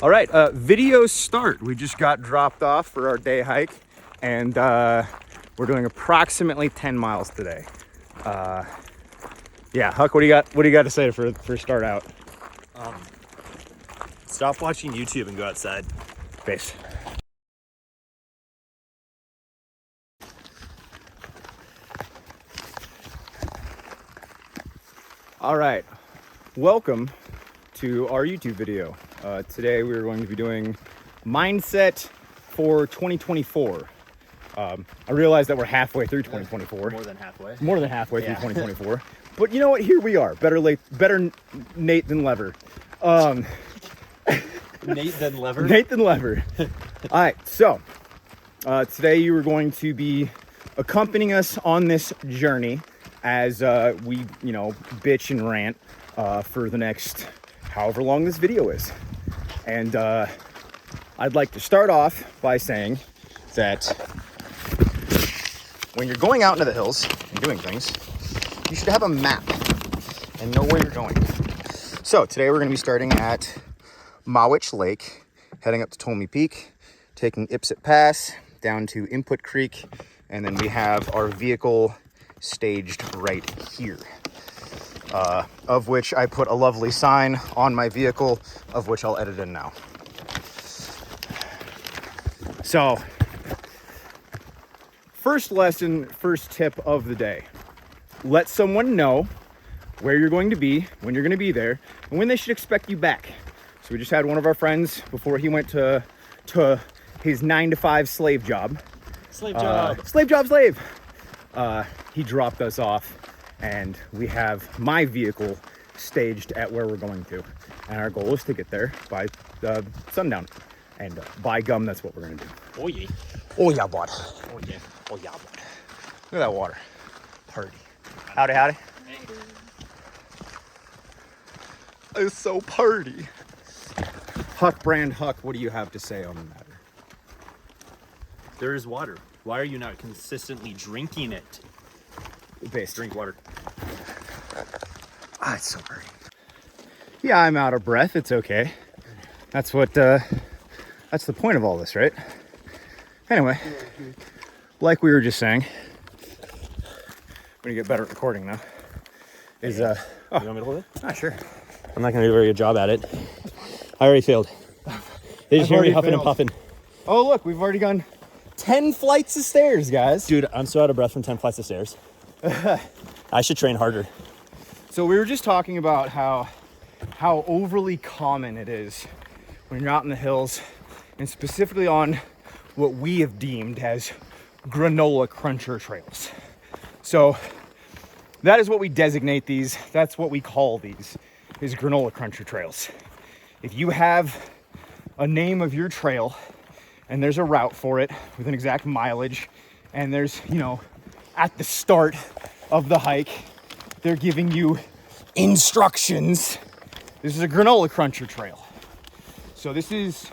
All right, video start. We just got dropped off for our day hike, and we're doing approximately 10 miles today. Yeah, Huck, what do you got to say for start out? Stop watching YouTube and go outside. Base. All right, welcome to our YouTube video. Today we're going to be doing mindset for 2024. I realize that we're halfway through 2024. More than halfway. More than halfway through 2024. But you know what? Here we are. Better Nate than Lever. Nate than Lever? Nate than Lever. All right, so today you are going to be accompanying us on this journey as we, bitch and rant for the next however long this video is. And I'd like to start off by saying that when you're going out into the hills and doing things, you should have a map and know where you're going. So today we're going to be starting at Mawich Lake, heading up to Ptolemy Peak, taking Ipsit Pass down to Input Creek, and then we have our vehicle staged right here, of which I put a lovely sign on my vehicle, of which I'll edit in now. So, first lesson, first tip of the day. Let someone know where you're going to be, when you're going to be there, and when they should expect you back. So we just had one of our friends, before he went to his 9-to-5 slave job. Slave. He dropped us off, and we have my vehicle staged at where we're going to. And our goal is to get there by sundown. And by gum, that's what we're going to do. Oh, yeah. Oh, yeah, bud. Oh, yeah. Oh, yeah, bud. Look at that water. Party. Howdy. It's so party. Huck, what do you have to say on the matter? There is water. Why are you not consistently drinking it? Drink water. It's so pretty. Yeah, I'm out of breath. It's okay. That's what, that's the point of all this, right? Anyway, like we were just saying, when you get better at recording now, is, You want me to hold it? Sure. I'm not going to do a very good job at it. I already failed. They just hear me huffing and puffing. Oh, look, we've already gone 10 flights of stairs, guys. Dude, I'm so out of breath from 10 flights of stairs. I should train harder. So we were just talking about how overly common it is when you're out in the hills, and specifically on what we have deemed as granola cruncher trails. So that is what we designate these. That's what we call these, is granola cruncher trails. If you have a name of your trail and there's a route for it with an exact mileage, and there's, at the start of the hike, they're giving you instructions. This is a granola cruncher trail. So this is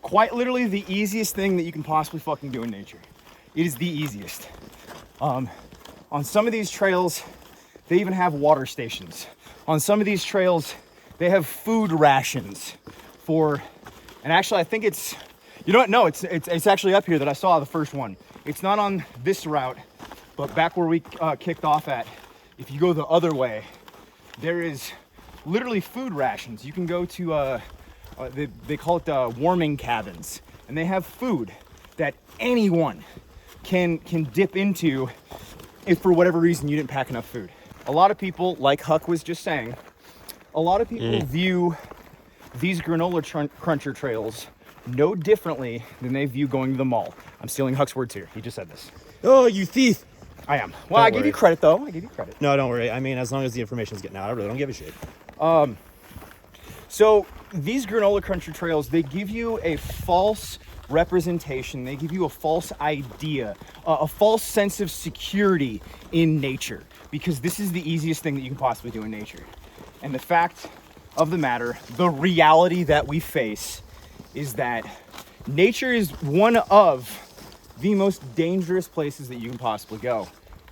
quite literally the easiest thing that you can possibly fucking do in nature. It is the easiest. On some of these trails, they even have water stations. On some of these trails, they have food rations for, and actually I think it's, no, it's actually up here that I saw the first one. It's not on this route, but back where we kicked off at, if you go the other way, there is literally food rations. You can go to, they call it warming cabins, and they have food that anyone can dip into if for whatever reason you didn't pack enough food. A lot of people, like Huck was just saying, a lot of people view these granola cruncher trails no differently than they view going to the mall. I'm stealing Huck's words here. He just said this. Oh, you thief. I am. Well, I give you credit, though. I give you credit. No, don't worry. I mean, as long as the information's getting out, I really don't give a shit. So these granola cruncher trails, they give you a false representation. They give you a false idea, a false sense of security in nature, because this is the easiest thing that you can possibly do in nature. And the fact of the matter, the reality that we face, is that nature is one of the most dangerous places that you can possibly go.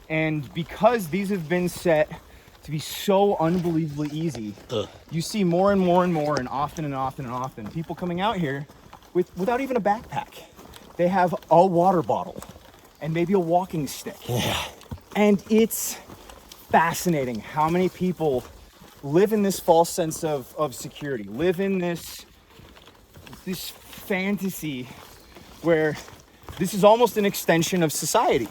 And because these have been set to be so unbelievably easy. You see more and more and more and often and often and often people coming out here without even a backpack. They have a water bottle and maybe a walking stick. Yeah. And it's fascinating how many people live in this false sense of security, live in this fantasy where this is almost an extension of society.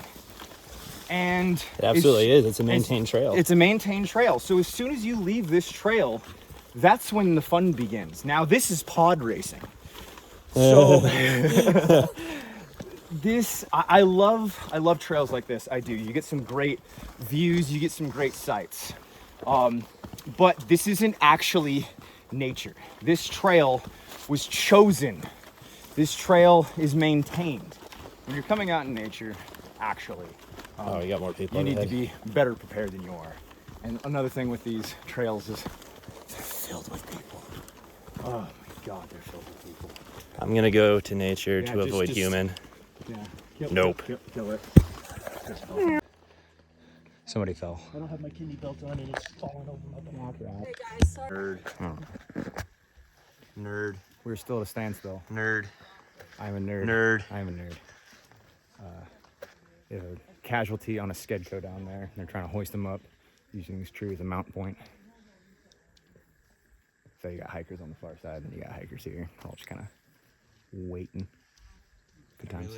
And It absolutely is. It's a maintained trail. It's a maintained trail. So as soon as you leave this trail, that's when the fun begins. Now this is pod racing. So I love trails like this. I do. You get some great views, you get some great sights. But this isn't actually nature. This trail was chosen. This trail is maintained. When you're coming out in nature, actually, you got more people. you need to be better prepared than you are. And another thing with these trails is they're filled with people. Oh my God, they're filled with people. I'm gonna go to nature Yeah, to avoid human. Yeah. Nope. Kill it. Somebody fell. I don't have my kidney belt on and it's falling over my back. Hey guys, sorry. Nerd. We're still at a standstill. Nerd. I'm a nerd. Nerd. I'm a nerd. There's a casualty on a Skedco down there. They're trying to hoist them up using this tree as a mount point. So you got hikers on the far side, and you got hikers here. All just kind of waiting. Good times.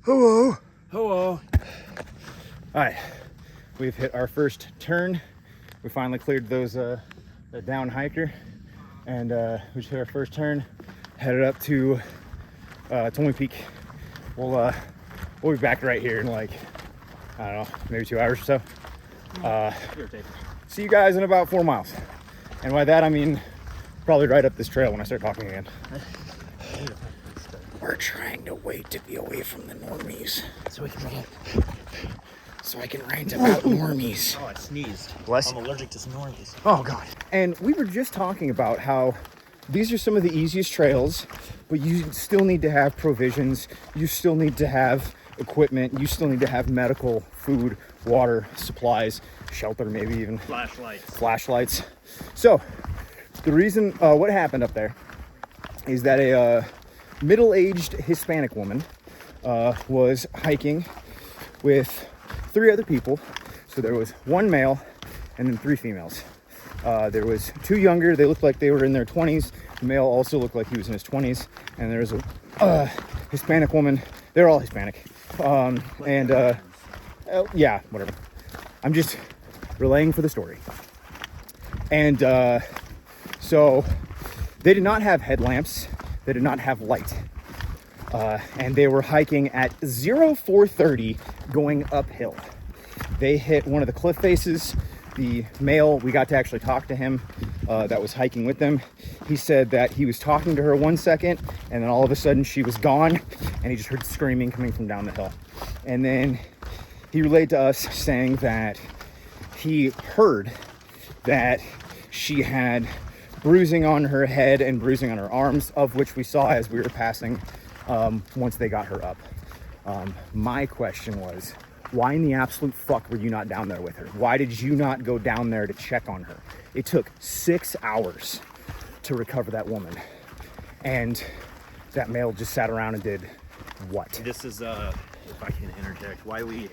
Hello. Hello. All right, we've hit our first turn. We finally cleared those the down hiker, and we just hit our first turn. Headed up to Tolmy Peak. We'll be back right here in like, I don't know, maybe 2 hours or so. See you guys in about 4 miles. And by that I mean probably right up this trail when I start talking again. We're trying to wait to be away from the normies So we can rant. so I can rant about normies. Oh, I sneezed. Bless I'm allergic to normies. Oh God. And we were just talking about how these are some of the easiest trails, but you still need to have provisions. You still need to have equipment. You still need to have medical, food, water, supplies, shelter, maybe even flashlights. So the reason, what happened up there is that a middle-aged Hispanic woman was hiking with 3 other people. So there was 1 male and then 3 females. There was 2 younger. They looked like they were in their 20s. The male also looked like he was in his 20s. And there was a Hispanic woman. They're all Hispanic. Yeah, whatever. I'm just relaying for the story. And so they did not have headlamps. They did not have light. And they were hiking at 0430 going uphill. They hit one of the cliff faces. The male, we got to actually talk to him that was hiking with them. He said that he was talking to her 1 second and then all of a sudden she was gone and he just heard screaming coming from down the hill. And then he relayed to us saying that he heard that she had bruising on her head and bruising on her arms, of which we saw as we were passing once they got her up. My question was, why in the absolute fuck were you not down there with her? Why did you not go down there to check on her? It took 6 hours to recover that woman. And that male just sat around and did what? This is, if I can interject, why we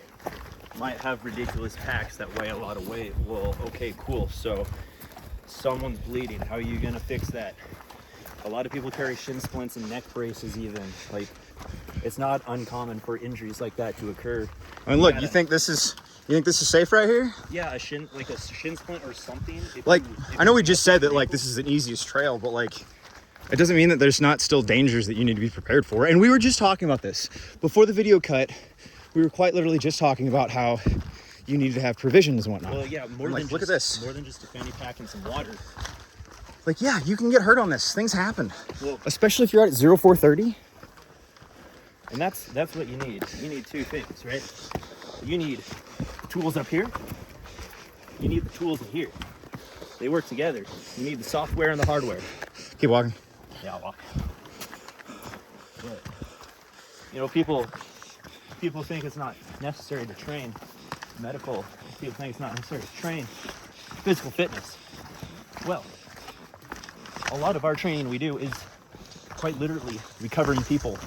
might have ridiculous packs that weigh a lot of weight. Well, okay, cool. So someone's bleeding. How are you gonna fix that? A lot of people carry shin splints and neck braces even. Like, it's not uncommon for injuries like that to occur. I mean, look, you think this is safe right here? Yeah, a shin splint or something. Like, I know we just said that like this is the easiest trail, but like it doesn't mean that there's not still dangers that you need to be prepared for. And we were just talking about this before the video cut. We were quite literally just talking about how you need to have provisions and whatnot. Well, yeah, more than look at this. More than just a fanny pack and some water. Like, yeah, you can get hurt on this. Things happen. Well, especially if you're out at 0430. And that's what you need. You need 2 things, right? You need tools up here. You need the tools in here. They work together. You need the software and the hardware. Keep walking. Yeah, I'll walk. But, you know, people think it's not necessary to train medical. People think it's not necessary to train physical fitness. Well, a lot of our training we do is quite literally recovering people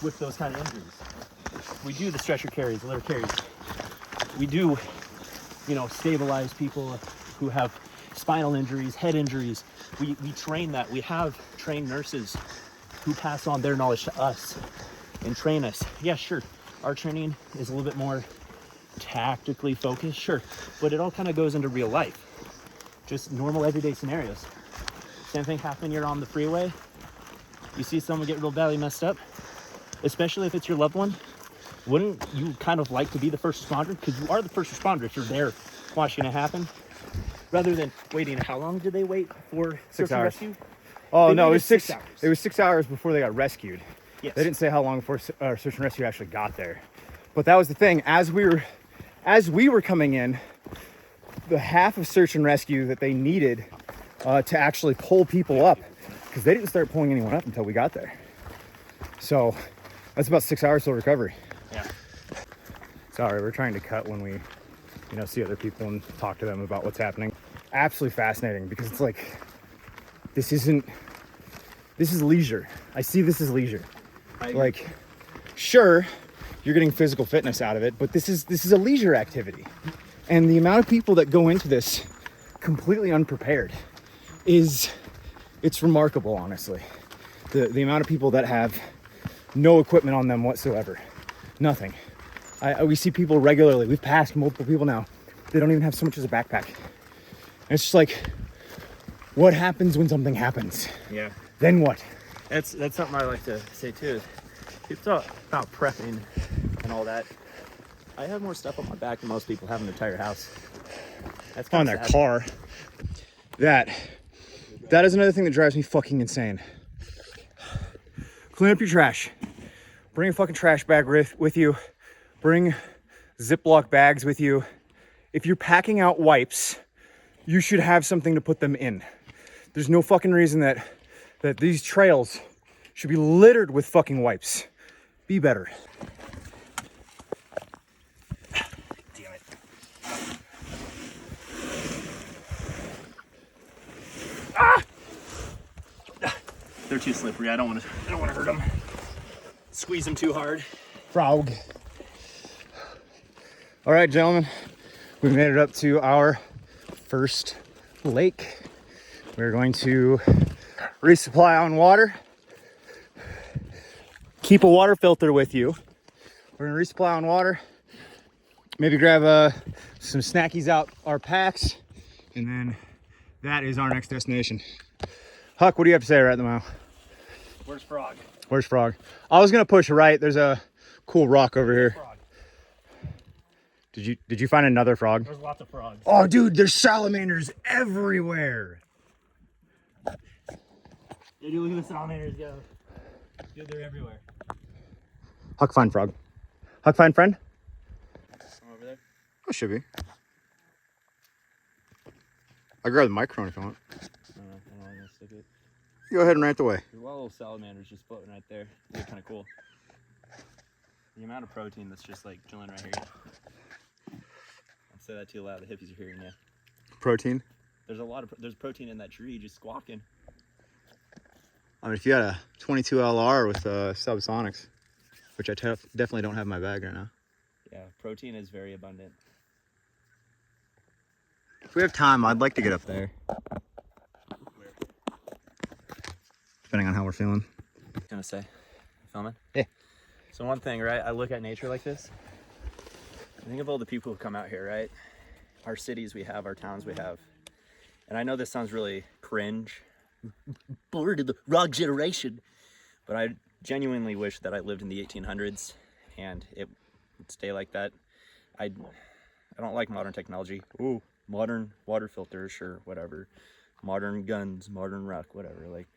with those kind of injuries. We do the stretcher carries, litter carries. We do, you know, stabilize people who have spinal injuries, head injuries. We train that. We have trained nurses who pass on their knowledge to us and train us. Yeah, sure, our training is a little bit more tactically focused, sure, but it all kind of goes into real life. Just normal everyday scenarios. Same thing happen, you're on the freeway, you see someone get real badly messed up, especially if it's your loved one. Wouldn't you kind of like to be the first responder? Because you are the first responder if you're there watching it happen, rather than waiting. How long did they wait for 6 search and hours. rescue? Oh They no, it waited was 6 hours. It was 6 hours before they got rescued. Yes. They didn't say how long before search and rescue actually got there. But that was the thing. As we were coming in, the half of search and rescue that they needed to actually pull people up, because they didn't start pulling anyone up until we got there. So that's about 6 hours till recovery. Yeah. Sorry, we're trying to cut when we, you know, see other people and talk to them about what's happening. Absolutely fascinating, because it's like, this is leisure. I see this as leisure. Like, sure, you're getting physical fitness out of it, but this is a leisure activity. And the amount of people that go into this completely unprepared it's remarkable, honestly. The amount of people that have no equipment on them whatsoever. Nothing. We see people regularly. We've passed multiple people now. They don't even have so much as a backpack. And it's just like, what happens when something happens? Yeah. Then what? That's something I like to say too. People talk about prepping and all that. I have more stuff on my back than most people have in their entire house. That's On kind their of sad. car. That is another thing that drives me fucking insane. Clean up your trash. Bring a fucking trash bag with you. Bring Ziploc bags with you. If you're packing out wipes, you should have something to put them in. There's no fucking reason that these trails should be littered with fucking wipes. Be better. Damn it. They're too slippery. I don't want to hurt them. Squeeze them too hard. Frog. All right, gentlemen, we made it up to our first lake. We're going to resupply on water. Keep a water filter with you. We're gonna resupply on water. Maybe grab some snackies out our packs, and then that is our next destination. Huck, what do you have to say right now? Where's Frog? Where's Frog? I was gonna push right. There's a cool rock over here. Frog. Did you find another frog? There's lots of frogs. Oh, dude, there's salamanders everywhere. Dude, look at the salamanders go. Dude, they're everywhere. Huck, find frog. Huck, find friend. Over there. Oh, should be. I'll grab the microphone if you want. I don't know. I'm gonna stick it. Go ahead and rant away. There's a lot of little salamanders just floating right there. They're kind of cool. The amount of protein that's just like chilling right here. I'll say that too loud. The hippies are hearing you. Protein. There's protein in that tree just squawking. I mean, if you had a 22 LR with subsonics, which I definitely don't have in my bag right now. Yeah, protein is very abundant. If we have time, I'd like to get up there. Depending on how we're feeling. What was I gonna say? Filming? Yeah. So one thing, right? I look at nature like this. I think of all the people who come out here, right? Our cities we have, our towns we have. And I know this sounds really cringe. Bored of the rock generation. But I genuinely wish that I lived in the 1800s and it would stay like that. I don't like modern technology. Ooh, modern water filters, sure, whatever. Modern guns, modern ruck, whatever. Like,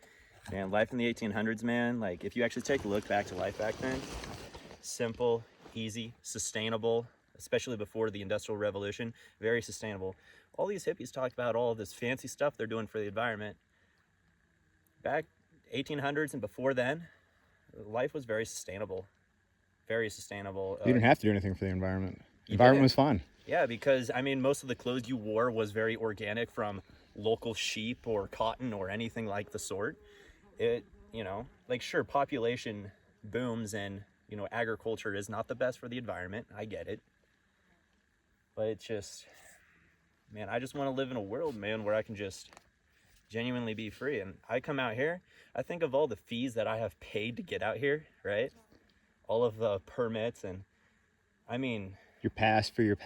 man, life in the 1800s, man, like if you actually take a look back to life back then, simple, easy, sustainable, especially before the Industrial Revolution, very sustainable. all these hippies talk about all this fancy stuff they're doing for the environment. Back 1800s and before then, life was very sustainable. Very sustainable. You didn't have to do anything for the environment. The You environment didn't. was fine. Yeah, because, I mean, most of the clothes you wore was very organic from local sheep or cotton or anything like the sort. It, you know, like, sure, population booms and, you know, agriculture is not the best for the environment. I get it. But it's just, man, I just want to live in a world, man, where I can just genuinely be free. And I come out here, I think of all the fees that I have paid to get out here, right? All of the permits and, I mean... Your pass for your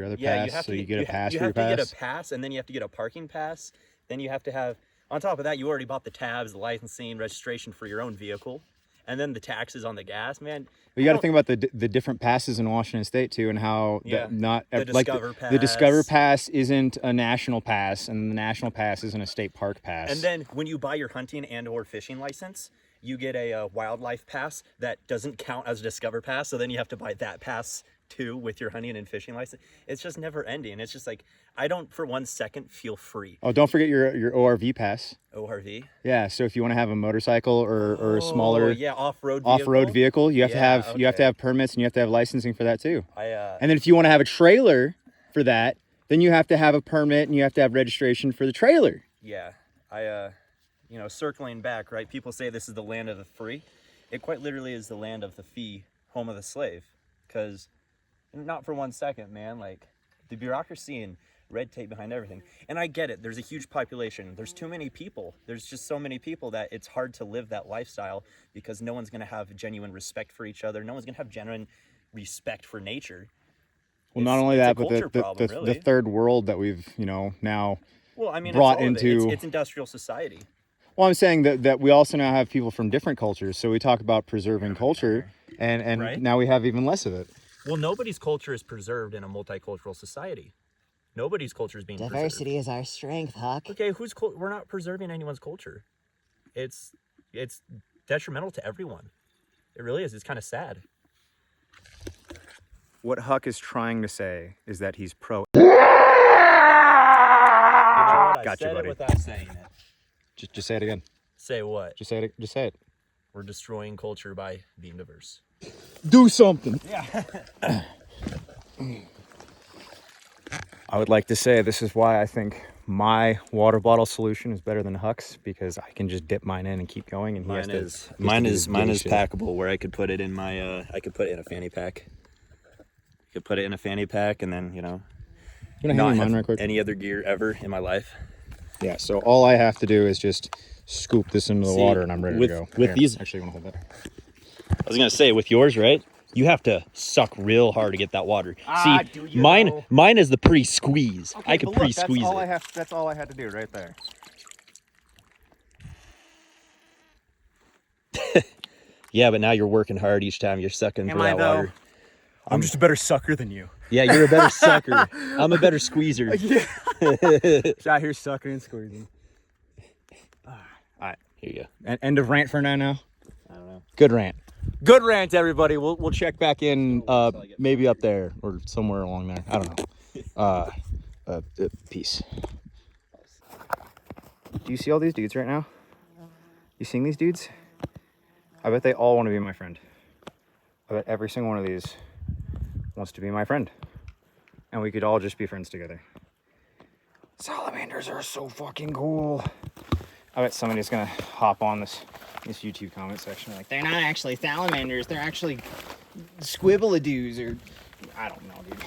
other Yeah, pass, you get a pass. You have to get a pass, and then you have to get a parking pass. Then you have to have, on top of that, you already bought the tabs, the licensing, registration for your own vehicle, and then the taxes on the gas, man. But you got to think about the different passes in Washington State too, and how Yeah, not the like Discover the Discover Pass. Pass isn't a national pass, and the national pass isn't a state park pass. And then when you buy your hunting and or fishing license, you get a wildlife pass that doesn't count as a Discover Pass, so then you have to buy that pass too with your hunting and fishing license. It's just never ending. It's just like, I don't for 1 second feel free. Oh, don't forget your ORV pass. ORV? Yeah, so if you want to have a motorcycle or a smaller yeah, off-road vehicle, you have to have Yeah, you have to okay. have permits and you have to have licensing for that too. And And then if you want to have a trailer for that, then you have to have a permit and you have to have registration for the trailer. yeah, you know, circling back, right? People say this is the land of the free. It quite literally is the land of the fee, home of the slave. Because, not for 1 second, man, like, the bureaucracy and red tape behind everything. And I get it. There's a huge population. There's too many people. There's just so many people that it's hard to live that lifestyle because no one's going to have genuine respect for each other. No one's going to have genuine respect for nature. Well, not only it's a that, but culture problem, the really. third world that we've, now Well, I mean, brought it's all of it. into... It's industrial society. Well, I'm saying that we also now have people from different cultures. So we talk about preserving culture, and Right. now we have even less of it. Well, nobody's culture is preserved in a multicultural society. Nobody's culture is being Diversity is our strength, Huck. preserved. Okay, we're not preserving anyone's culture. It's detrimental to everyone. It really is. It's kind of sad. What Huck is trying to say is that he's pro. You know what? I Gotcha, said buddy. it without saying it. Just say it again. Say what? Just say it. Just say it. We're destroying culture by being diverse. Do something. Yeah. I would like to say this is why I think my water bottle solution is better than Huck's, because I can just dip mine in and keep going, and he has to do this mine is gay shit. packable, where I could put it in my I could put it in a fanny pack. I could put it in a fanny pack, and then You want to not hand me have mine right quick? any other gear ever in my life. Yeah. So all I have to do is just scoop this into the See, water, and I'm ready with- to go. with Here, these- actually, you want to hold that? I was gonna say, with yours, right? You have to suck real hard to get that water. do See, you mine know? mine is the pre-squeeze. I could pre-squeeze it. That's all I had to do right there. Yeah, but now you're working hard each time you're sucking for that water. I'm just a better sucker than you. Yeah, you're a better sucker. I'm a better squeezer. Just out here sucking and squeezing. All right. Here you go. End of rant for now. I don't know. Good rant. Good rant, everybody. We'll check back in maybe up there or somewhere along there. I don't know. Peace. Do you see all these dudes right now? You seeing these dudes? I bet they all want to be my friend. I bet every single one of these wants to be my friend. And we could all just be friends together. Salamanders are so fucking cool. I bet somebody's gonna hop on this YouTube comment section like, they're not actually salamanders, they're actually squibbleadoos, or I don't know, dude.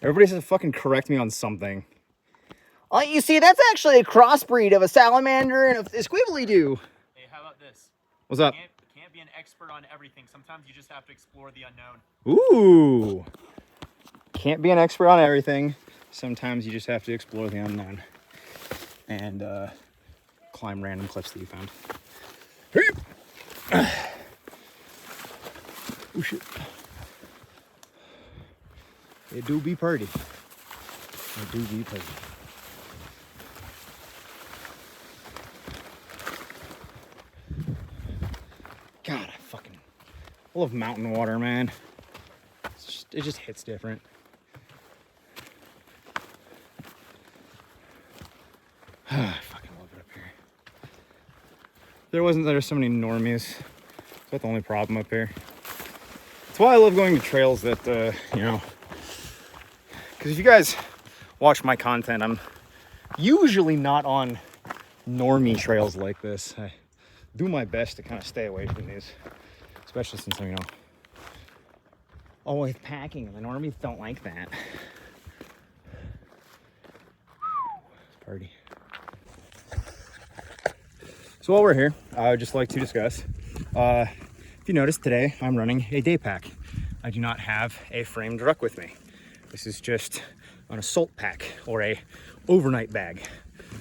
Everybody has to fucking correct me on something. Oh, you see, that's actually a crossbreed of a salamander and a squibbleadoo. Hey, how about this? What's up? Can't be an expert on everything. Sometimes you just have to explore the unknown. Ooh. Can't be an expert on everything. Sometimes you just have to explore the unknown. And climb random cliffs that you found. Oh shit. It do be pretty. It do be pretty. God, I love mountain water, man. It just hits different. there's so many normies. That's the only problem up here. That's why I love going to trails that, you know, because if you guys watch my content, I'm usually not on normie trails like this. I do my best to kind of stay away from these, especially since I'm, you know, always packing, and the normies don't like that. Party. So while we're here, I would just like to discuss, if you notice today, I'm running a day pack. I do not have a framed ruck with me. This is just an assault pack or a overnight bag.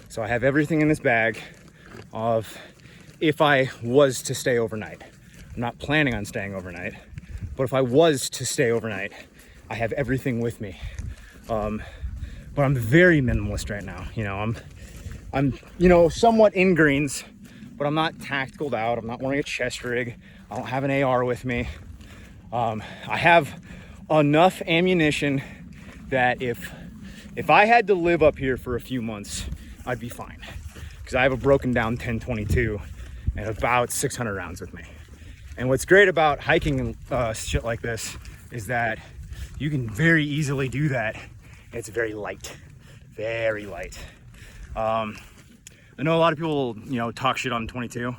So I have everything in this bag of if I was to stay overnight. I'm not planning on staying overnight, but if I was to stay overnight, I have everything with me. But I'm very minimalist right now. You know, I'm you know, somewhat in greens, but I'm not tacticaled out. I'm not wearing a chest rig. I don't have an AR with me. I have enough ammunition that if I had to live up here for a few months, I'd be fine. Because I have a broken down 1022 and about 600 rounds with me. And what's great about hiking and shit like this is that you can very easily do that. It's very light, very light. I know a lot of people, you know, talk shit on 22.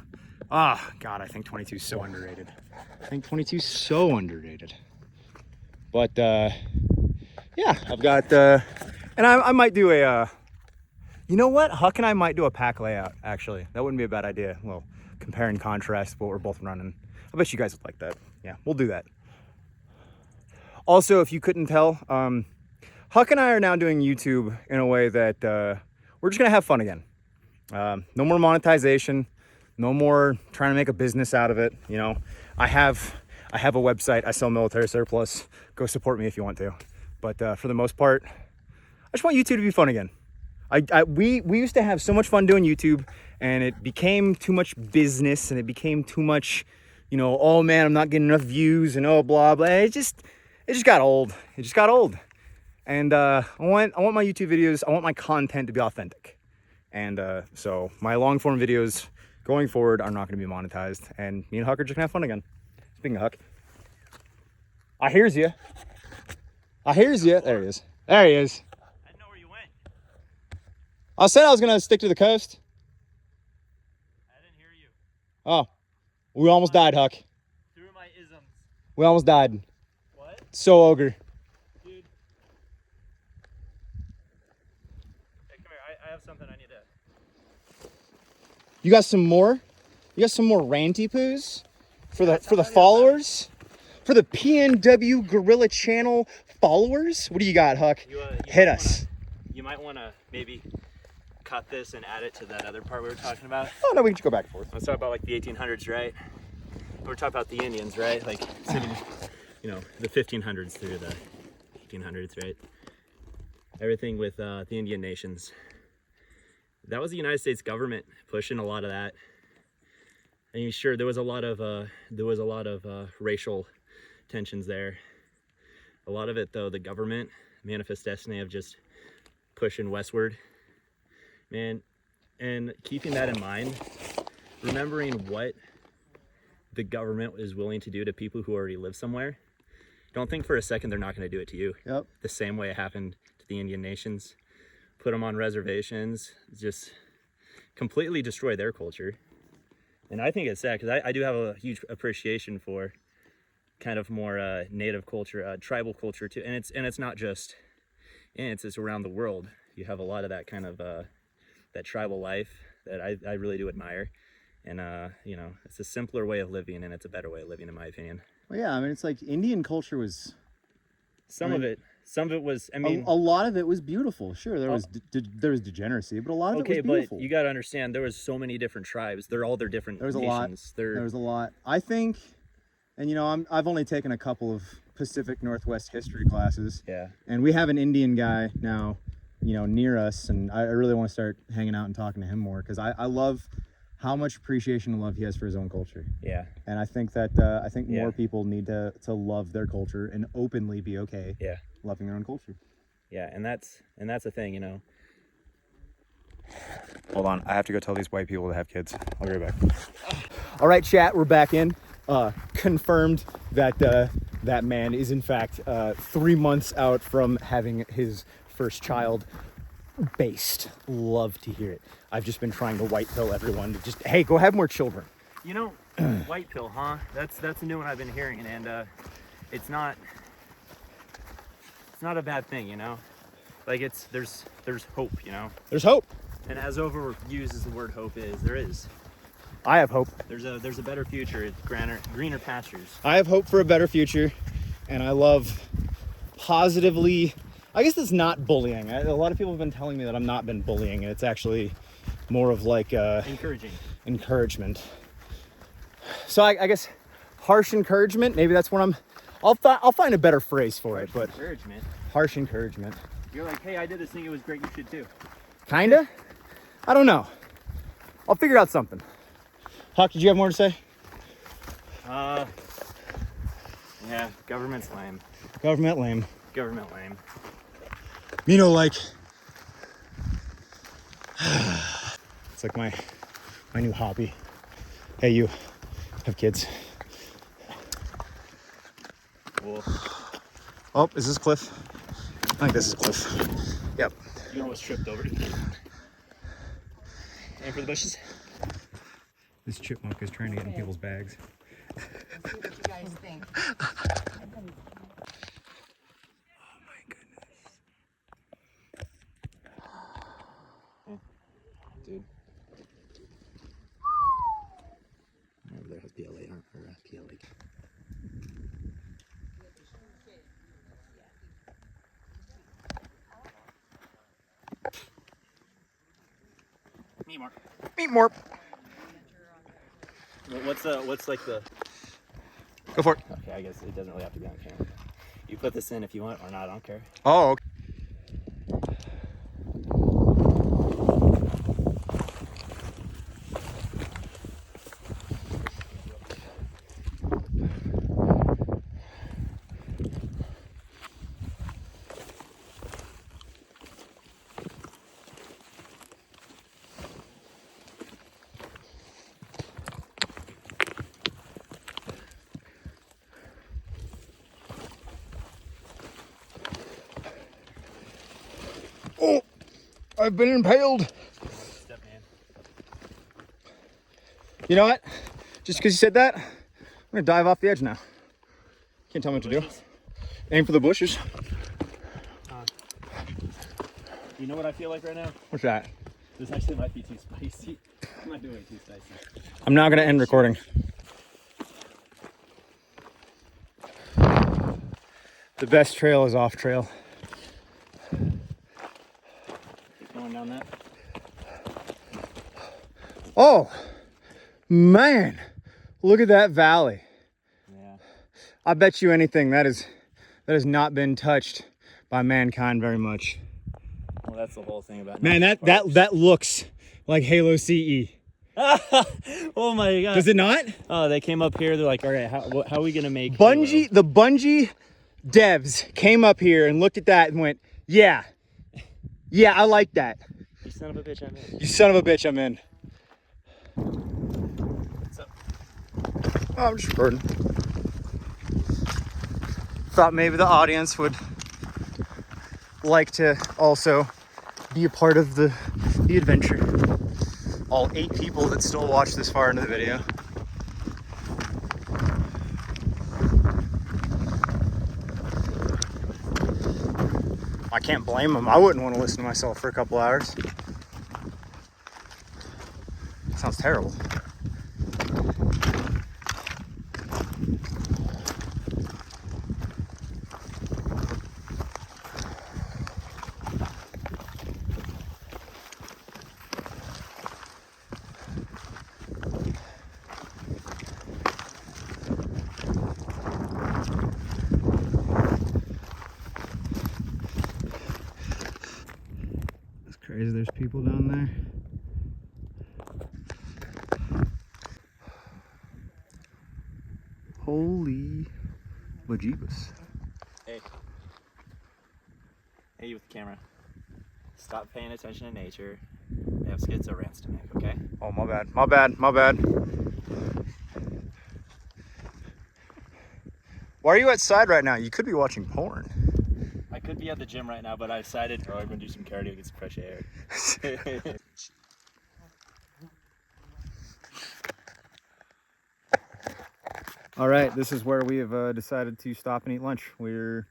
Ah, God, I think 22 is so underrated. I think 22 is so underrated. But yeah, I've got, and I might do a, you know what? Huck and I might do a pack layout, actually. That wouldn't be a bad idea. Well, compare and contrast what we're both running. I bet you guys would like that. Yeah, we'll do that. Also, if you couldn't tell, Huck and I are now doing YouTube in a way that we're just gonna have fun again. No more monetization, no more trying to make a business out of it. You know, I have a website. I sell military surplus. Go support me if you want to. But for the most part, I just want YouTube to be fun again. We used to have so much fun doing YouTube, and it became too much business, and it became too much, you know, oh man, I'm not getting enough views, and oh blah blah. It just got old. It just got old. And I want my YouTube videos, I want my content to be authentic. And so my long form videos going forward are not going to be monetized. And me and Huck are just going to have fun again. Speaking of Huck, I hears you. I hears you. There he is. There he is. I didn't know where you went. I said I was going to stick to the coast. I didn't hear you. Oh, we almost died, Huck. Through my isms. We almost died. What? So ogre. Dude. Hey, come here. I have something I need to... You got some more? You got some more ranty poos for the followers? For the PNW Gorilla Channel followers? What do you got, Huck? You Hit us. You might want to maybe cut this and add it to that other part we were talking about. Oh, no, we can just go back and forth. Let's talk about like the 1800s, right? We're talking about the Indians, right? Like, you know, the 1500s through the 1800s, right? Everything with the Indian nations. That was the United States government pushing a lot of that. I mean, sure, there was a lot of racial tensions there. A lot of it, though, the government manifest destiny of just pushing westward, man. And keeping that in mind, remembering what the government is willing to do to people who already live somewhere. Don't think for a second they're not going to do it to you. Yep. The same way it happened to the Indian nations. Put them on reservations, just completely destroy their culture. And I think it's sad because I do have a huge appreciation for kind of more native culture, tribal culture too. And it's not just, it's around the world. You have a lot of that kind of that tribal life that I really do admire. And you know, it's a simpler way of living, and it's a better way of living, in my opinion. Well, yeah, I mean, it's like Indian culture was... Some of it was, I mean... A lot of it was beautiful. Sure, there was degeneracy, but a lot of it was beautiful. Okay, but you got to understand, there was so many different tribes. They're all their different nations. There was a lot. I think, and you know, I've only taken a couple of Pacific Northwest history classes. Yeah. And we have an Indian guy now, you know, near us, and I really want to start hanging out and talking to him more, because I love how much appreciation and love he has for his own culture. Yeah. And I think that more people need to love their culture and openly be okay. Yeah. Loving their own culture. Yeah, and that's the thing, you know. Hold on, I have to go tell these white people to have kids. I'll be right back. All right, chat, we're back in. Confirmed that that man is in fact 3 months out from having his first child. Based. Love to hear it. I've just been trying to white pill everyone to just, hey, go have more children. You know, white pill, huh? That's a new one I've been hearing, and it's not a bad thing, you know. Like there's hope, you know. There's hope. And as overused as the word hope is, there is. I have hope. There's a better future. It's greener pastures. I have hope for a better future, and I love positively. I guess it's not bullying. A lot of people have been telling me that I'm not been bullying, and it's actually more of like encouragement. So I guess harsh encouragement. Maybe that's what I'll find a better phrase for it. But encouragement. Harsh encouragement. You're like, hey, I did this thing. It was great. You should too. Kinda. I don't know. I'll figure out something. Huck, did you have more to say? Yeah. Government's lame. Government lame. Government lame. You know, like it's like my new hobby. Hey, you have kids? Well, oh, is this Cliff? I think this is Cliff. Yep. you almost tripped over it. Aim for the bushes. This chipmunk is trying to get in people's bags. Let's see what you guys think. Dude. Over there has PLA, or PLA. Meet more. Meet more. What's like the? Go for it. Okay, I guess it doesn't really have to be on camera. You put this in if you want or not. I don't care. Oh, okay. Oh, I've been impaled. Step man. You know what? Just because you said that, I'm gonna dive off the edge now. Can't tell me what to do. Aim for the bushes. You know what I feel like right now? What's that? This actually might be too spicy. I might do way too spicy. I'm now gonna end recording. The best trail is off trail. Keep going down that. Oh, man, look at that valley. Yeah. I bet you anything that has not been touched by mankind very much. Well, that's the whole thing about. Man, that looks like Halo CE. Oh my god. Does it not? Oh, they came up here. They're like, all right, how are we gonna make Bungie? The Bungie devs came up here and looked at that and went, yeah, I like that. You son of a bitch, I'm in. You son of a bitch, I'm in. What's up? Oh, I'm just recording. Thought maybe the audience would like to also be a part of the adventure. All 8 people that still watch this far into the video. I can't blame them. I wouldn't want to listen to myself for a couple hours. Sounds terrible. It's crazy, there's people down there. Holy bejeebus. Hey. Hey, you with the camera. Stop paying attention to nature We have schizo rants to make, okay? Oh, my bad. My bad. My bad. Why are you outside right now? You could be watching porn. I could be at the gym right now, but I decided, I'm gonna do some cardio, get some fresh air. All right, this is where we have decided to stop and eat lunch. We're,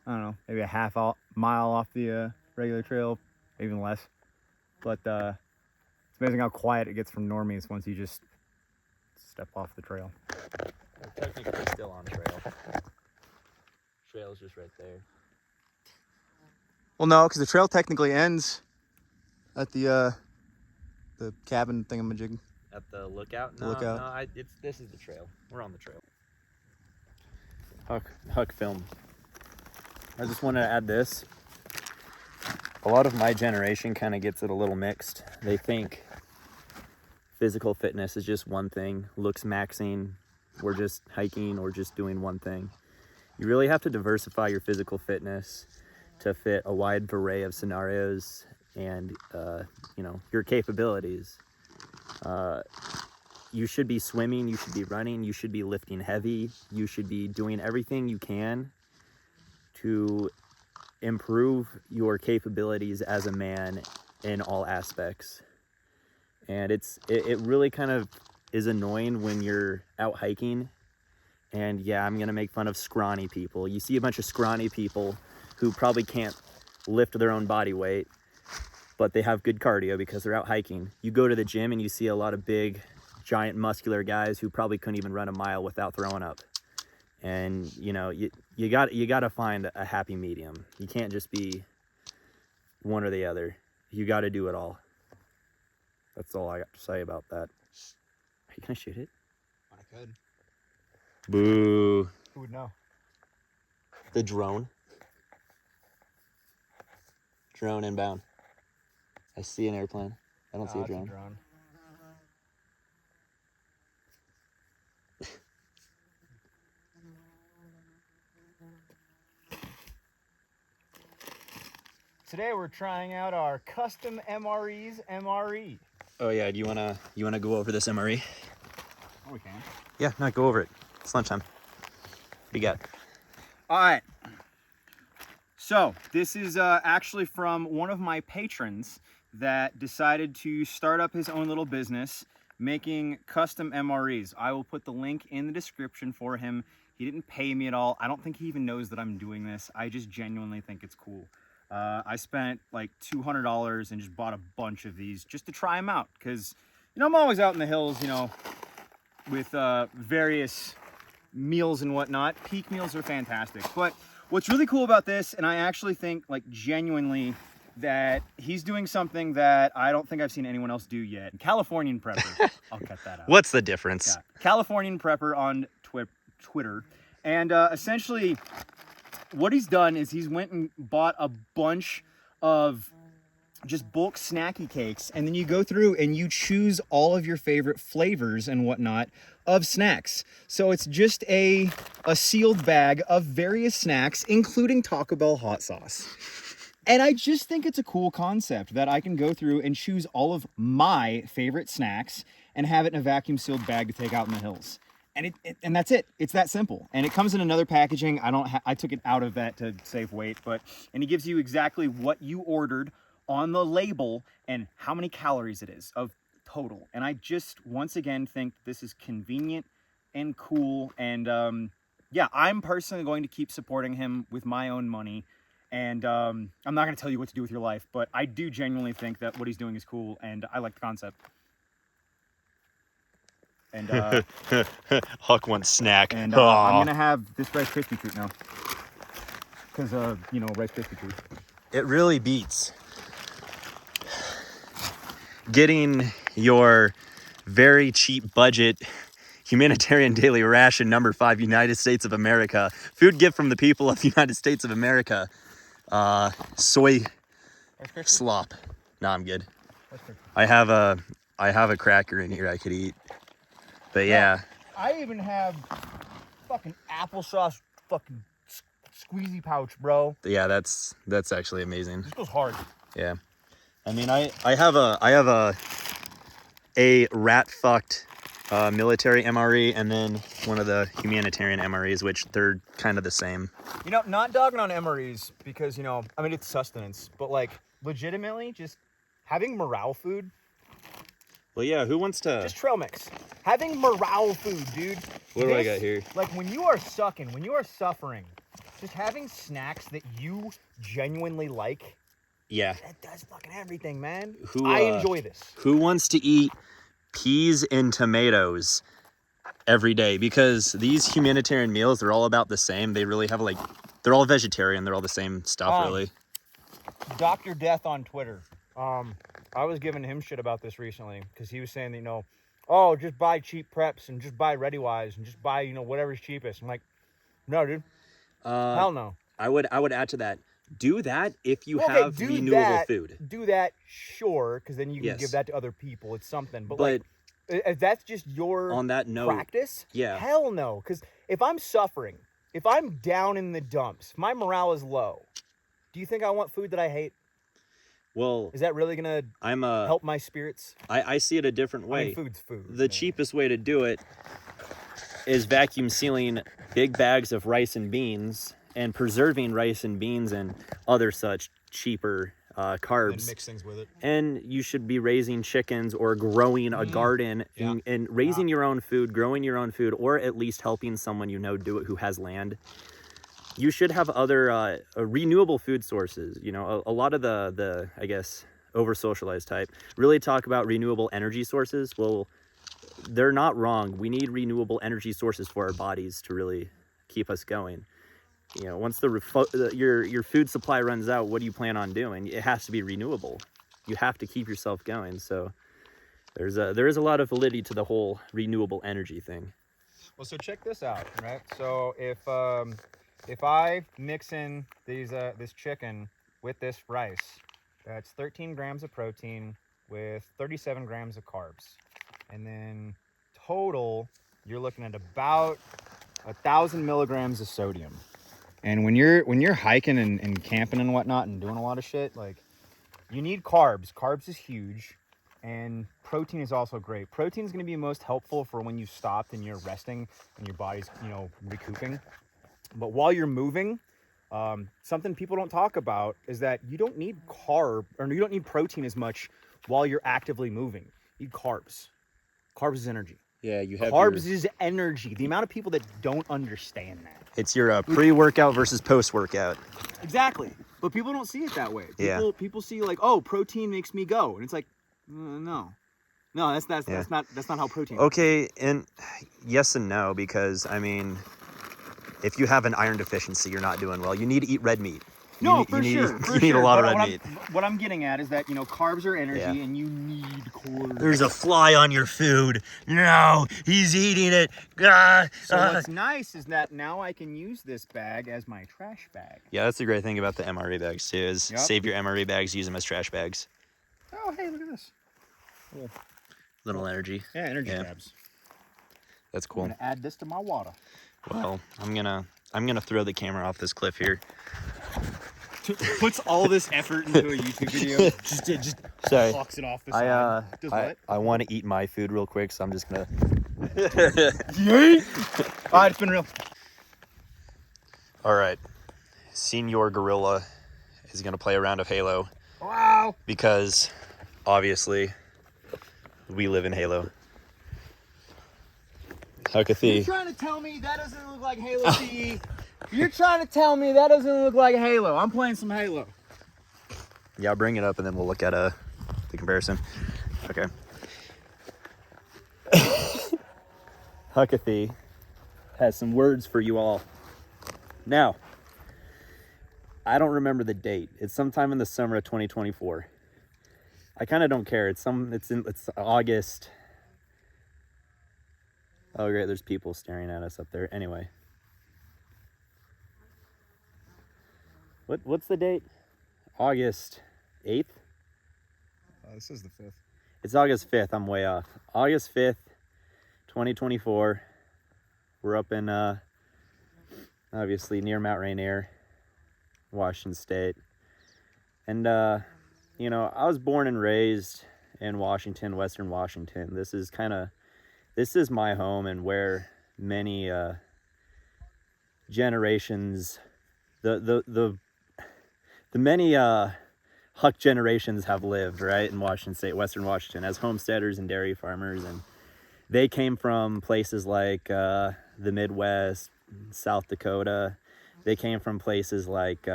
I don't know, maybe a mile off the regular trail, even less. But it's amazing how quiet it gets from normies once you just step off the trail. We're technically still on trail. Trail's just right there. Well, no, because the trail technically ends at the cabin thingamajig. At the lookout? The lookout. No, this is the trail. We're on the trail. Huck film. I just wanted to add this. A lot of my generation kind of gets it a little mixed. They think physical fitness is just one thing, looks maxing, or just hiking, or just doing one thing. You really have to diversify your physical fitness to fit a wide array of scenarios and your capabilities. You should be swimming, you should be running, you should be lifting heavy, you should be doing everything you can to improve your capabilities as a man in all aspects. And it really kind of is annoying when you're out hiking, and yeah, I'm gonna make fun of scrawny people. You see a bunch of scrawny people who probably can't lift their own body weight, but they have good cardio because they're out hiking. You go to the gym and you see a lot of big, giant, muscular guys who probably couldn't even run a mile without throwing up. And you got to find a happy medium. You can't just be one or the other. You got to do it all. That's all I got to say about that. Are you gonna shoot it? I could. Boo. Who would know? The drone. Drone inbound. I see an airplane. I don't see a drone. Today we're trying out our custom MRE's MRE. Oh yeah, do you wanna go over this MRE? Oh, we can. Yeah, no, go over it. It's lunchtime. What do you got? All right. So this is actually from one of my patrons that decided to start up his own little business making custom MREs. I will put the link in the description for him. He didn't pay me at all. I don't think he even knows that I'm doing this. I just genuinely think it's cool. I spent like $200 and just bought a bunch of these just to try them out because, I'm always out in the hills, with various meals and whatnot. Peak meals are fantastic. But what's really cool about this, and I actually think like genuinely that he's doing something that I don't think I've seen anyone else do yet. Californian Prepper. I'll cut that out. What's the difference? Yeah. Californian Prepper on Twitter. And essentially what he's done is he's went and bought a bunch of just bulk snacky cakes, and then you go through and you choose all of your favorite flavors and whatnot of snacks. So it's just a sealed bag of various snacks, including Taco Bell hot sauce. And I just think it's a cool concept that I can go through and choose all of my favorite snacks and have it in a vacuum sealed bag to take out in the hills. And and that's it. It's that simple. And it comes in another packaging. I took it out of that to save weight, and he gives you exactly what you ordered on the label and how many calories it is of total. And I just once again think this is convenient and cool. And yeah, I'm personally going to keep supporting him with my own money. And I'm not going to tell you what to do with your life, but I do genuinely think that what he's doing is cool, and I like the concept. And Huck wants snack. And I'm gonna have this Rice Krispie treat now, because Rice Krispie treat. It really beats getting your very cheap budget humanitarian daily ration number 5 United States of America food gift from the people of the United States of America soy slop. Nah, I'm good. I have a cracker in here I could eat. But yeah. I even have fucking applesauce fucking squeezy pouch, bro. Yeah, that's actually amazing. This goes hard. Yeah. I mean, I have a rat fucked military MRE and then one of the humanitarian MREs, which they're kind of the same. You know, not dogging on MREs because, you know, I mean, it's sustenance, but like legitimately just having morale food. Well, yeah, who wants to... Just trail mix. Having morale food, dude. What do I got here? Like when you are when you are suffering, just having snacks that you genuinely like. Yeah. That does fucking everything, man. Who, I enjoy this. Who wants to eat peas and tomatoes every day? Because these humanitarian meals, they're all about the same. They really have like, they're all vegetarian. They're all the same stuff, really. Dr. Death on Twitter. I was giving him shit about this recently because he was saying that, you know, oh, just buy cheap preps and just buy ReadyWise and just buy, you know, whatever's cheapest. I'm like, no, dude. Hell no. I would add to that. Do that if you have renewable food. Do that, sure, because then you can give that to other people. It's something. But like, if that's just your on that note, practice, hell no. Because if I'm suffering, if I'm down in the dumps, if my morale is low, do you think I want food that I hate? Well, is that really gonna help my spirits? I see it a different way. I mean, food's food. The cheapest way to do it is vacuum sealing big bags of rice and beans and preserving rice and beans and other such cheaper carbs. And mix things with it. And you should be raising chickens or growing a garden and raising your own food, growing your own food, or at least helping someone you know do it who has land. You should have other renewable food sources. You know, a lot of the I guess, over-socialized type really talk about renewable energy sources. Well, they're not wrong. We need renewable energy sources for our bodies to really keep us going. You know, once your food supply runs out, what do you plan on doing? It has to be renewable. You have to keep yourself going. So there is a lot of validity to the whole renewable energy thing. Well, so check this out, right? So if I mix in this chicken with this rice, that's 13 grams of protein with 37 grams of carbs. And then total, you're looking at about 1,000 milligrams of sodium. And when you're hiking and camping and whatnot and doing a lot of shit, like, you need carbs. Carbs is huge. And protein is also great. Protein is going to be most helpful for when you stopped and you're resting and your body's, you know, recouping. But while you're moving, something people don't talk about is that you don't need you don't need protein as much while you're actively moving. You need carbs. Carbs is energy. Yeah, you have carbs is energy. The amount of people that don't understand that. It's your pre-workout versus post-workout. Exactly. But people don't see it that way. People see like, oh, protein makes me go. And it's like, no. No, that's not how protein works. Okay, and yes and no, because I mean, if you have an iron deficiency, you're not doing well. You need to eat red meat. You need a lot of red meat. What I'm getting at is that, you know, carbs are energy and you need carbs. There's a fly on your food. No, he's eating it. So what's nice is that now I can use this bag as my trash bag. Yeah, that's the great thing about the MRE bags too, is save your MRE bags, use them as trash bags. Oh, hey, look at this. Cool. Little energy. Yeah, energy tabs. That's cool. I'm gonna add this to my water. Well, I'm gonna throw the camera off this cliff here. Puts all this effort into a YouTube video. just sorry. Talks it off the side. I want to eat my food real quick, so I'm just gonna. All right, it's been real. All right, Senior Gorilla is gonna play a round of Halo. Wow. Because obviously we live in Halo. Huckathy. You're trying to tell me that doesn't look like Halo CE? You're trying to tell me that doesn't look like Halo? I'm playing some Halo. Yeah, I'll bring it up and then we'll look at the comparison. Okay. Huckathy has some words for you all. Now, I don't remember the date. It's sometime in the summer of 2024. I kind of don't care. It's August. Oh great, there's people staring at us up there. Anyway. What's the date? August 8th? This is the 5th. It's August 5th. I'm way off. August 5th, 2024. We're up in obviously near Mount Rainier, Washington State. And you know, I was born and raised in Washington, Western Washington. This is my home and where many generations, the many Huck generations have lived, right, in Washington State, Western Washington, as homesteaders and dairy farmers. And they came from places like the Midwest, South Dakota. They came from places like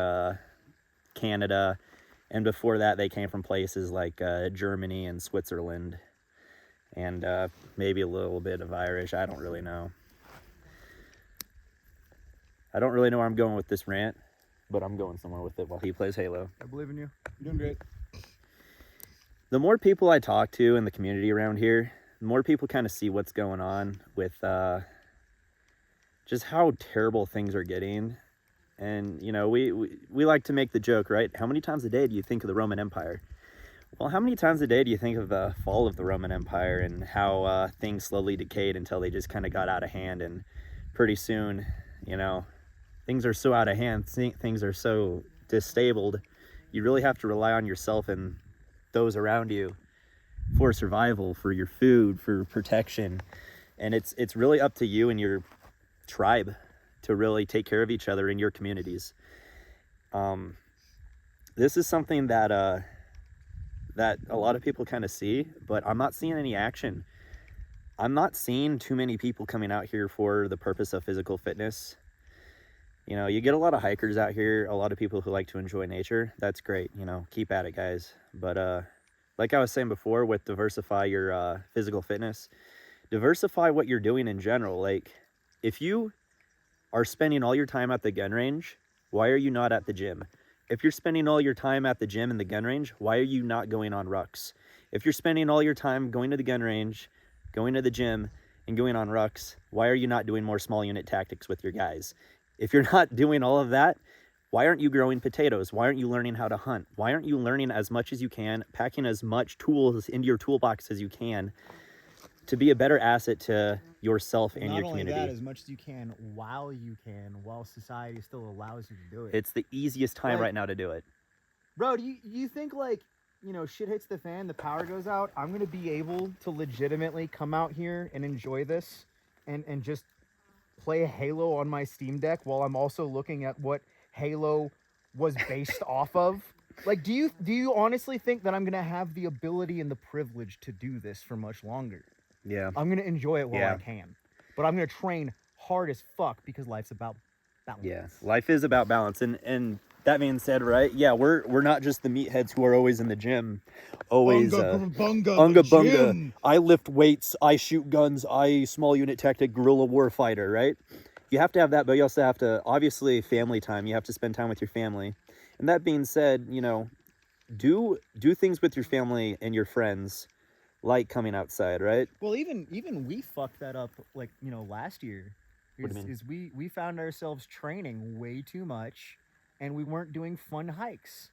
Canada. And before that, they came from places like Germany and Switzerland. And maybe a little bit of Irish. I don't really know. I don't really know where I'm going with this rant, but I'm going somewhere with it while he plays Halo. I believe in you. You're doing great. The more people I talk to in the community around here, the more people kind of see what's going on with just how terrible things are getting. And, you know, we like to make the joke, right? How many times a day do you think of the Roman Empire? Well, how many times a day do you think of the fall of the Roman Empire and how things slowly decayed until they just kind of got out of hand? And pretty soon, you know, things are so out of hand, things are so disabled, you really have to rely on yourself and those around you for survival, for your food, for protection. And it's really up to you and your tribe to really take care of each other in your communities. This is something that that a lot of people kind of see, but I'm not seeing any action. I'm not seeing too many people coming out here for the purpose of physical fitness. You know, you get a lot of hikers out here, a lot of people who like to enjoy nature. That's great, you know, keep at it, guys. But like I was saying before, with diversify your physical fitness, diversify what you're doing in general. Like, if you are spending all your time at the gun range, why are you not at the gym? If you're spending all your time at the gym and the gun range, why are you not going on rucks? If you're spending all your time going to the gun range, going to the gym, and going on rucks, why are you not doing more small unit tactics with your guys? If you're not doing all of that, why aren't you growing potatoes? Why aren't you learning how to hunt? Why aren't you learning as much as you can, packing as much tools into your toolbox as you can to be a better asset to yourself and your community? Not only that, as much as you can, while society still allows you to do it. It's the easiest time right now to do it. Bro, do you think, like, you know, shit hits the fan, the power goes out, I'm going to be able to legitimately come out here and enjoy this and just play Halo on my Steam Deck while I'm also looking at what Halo was based off of? Like, do you honestly think that I'm going to have the ability and the privilege to do this for much longer? Yeah. I'm going to enjoy it while I can. But I'm going to train hard as fuck because life's about balance. Yeah, life is about balance. And that being said, right? Yeah, we're not just the meatheads who are always in the gym. Always Unga bunga. I lift weights, I shoot guns, I small unit tactic guerrilla war fighter, right? You have to have that, but you also have to, obviously, family time. You have to spend time with your family. And that being said, you know, do things with your family and your friends, like coming outside, right? Well, even we fucked that up, like, you know, last year. What do you mean? We found ourselves training way too much, and we weren't doing fun hikes.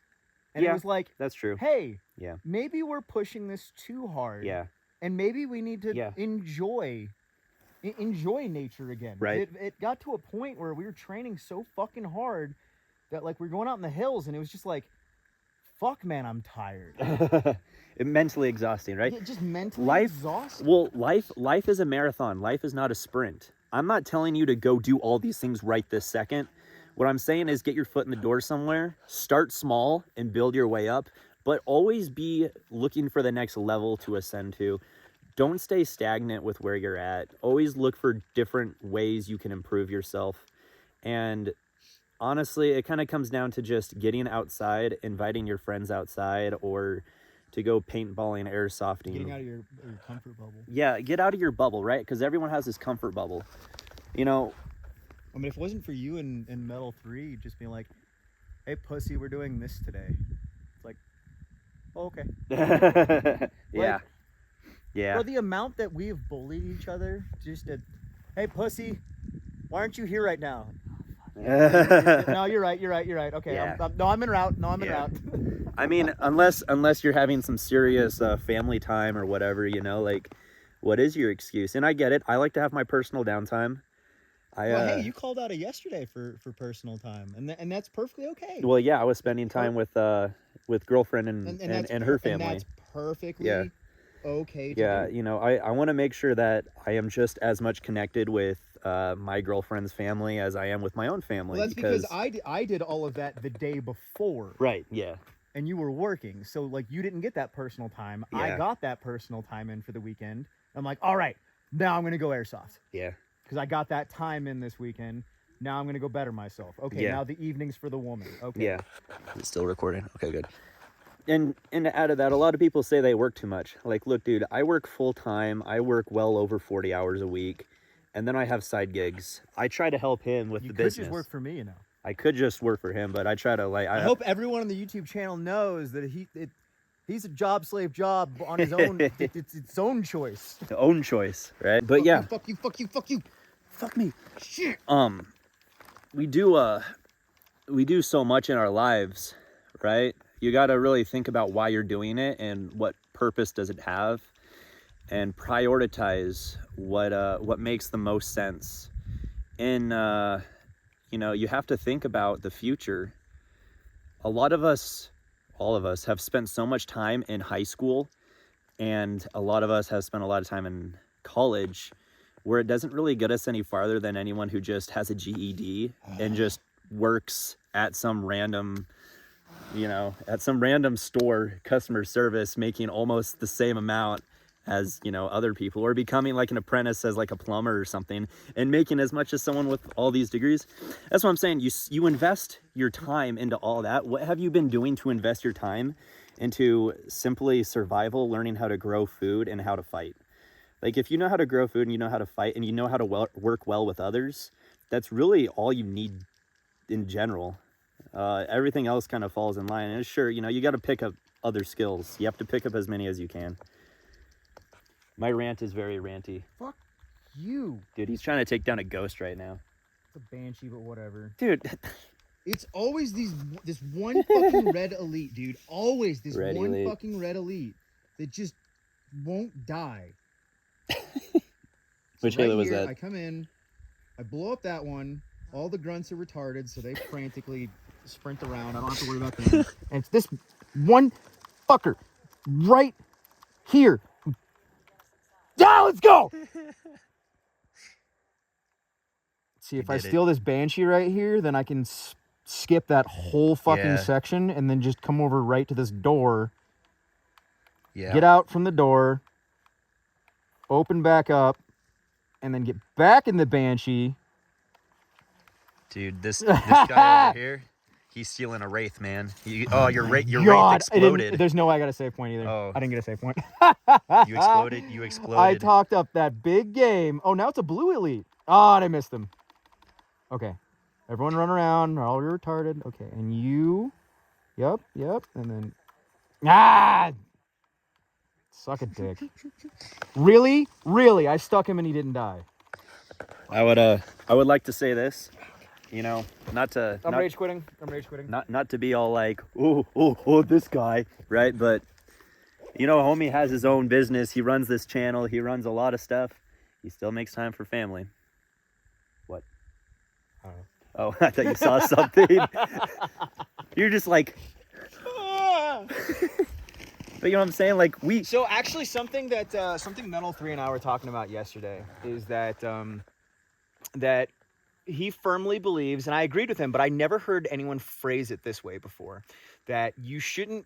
And it was like, that's true. Hey, Yeah. maybe we're pushing this too hard. Yeah. And maybe we need to enjoy nature again. Right. It got to a point where we were training so fucking hard that, like, we're going out in the hills, and it was just like, fuck, man, I'm tired. Mentally exhausting, right? Yeah, just mentally exhausting. Well, life is a marathon. Life is not a sprint. I'm not telling you to go do all these things right this second. What I'm saying is get your foot in the door somewhere, start small and build your way up, but always be looking for the next level to ascend to. Don't stay stagnant with where you're at. Always look for different ways you can improve yourself. And honestly, it kind of comes down to just getting outside, inviting your friends outside, or to go paintballing, airsofting. Getting out of your comfort bubble. Yeah, get out of your bubble, right? Because everyone has this comfort bubble. You know, I mean, if it wasn't for you in Metal 3 just being like, hey, pussy, we're doing this today. It's like, oh, okay. Yeah. Yeah. Or the amount that we have bullied each other, just at, hey, pussy, why aren't you here right now? No, you're right. Okay, Yeah. I'm en route. I mean, unless you're having some serious family time or whatever, you know, like, what is your excuse? And I get it. I like to have my personal downtime. Well, hey, you called out a yesterday for personal time, and that's perfectly okay. Well, yeah, I was spending time with girlfriend and her family. And that's perfectly okay to Yeah, do. you know, I want to make sure that I am just as much connected with my girlfriend's family as I am with my own family. Well, that's because I did all of that the day before. Right, yeah. And you were working, so like you didn't get that personal time. Yeah. I got that personal time in for the weekend. I'm like, all right, now I'm gonna go airsoft. Yeah. Because I got that time in this weekend. Now I'm gonna go better myself. Okay, now the evening's for the woman. Okay. Yeah. It's still recording. Okay, good. And to add to that, a lot of people say they work too much. Like, look, dude, I work full time. I work well over 40 hours a week, and then I have side gigs. I try to help him with the business. You could just work for me, you know. I could just work for him, but I try to like. I hope everyone on the YouTube channel knows that he's a job slave job on his own. It's its own choice. Own choice, right? But yeah. Fuck you. Fuck me. Shit. We do so much in our lives, right? You got to really think about why you're doing it and what purpose does it have, and prioritize what makes the most sense. And you know, you have to think about the future. All of us have spent so much time in high school, and a lot of us have spent a lot of time in college, where it doesn't really get us any farther than anyone who just has a GED and just works at some random, you know, at some random store customer service, making almost the same amount as, you know, other people, or becoming like an apprentice as like a plumber or something and making as much as someone with all these degrees. That's what I'm saying. You invest your time into all that. What have you been doing to invest your time into simply survival, learning how to grow food and how to fight? Like, if you know how to grow food and you know how to fight and you know how to work well with others, that's really all you need in general. Everything else kind of falls in line. And sure, you know, you got to pick up other skills. You have to pick up as many as you can. My rant is very ranty. Fuck you. Dude, he's trying to take down a ghost right now. It's a banshee, but whatever. Dude. It's always this one fucking red elite, dude. Always this Red one elite. fucking red elite that just won't die. Which right Halo was here, that? I come in, I blow up that one. All the grunts are retarded, so they frantically sprint around. I don't have to worry about them. And it's this one fucker right here. Yeah, let's go. See, if I steal this banshee right here, then I can skip that whole fucking section and then just come over right to this door. Yeah. Get out from the door, open back up, and then get back in the banshee. Dude, this guy over here, he's stealing a wraith, man. Your wraith exploded. There's no way I got a save point either. Oh. I didn't get a save point. You exploded. I talked up that big game. Oh, now it's a blue elite. Oh, and I missed them. Okay. Everyone run around. All you're retarded. Okay. And you. Yep. And then. Suck a dick. Really? I stuck him and he didn't die. I would like to say this. You know, I'm rage quitting. Not to be all like, oh, this guy, right? But, you know, homie has his own business. He runs this channel. He runs a lot of stuff. He still makes time for family. What? Oh, I thought you saw something. You're just like... But you know what I'm saying? Like, So actually something that, something Metal 3 and I were talking about yesterday is that, that he firmly believes, and I agreed with him, but I never heard anyone phrase it this way before, that you shouldn't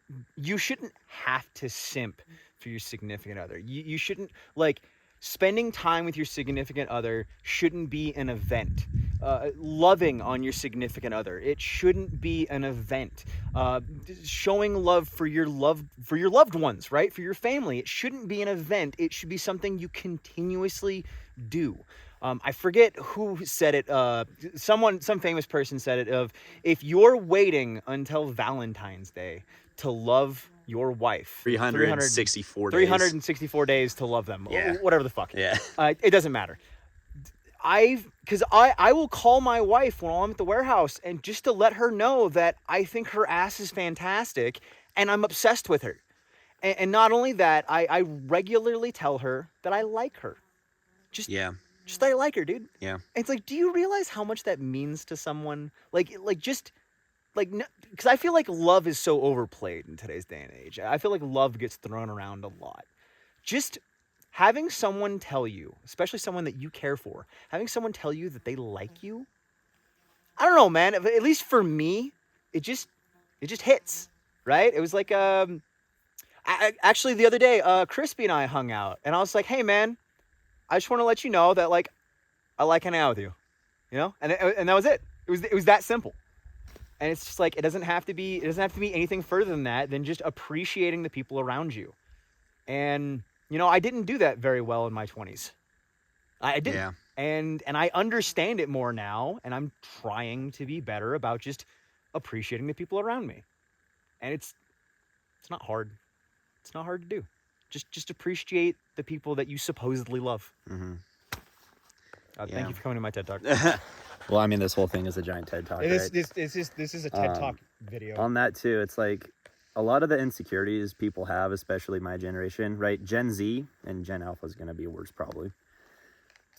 have to simp for your significant other. You shouldn't, like, spending time with your significant other shouldn't be an event. Loving on your significant other, it shouldn't be an event. Showing love for your loved ones, right? For your family, it shouldn't be an event. It should be something you continuously do. I forget who said it. Some famous person said it of, if you're waiting until Valentine's Day to love your wife, 364 days to love them. Yeah. Whatever the fuck. Yeah. It doesn't matter. Because I will call my wife when I'm at the warehouse and just to let her know that I think her ass is fantastic and I'm obsessed with her. And not only that, I regularly tell her that I like her. just that I like her, dude. Yeah. And it's like, do you realize how much that means to someone? Like just like, because I feel like love is so overplayed in today's day and age. I feel like love gets thrown around a lot. Just having someone tell you, especially someone that you care for, having someone tell you that they like you, I don't know, man. At least for me, it just hits, right? It was like, actually the other day, Crispy and I hung out, and I was like, hey, man, I just want to let you know that, like, I like hanging out with you, you know? And that was it. It was that simple. And it's just like, it doesn't have to be anything further than that, than just appreciating the people around you. And, you know, I didn't do that very well in my 20s. I didn't. Yeah. And I understand it more now, and I'm trying to be better about just appreciating the people around me. And it's not hard. It's not hard to do. Just appreciate the people that you supposedly love. Mm-hmm. Thank you for coming to my TED Talk. Well, I mean, this whole thing is a giant TED Talk, right? This is a TED Talk video. On that too, it's like a lot of the insecurities people have, especially my generation, right? Gen Z and Gen Alpha is going to be worse probably.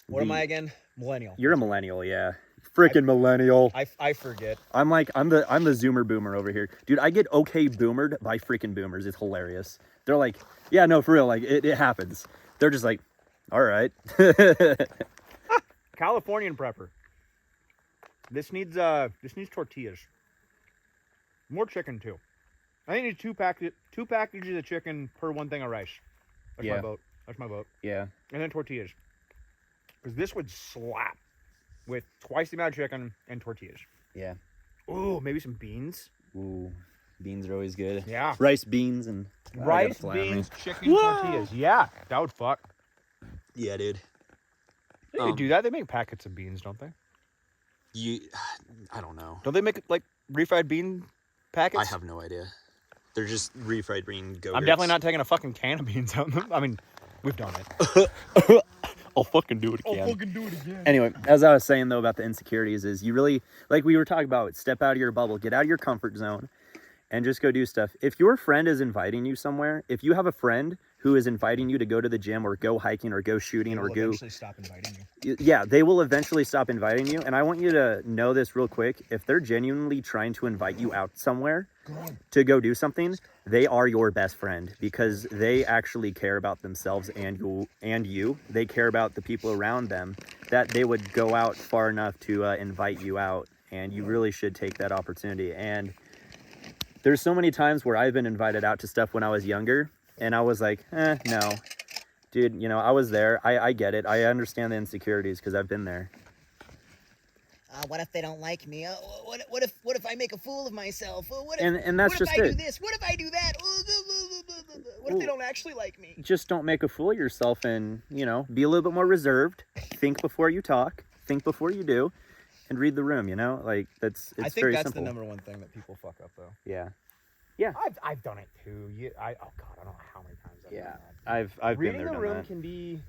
What am I again? Millennial. You're a millennial, yeah. Freaking millennial. I forget. I'm the Zoomer boomer over here. Dude, I get okay boomered by freaking boomers. It's hilarious. They're like, yeah, no, for real, like it happens. They're just like, all right. Californian prepper. This needs tortillas. More chicken too. I think need two packages of chicken per one thing of rice. That's my vote. Yeah. And then tortillas. Because this would slap with twice the amount of chicken and tortillas. Yeah. Ooh, maybe some beans. Ooh, beans are always good. Yeah. Rice, beans, and rice, beans, chicken, tortillas. Yeah, that would fuck. Yeah, dude. They do that. They make packets of beans, don't they? I don't know. Don't they make like refried bean packets? I have no idea. They're just refried bean go-gurts. I'm definitely not taking a fucking can of beans out. I mean, we've done it. I'll fucking do it again. Anyway, as I was saying though about the insecurities is you really, like we were talking about, step out of your bubble, get out of your comfort zone, and just go do stuff. If your friend is inviting you somewhere, if you have a friend who is inviting you to go to the gym or go hiking or go shooting or go... They'll eventually stop inviting you. Yeah, they will eventually stop inviting you. And I want you to know this real quick. If they're genuinely trying to invite you out somewhere to go do something, they are your best friend because they actually care about themselves and you. They care about the people around them, that they would go out far enough to invite you out. And you really should take that opportunity. And there's so many times where I've been invited out to stuff when I was younger. And I was like, no. Dude, you know, I was there. I get it. I understand the insecurities because I've been there. What if they don't like me? What if I make a fool of myself? And that's just it. What if I do this? What if I do that? What if they don't actually like me? Just don't make a fool of yourself and, you know, be a little bit more reserved. Think before you talk. Think before you do. And read the room, you know? Like, it's very simple. I think that's the number one thing that people fuck up, though. Yeah. I've done it too. Oh God, I don't know how many times I've done that. I've been Reading there, the done room that. can be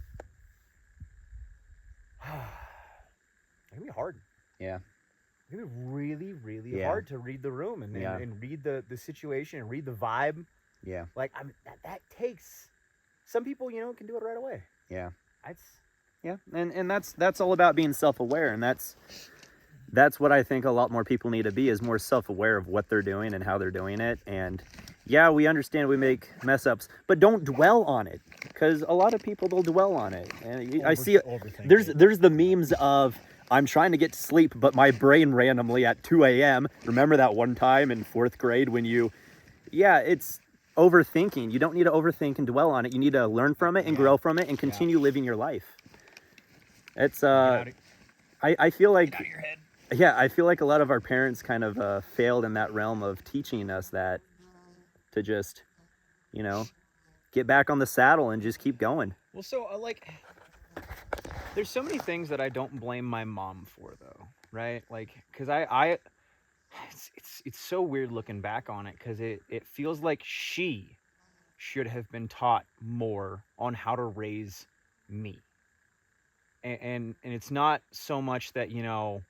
it can be hard. Yeah. It can be really, really Yeah. hard to read the room and read the situation and read the vibe. Yeah. Like that takes some people, you know, can do it right away. Yeah. Yeah. And that's all about being self-aware, and that's what I think a lot more people need to be, is more self-aware of what they're doing and how they're doing it. And yeah, we understand we make mess ups, but don't dwell on it, because a lot of people, they'll dwell on it. And I see it. There's the memes of, I'm trying to get to sleep, but my brain randomly at 2 a.m. Remember that one time in 4th grade when it's overthinking. You don't need to overthink and dwell on it. You need to learn from it and grow from it and continue living your life. It's I feel like, I feel like a lot of our parents kind of failed in that realm of teaching us that to just, you know, get back on the saddle and just keep going. Well, so there's so many things that I don't blame my mom for, though, right? Like, because it's so weird looking back on it, because it feels like she should have been taught more on how to raise me. And it's not so much that, you know,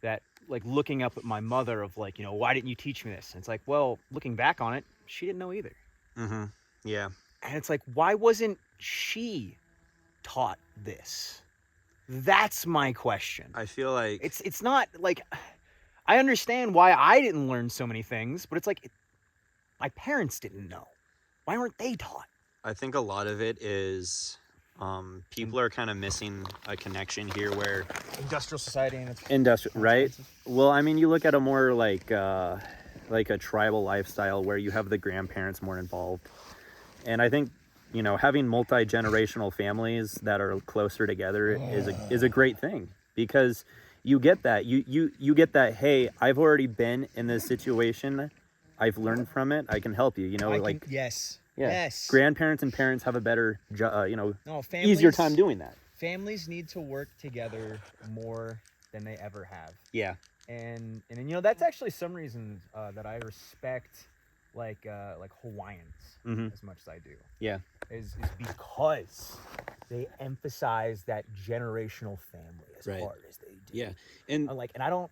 that like looking up at my mother of like, you know, why didn't you teach me this? And it's like, well, looking back on it, she didn't know either. Mm-hmm. Yeah. And it's like, why wasn't she taught this? That's my question. I feel like It's not like I understand why I didn't learn so many things, but it's like my parents didn't know. Why weren't they taught? I think a lot of it is people are kind of missing a connection here where Industrial society and its industrial, right? Well, I mean, you look at a more like a tribal lifestyle where you have the grandparents more involved, and I think having multi-generational families that are closer together is a great thing, because you get that you get that, hey, I've already been in this situation, I've learned from it, I can help you, yes. yeah. Yes. Grandparents and parents have a better No, easier time doing that. Families need to work together more than they ever have. Yeah. And that's actually some reason that I respect like Hawaiians as much as I do. Yeah. Is because they emphasize that generational family as Right. hard as they do. Yeah. And And I don't.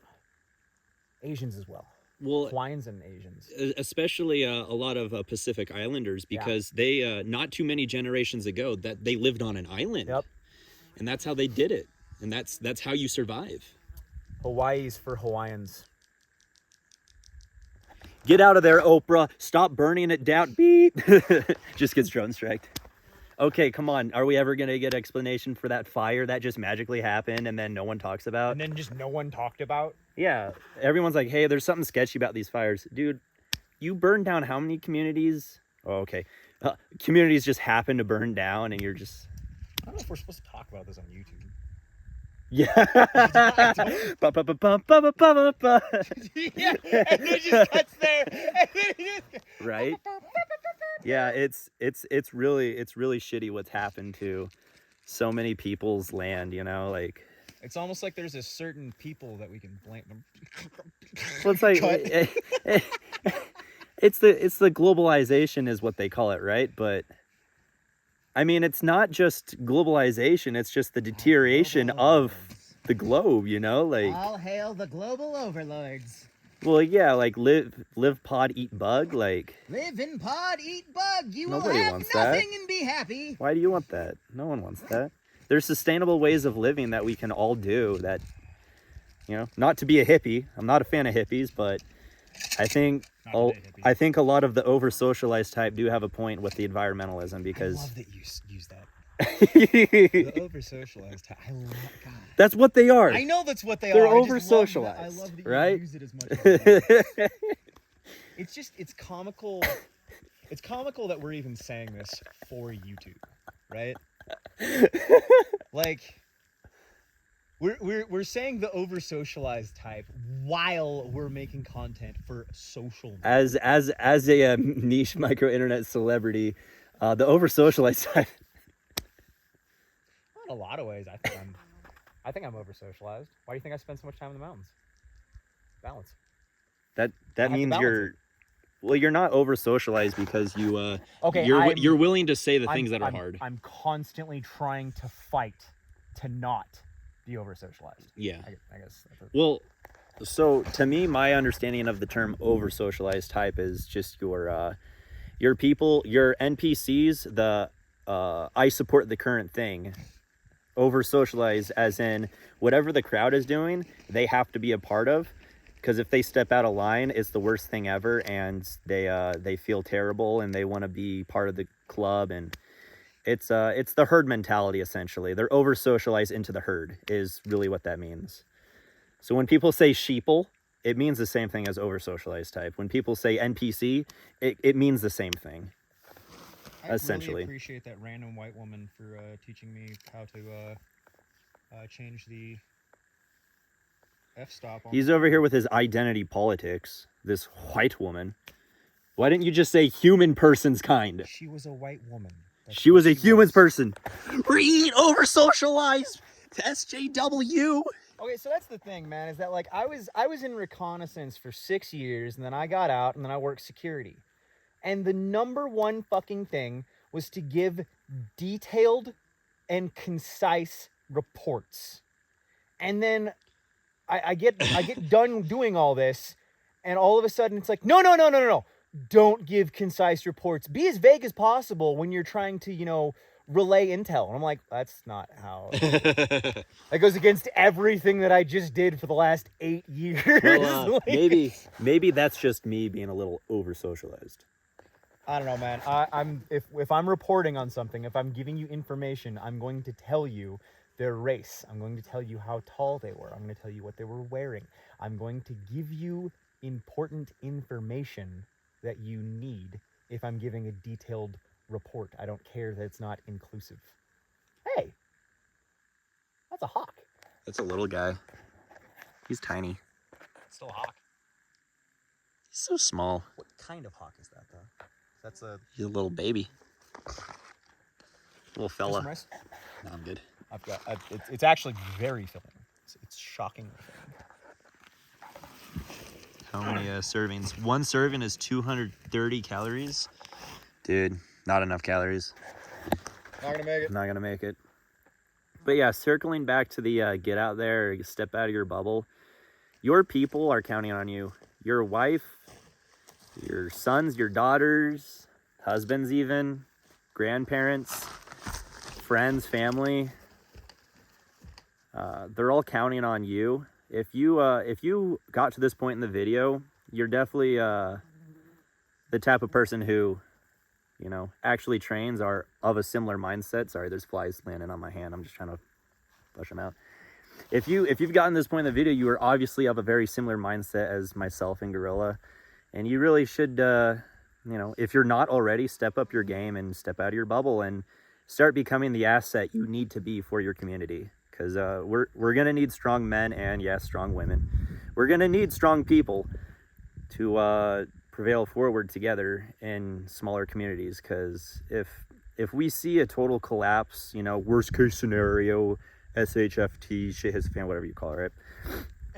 Asians as well. well, Hawaiians and Asians. especially a lot of Pacific Islanders, because they not too many generations ago that they lived on an island. Yep. And that's how they did it. And that's how you survive. Hawaii's for Hawaiians. Get out of there, Oprah. Stop burning it down. Beep. Just gets drone striked. Okay, come on. Are we ever going to get explanation for that fire that just magically happened and then no one talks about? And then just no one talked about. Yeah. Everyone's like, hey, there's something sketchy about these fires. Dude, you burned down how many communities? Oh, okay. Communities just happen to burn down and you're just... I don't know if we're supposed to talk about this on YouTube. Yeah. Yeah, and then it just cuts there. And then it just... Right? Yeah, it's really shitty what's happened to so many people's land, like It's almost like there's a certain people that we can blame. well, it's like it's the globalization is what they call it, right? But I mean, it's not just globalization, it's just the deterioration of the globe, like All hail the global overlords. well, yeah, like live pod eat bug, like Live in pod, eat bug. You will Nobody have wants that. nothing and be happy. why do you want that? No one wants that. There's sustainable ways of living that we can all do that, not to be a hippie. I'm not a fan of hippies, but I think a lot of the over socialized type do have a point with the environmentalism, because I love that you use that. The over socialized. I love God. that's what they are. I know that's what they They're are. over I socialized, love that you right? use it as much as you do. It's comical. It's comical that we're even saying this for YouTube, right? Like we're saying the over socialized type while we're making content for social media. As a niche micro internet celebrity, the over socialized type. In a lot of ways, I think I'm over socialized. Why do you think I spend so much time in the mountains? Balance. That have to means balance you're not over socialized because you Okay, you're willing to say the things that are hard. I'm constantly trying to fight to not be over socialized. Yeah. I guess. Well, so to me, my understanding of the term over socialized type is just your people, your NPCs, the I support the current thing. Over socialized as in whatever the crowd is doing, they have to be a part of, because if they step out of line, it's the worst thing ever, and they feel terrible and they want to be part of the club, and it's the herd mentality essentially. They're over socialized into the herd is really what that means. So when people say sheeple, it means the same thing as over socialized type. When people say NPC, it means the same thing. Essentially. I really appreciate that random white woman for teaching me how to change the f-stop. He's over here with his identity politics, this white woman. Why didn't you just say human person's kind? She was a white woman. She was a human person. Read over socialized SJW. Okay, so that's the thing, man, is that like I was in reconnaissance for 6 years, and then I got out, and then I worked security. And the number one fucking thing was to give detailed and concise reports. And then I get done doing all this, and all of a sudden it's like, no. Don't give concise reports. Be as vague as possible when you're trying to, relay intel. And I'm like, that's not how. That goes against everything that I just did for the last 8 years. Well, maybe that's just me being a little over socialized. I don't know, man. If I'm reporting on something, if I'm giving you information, I'm going to tell you their race. I'm going to tell you how tall they were. I'm going to tell you what they were wearing. I'm going to give you important information that you need if I'm giving a detailed report. I don't care that it's not inclusive. Hey, that's a hawk. That's a little guy. He's tiny. Still a hawk. He's so small. What kind of hawk is that, though? That's a... He's a little baby. Little fella. Some rice? No, I'm good. I've got. It's actually very filling. It's shockingly filling. How many servings? One serving is 230 calories. Dude, not enough calories. Not gonna make it. Not gonna make it. But yeah, circling back to the get out there, step out of your bubble. Your people are counting on you. Your wife, your sons, your daughters, husbands even, grandparents, friends, family. They're all counting on you. If you got to this point in the video, you're definitely the type of person who, you know, actually trains are of a similar mindset. Sorry, there's flies landing on my hand. I'm just trying to push them out. If you've gotten to this point in the video, you are obviously of a very similar mindset as myself and Gorilla, and you really should, you know, if you're not already, step up your game and step out of your bubble and start becoming the asset you need to be for your community. Because we're gonna need strong men and yes, strong women. We're gonna need strong people to prevail forward together in smaller communities. Because if we see a total collapse, you know, worst case scenario, SHFT, shit hits fan, whatever you call it, right?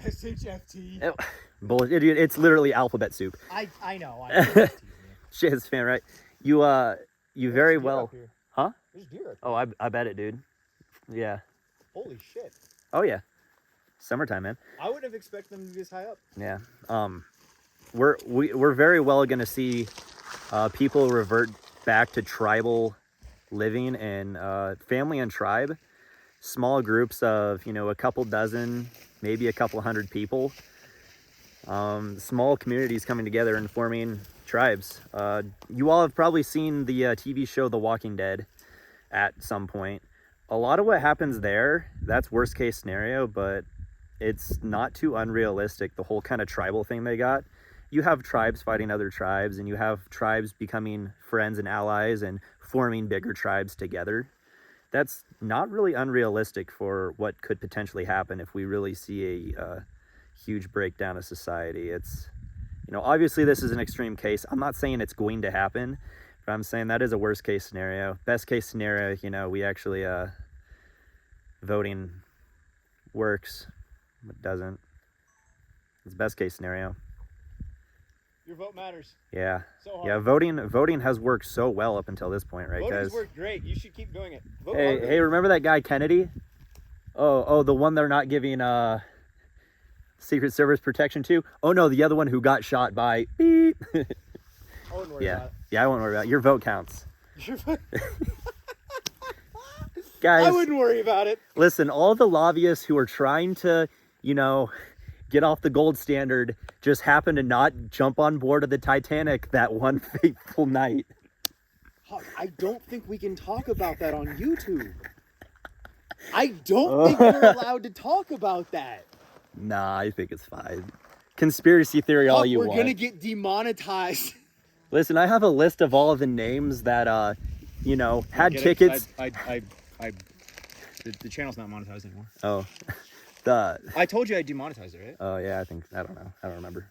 SHFT. Bullshit, it's literally alphabet soup. I know. Shit hits fan, right? You very well, huh? There's deer up Oh, I bet it, dude. Yeah. Holy shit. Oh yeah. Summertime, man. I wouldn't have expected them to be this high up. Yeah. We're very well going to see people revert back to tribal living and family and tribe, small groups of, you know, a couple dozen, maybe a couple hundred people, small communities coming together and forming tribes. You all have probably seen the TV show The Walking Dead at some point. A lot of what happens there, that's worst case scenario, but it's not too unrealistic, the whole kind of tribal thing they got. You have tribes fighting other tribes, and you have tribes becoming friends and allies and forming bigger tribes together. That's not really unrealistic for what could potentially happen if we really see a huge breakdown of society. It's, you know, obviously this is an extreme case. I'm not saying it's going to happen, but I'm saying that is a worst case scenario. Best case scenario, you know, we actually voting works, but doesn't. It's best case scenario. Your vote matters. Yeah. So hard. Yeah, voting has worked so well up until this point, right, Voting's guys? worked great. You should keep doing it. Vote Hey, harder. hey, remember that guy Kennedy? Oh, the one they're not giving Secret Service protection to? Oh no, the other one who got shot by beep. I wouldn't worry Yeah. about Yeah, I won't worry about it. Your vote counts. it. Guys, I wouldn't worry about it. listen, all the lobbyists who are trying to, you know, get off the gold standard just happen to not jump on board of the Titanic that one fateful night. Huck, I don't think we can talk about that on YouTube. I don't think we're allowed to talk about that. Nah, I think it's fine. Conspiracy theory all Huck, you we're want. gonna get demonetized. Listen, I have a list of all of the names that, you know, had tickets. The channel's not monetized anymore. Oh, I told you I demonetized it, right? oh yeah, I don't know. I don't remember.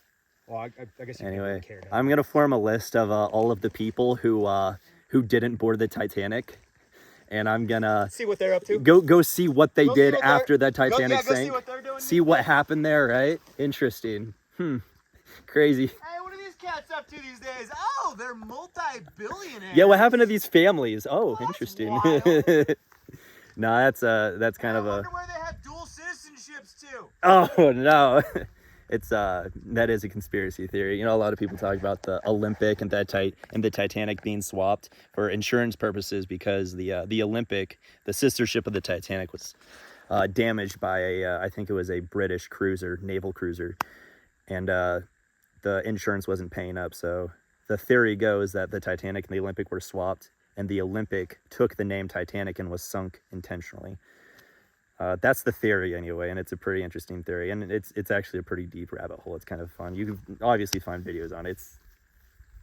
Well, I guess you Anyway, care. I'm gonna form a list of all of the people who didn't board the Titanic, and I'm gonna See what they're up to. go see what they Go see did what they're- after the Titanic go see sank. what they're doing. See what happened there, right? Interesting. Crazy. Hey, what are these cats up to these days? Oh, they're multi-billionaires. Yeah, what happened to these families? Oh, That's interesting. wild. No, that's kind I of a. wonder where they have dual citizenships too. Oh no. It's that is a conspiracy theory. You know, a lot of people talk about the Olympic and the Titanic being swapped for insurance purposes because the Olympic, the sister ship of the Titanic, was damaged by I think it was a British cruiser, naval cruiser, and the insurance wasn't paying up. So the theory goes that the Titanic and the Olympic were swapped, and the Olympic took the name Titanic and was sunk intentionally. That's the theory anyway, and it's a pretty interesting theory, and it's actually a pretty deep rabbit hole. It's kind of fun. You can obviously find videos on it.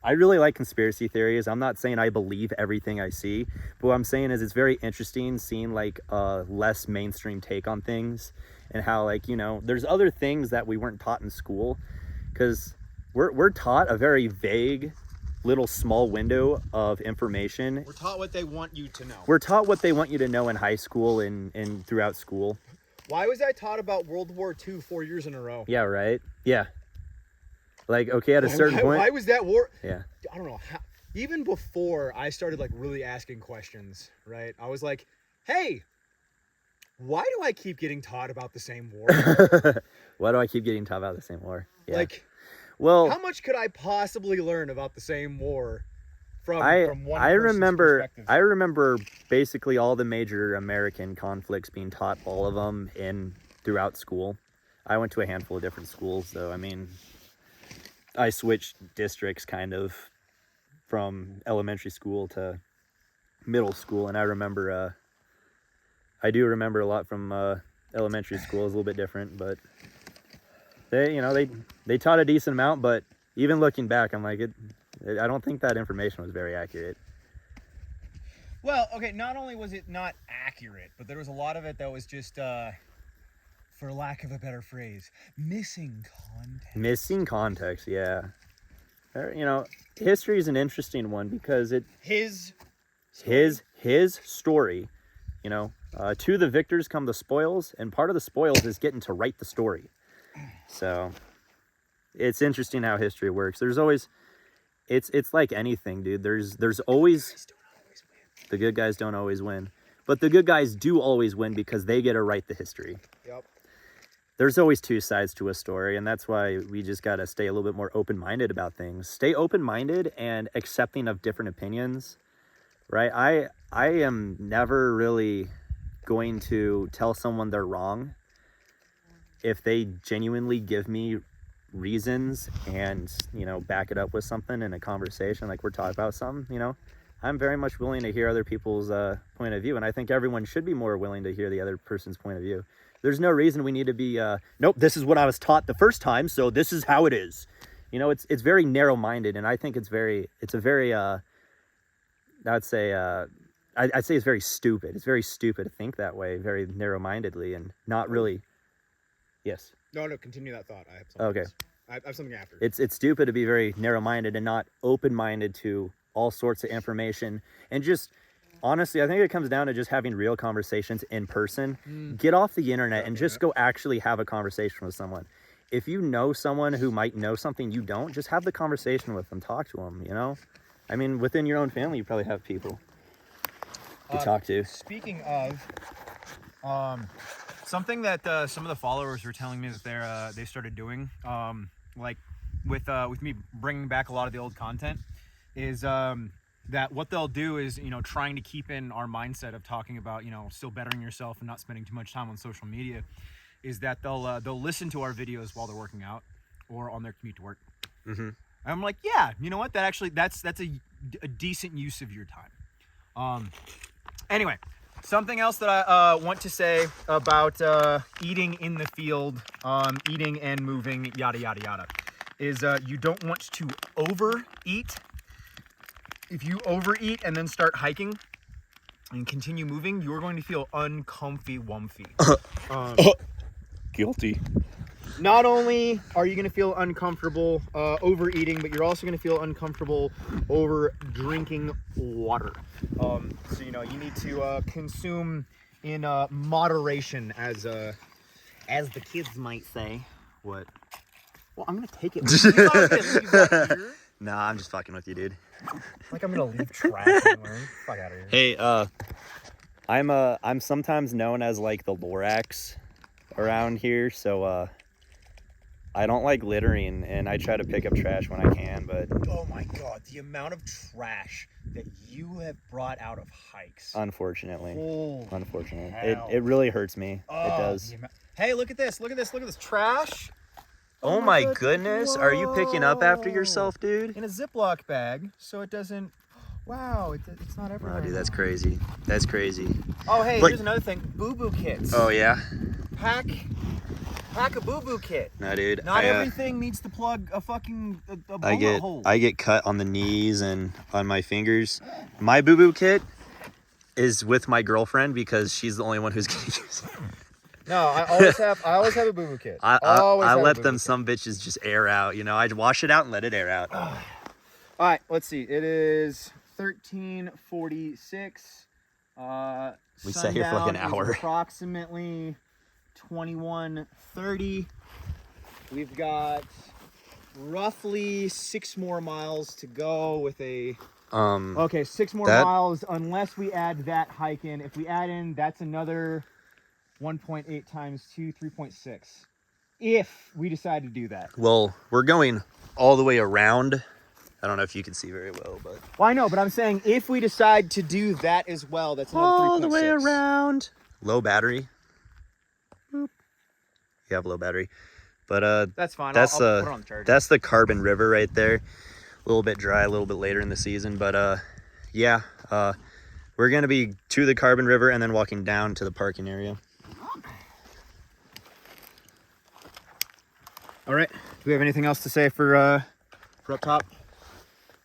I really like conspiracy theories. I'm not saying I believe everything I see, but what I'm saying is it's very interesting seeing like a less mainstream take on things, and how, like, you know, there's other things that we weren't taught in school, because we're taught a very vague little small window of information. We're taught what they want you to know. We're taught what they want you to know in high school and throughout school. Why was I taught about World War II 4 years in a row? Yeah, right? Yeah. Like, okay, at a certain point. Why was that war? Yeah. I don't know. Even before I started like really asking questions, right? I was like, hey, why do I keep getting taught about the same war? Why do I keep getting taught about the same war? Yeah. Like, well, how much could I possibly learn about the same war from one I person's perspective? I remember basically all the major American conflicts being taught, all of them throughout school. I went to a handful of different schools, though. I mean, I switched districts kind of from elementary school to middle school, and I remember I do remember a lot from elementary school. It's a little bit different, but they taught a decent amount. But even looking back, I'm like, I don't think that information was very accurate. Well, okay, not only was it not accurate, but there was a lot of it that was just, for lack of a better phrase, missing context. Missing context, yeah. You know, history is an interesting one because his story, you know, to the victors come the spoils, and part of the spoils is getting to write the story. So it's interesting how history works. There's always, it's like anything, dude. There's always, the good guys don't always win, but the good guys do always win because they get to write the history. Yep. There's always two sides to a story, and that's why we just got to stay a little bit more open-minded about things. Stay open-minded and accepting of different opinions, right? I am never really going to tell someone they're wrong if they genuinely give me reasons and, you know, back it up with something in a conversation, like we're talking about something, you know. I'm very much willing to hear other people's point of view, and I think everyone should be more willing to hear the other person's point of view. There's no reason we need to be, nope, this is what I was taught the first time, so this is how it is. You know, it's very narrow-minded, and I think it's a very, I'd say it's very stupid. It's very stupid to think that way, very narrow-mindedly, and not really. Yes. No, continue that thought. I have something. Okay. Else. I have something after. It's stupid to be very narrow-minded and not open-minded to all sorts of information. And just, honestly, I think it comes down to just having real conversations in person. Get off the internet and just go actually have a conversation with someone. If you know someone who might know something you don't, just have the conversation with them. Talk to them, you know? I mean, within your own family, you probably have people to talk to. Speaking of, something that some of the followers were telling me that they started doing, like with me bringing back a lot of the old content, is that what they'll do is, you know, trying to keep in our mindset of talking about, you know, still bettering yourself and not spending too much time on social media, is that they'll listen to our videos while they're working out or on their commute to work. Mm-hmm. I'm like, yeah, you know what? That's a decent use of your time. Anyway, something else that I want to say about eating in the field, eating and moving, yada, yada, yada, is you don't want to overeat. If you overeat and then start hiking and continue moving, you're going to feel uncomfy-wumpy. Guilty. Not only are you going to feel uncomfortable overeating, but you're also going to feel uncomfortable over drinking water. So, you know, you need to consume in moderation, as the kids might say. What? Well, I'm going to take it. You thought I was going to leave that here? Nah, I'm just fucking with you, dude. Like I'm going to leave trash somewhere. Fuck out of here. Hey, I'm sometimes known as like the Lorax around here, so I don't like littering, and I try to pick up trash when I can, but Oh my God, the amount of trash that you have brought out of hikes. unfortunately, Holy hell. it really hurts me. It Oh, does. the amount- Hey, look at this. Look at this. Look at this trash. Oh my goodness, are you picking up after yourself, dude? In a Ziploc bag, so it doesn't. Wow, it's not everywhere. Oh, dude, that's now. crazy. That's crazy. Oh, hey, Like- here's another thing. Boo-boo kits. Oh yeah. Pack a boo-boo kit. No, dude. Not I, everything needs to plug a fucking a bullet hole. I get cut on the knees and on my fingers. My boo boo kit is with my girlfriend because she's the only one who's gonna use it. No, I always have a boo-boo kit. I Always have a let boo-boo them kit. some bitches just air out. You know, I wash it out and let it air out. All right, let's see. It is 13:46. We sat here for like an sundown is hour. Approximately 21:30. We've got roughly 6 more miles to go with a. Okay, 6 more that- miles unless we add that hike in. If we add in, that's another 1.8 times 2, 3.6. If we decide to do that. Well, we're going all the way around. I don't know if you can see very well, but Well, I know, but I'm saying if we decide to do that as well, that's another 3.6. all the way around. Low battery. Boop. You have low battery, but That's fine. that's I'll put it on the charger. that's the Carbon River right there. A little bit dry, a little bit later in the season, but yeah, we're gonna be to the Carbon River and then walking down to the parking area. All right. Do we have anything else to say for up top?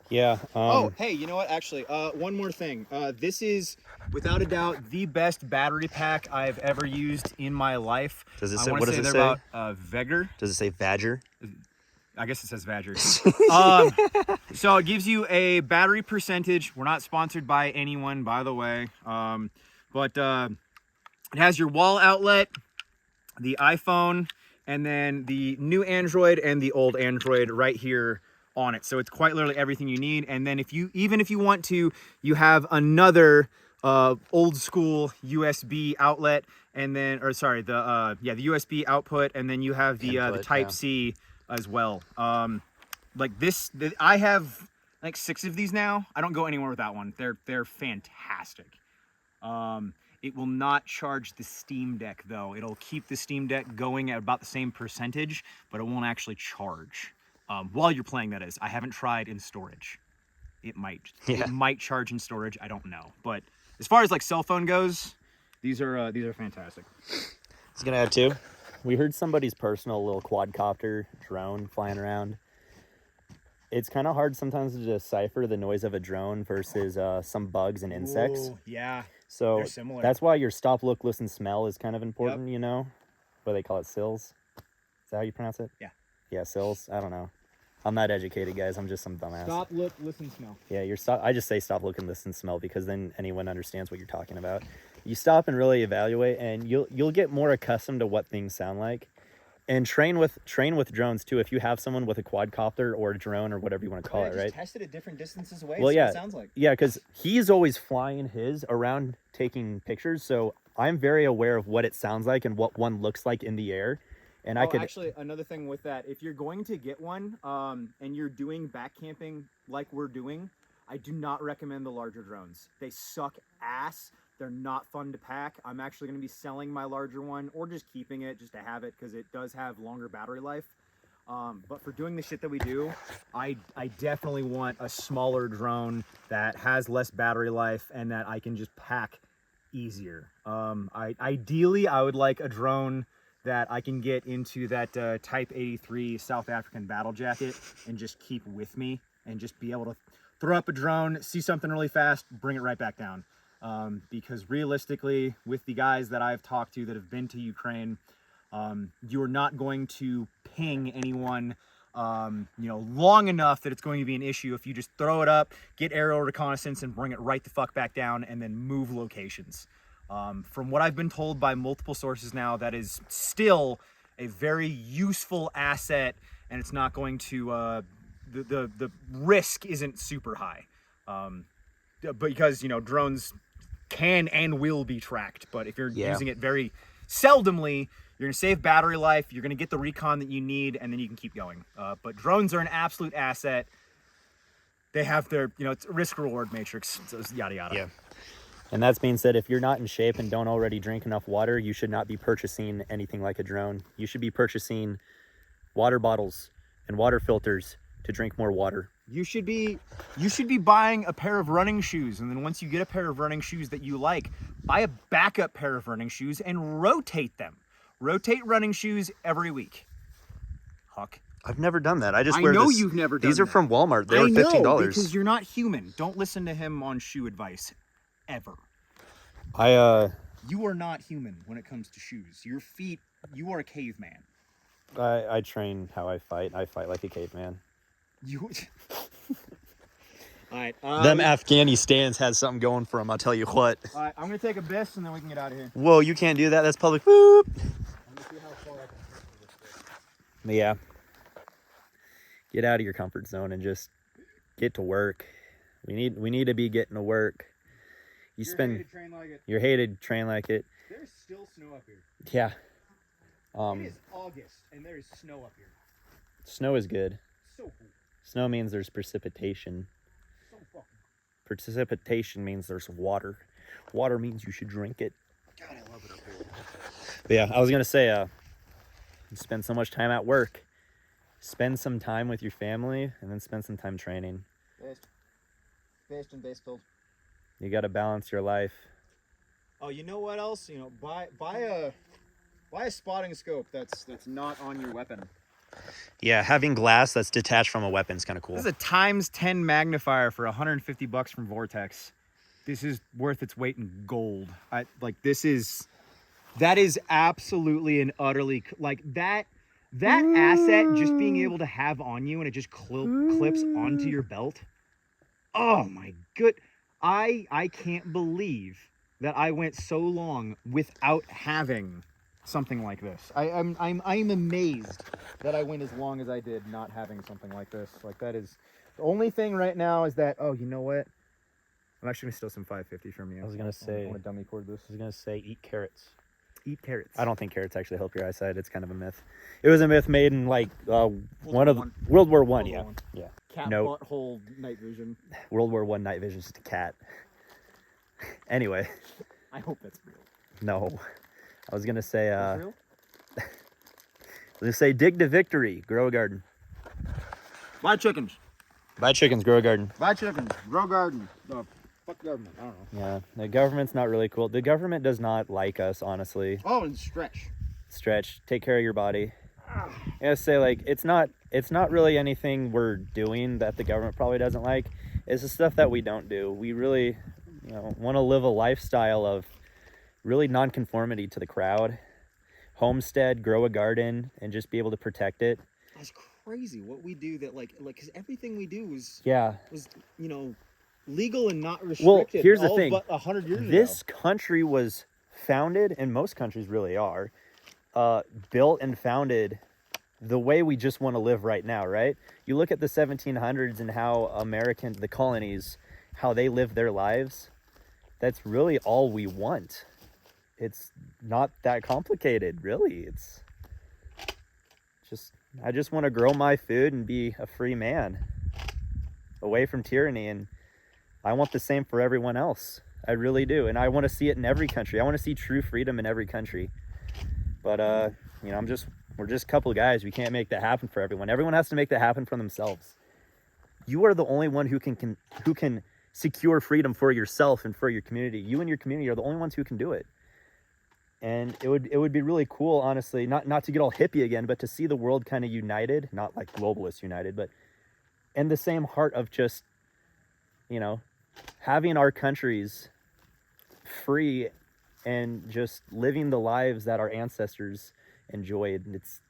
Yeah. Oh, hey, you know what? Actually, one more thing. This is, without a doubt, the best battery pack I've ever used in my life. Does it I say- wanna what does it they're say? about Vegger. Does it say Badger? I guess it says Vagger. So it gives you a battery percentage. We're not sponsored by anyone, by the way. But it has your wall outlet, the iPhone, and then the new Android and the old Android right here on it. So it's quite literally everything you need. And then if you want to, you have another old school USB outlet, and then, or sorry, the USB output, and then you have the Input, Type yeah. C as well. Like this, I have like 6 of these now. I don't go anywhere with that one. They're fantastic. It will not charge the Steam Deck though. It'll keep the Steam Deck going at about the same percentage, but it won't actually charge. While you're playing, that is. I haven't tried in storage. It might. Yeah. It might charge in storage. I don't know. But as far as like cell phone goes, these are fantastic. I was gonna add two. We heard somebody's personal little quadcopter drone flying around. It's kind of hard sometimes to decipher the noise of a drone versus some bugs and insects. Ooh, yeah. So they're similar. that's why your stop, look, listen, smell is kind of important, you know? What they call it, sills? Is that how you pronounce it? Yeah. Yeah, sills. I don't know. I'm not educated, guys. I'm just some dumbass. Stop, look, listen, smell. Yeah, I just say stop, look, and listen, smell, because then anyone understands what you're talking about. You stop and really evaluate, and you'll get more accustomed to what things sound like. And train with drones too. If you have someone with a quadcopter or a drone or whatever you want to call it, right? Test it at different distances away. Well, see yeah, what it sounds like. Yeah, because he's always flying his around taking pictures, so I'm very aware of what it sounds like and what one looks like in the air. And I could actually, another thing with that, if you're going to get one and you're doing back camping like we're doing, I do not recommend the larger drones. They suck ass. They're not fun to pack. I'm actually going to be selling my larger one or just keeping it just to have it because it does have longer battery life. But for doing the shit that we do, I definitely want a smaller drone that has less battery life and that I can just pack easier. Ideally, I would like a drone that I can get into that Type 83 South African battle jacket and just keep with me and just be able to throw up a drone, see something really fast, bring it right back down. Because realistically, with the guys that I've talked to that have been to Ukraine, you're not going to ping anyone, long enough that it's going to be an issue if you just throw it up, get aerial reconnaissance, and bring it right the fuck back down, and then move locations. From what I've been told by multiple sources now, that is still a very useful asset, and it's not going to the risk isn't super high, because drones can and will be tracked, but if you're using it very seldomly, You're gonna save battery life. You're gonna get the recon that you need, and then you can keep going. But drones are an absolute asset. They have their, it's a risk-reward matrix. So it's yada yada. Yeah. And that's being said, if you're not in shape and don't already drink enough water, you should not be purchasing anything like a drone. You should be purchasing water bottles and water filters to drink more water. You should be buying a pair of running shoes, and then once you get a pair of running shoes that you like, buy a backup pair of running shoes and rotate them. Rotate running shoes every week. Huck. I've never done that. I just I wear know this. you've never done These are that. from Walmart. They were I know, $15. because you're not human. Don't listen to him on shoe advice, ever. You are not human when it comes to shoes. Your feet, you are a caveman. I train how I fight. I fight like a caveman. You. All right. Them Afghanistans had something going for them, I'll tell you what. All right, I'm gonna take a piss and then we can get out of here. Whoa, you can't do that. That's public. Whoop. Yeah. Get out of your comfort zone and just get to work. We need to be getting to work. Train like it. You're hated, train like it. There's still snow up here. Yeah. It is August and there is snow up here. Snow is good. So cool. Snow means there's precipitation. So fucking. Precipitation means there's water. Water means you should drink it. God, I love it up here. But yeah, I was gonna say, you spend so much time at work. Spend some time with your family, and then spend some time training. Based and base build. You got to balance your life. Oh, you know what else? Buy a spotting scope that's not on your weapon. Yeah, having glass that's detached from a weapon is kind of cool. This is a ×10 magnifier for $150 from Vortex. This is worth its weight in gold. That is absolutely and utterly that asset just being able to have on you and it just clips onto your belt. Oh my good. I can't believe that I went so long without having something like this. I'm amazed that I went as long as I did not having something like this. Like, that is the only thing right now is that, oh, you know what? I'm actually gonna steal some 550 from you. I was gonna say, I want to dummy cord this. I was gonna say, eat carrots. Eat carrots. I don't think carrots actually help your eyesight. It's kind of a myth. It was a myth made in like World War One. Yeah. Cat Nope. butthole night vision. World War One night vision is just a cat. Anyway, I hope that's real. no. I was gonna say, That's real? let's say, dig to victory, grow a garden. Buy chickens. Buy chickens, grow a garden. Buy chickens. Grow garden. Fuck government. I don't know. Yeah, the government's not really cool. The government does not like us, honestly. Oh, and stretch. Stretch, take care of your body. I gotta say, like, it's not really anything we're doing that the government probably doesn't like. It's the stuff that we don't do. We really, want to live a lifestyle of really non-conformity to the crowd. Homestead, grow a garden, and just be able to protect it. That's crazy what we do that, because everything we do was, legal and not restricted. Well, here's the all thing. But 100 years This ago. country was founded, and most countries really are, built and founded the way we just want to live right now, right? You look at the 1700s and how the colonies, how they lived their lives. That's really all we want. It's not that complicated, really. It's just, I just want to grow my food and be a free man, away from tyranny, and I want the same for everyone else. I really do, and I want to see it in every country. I want to see true freedom in every country. But we're just a couple of guys. We can't make that happen for everyone. Everyone has to make that happen for themselves. You are the only one who can secure freedom for yourself and for your community. You and your community are the only ones who can do it. And it would be really cool, honestly, not to get all hippie again, but to see the world kind of united, not like globalists united, but in the same heart of just, having our countries free and just living the lives that our ancestors enjoyed. And it's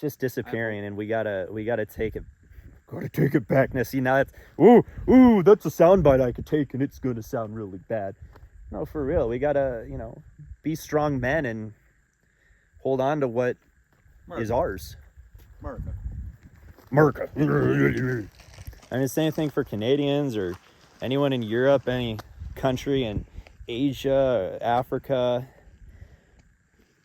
just disappearing, and we gotta take it back. Now see, now that's that's a soundbite I could take, and it's gonna sound really bad. No, for real, we gotta be strong men and hold on to what is ours. America. I mean, same thing for Canadians or anyone in Europe, any country in Asia, Africa.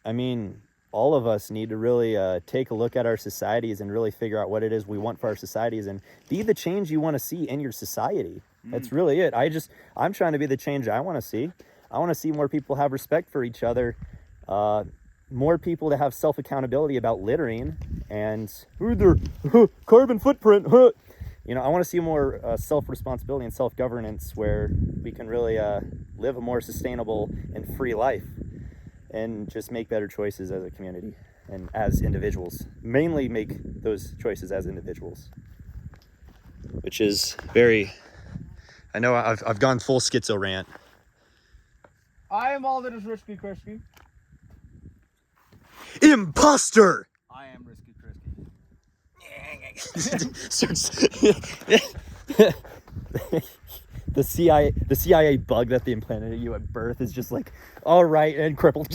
I mean, all of us need to really take a look at our societies and really figure out what it is we want for our societies and be the change you want to see in your society. That's really it. I'm trying to be the change I want to see. I want to see more people have respect for each other, more people to have self-accountability about littering and their carbon footprint. You know, I want to see more self-responsibility and self-governance where we can really live a more sustainable and free life and just make better choices as a community and as individuals. Mainly make those choices as individuals. Which is very... I know I've gone full schizo rant. I am all that is risky, Crispy. Imposter! I am risky, Crispy. The CIA bug that they implanted at you at birth is just like, all right, and crippled.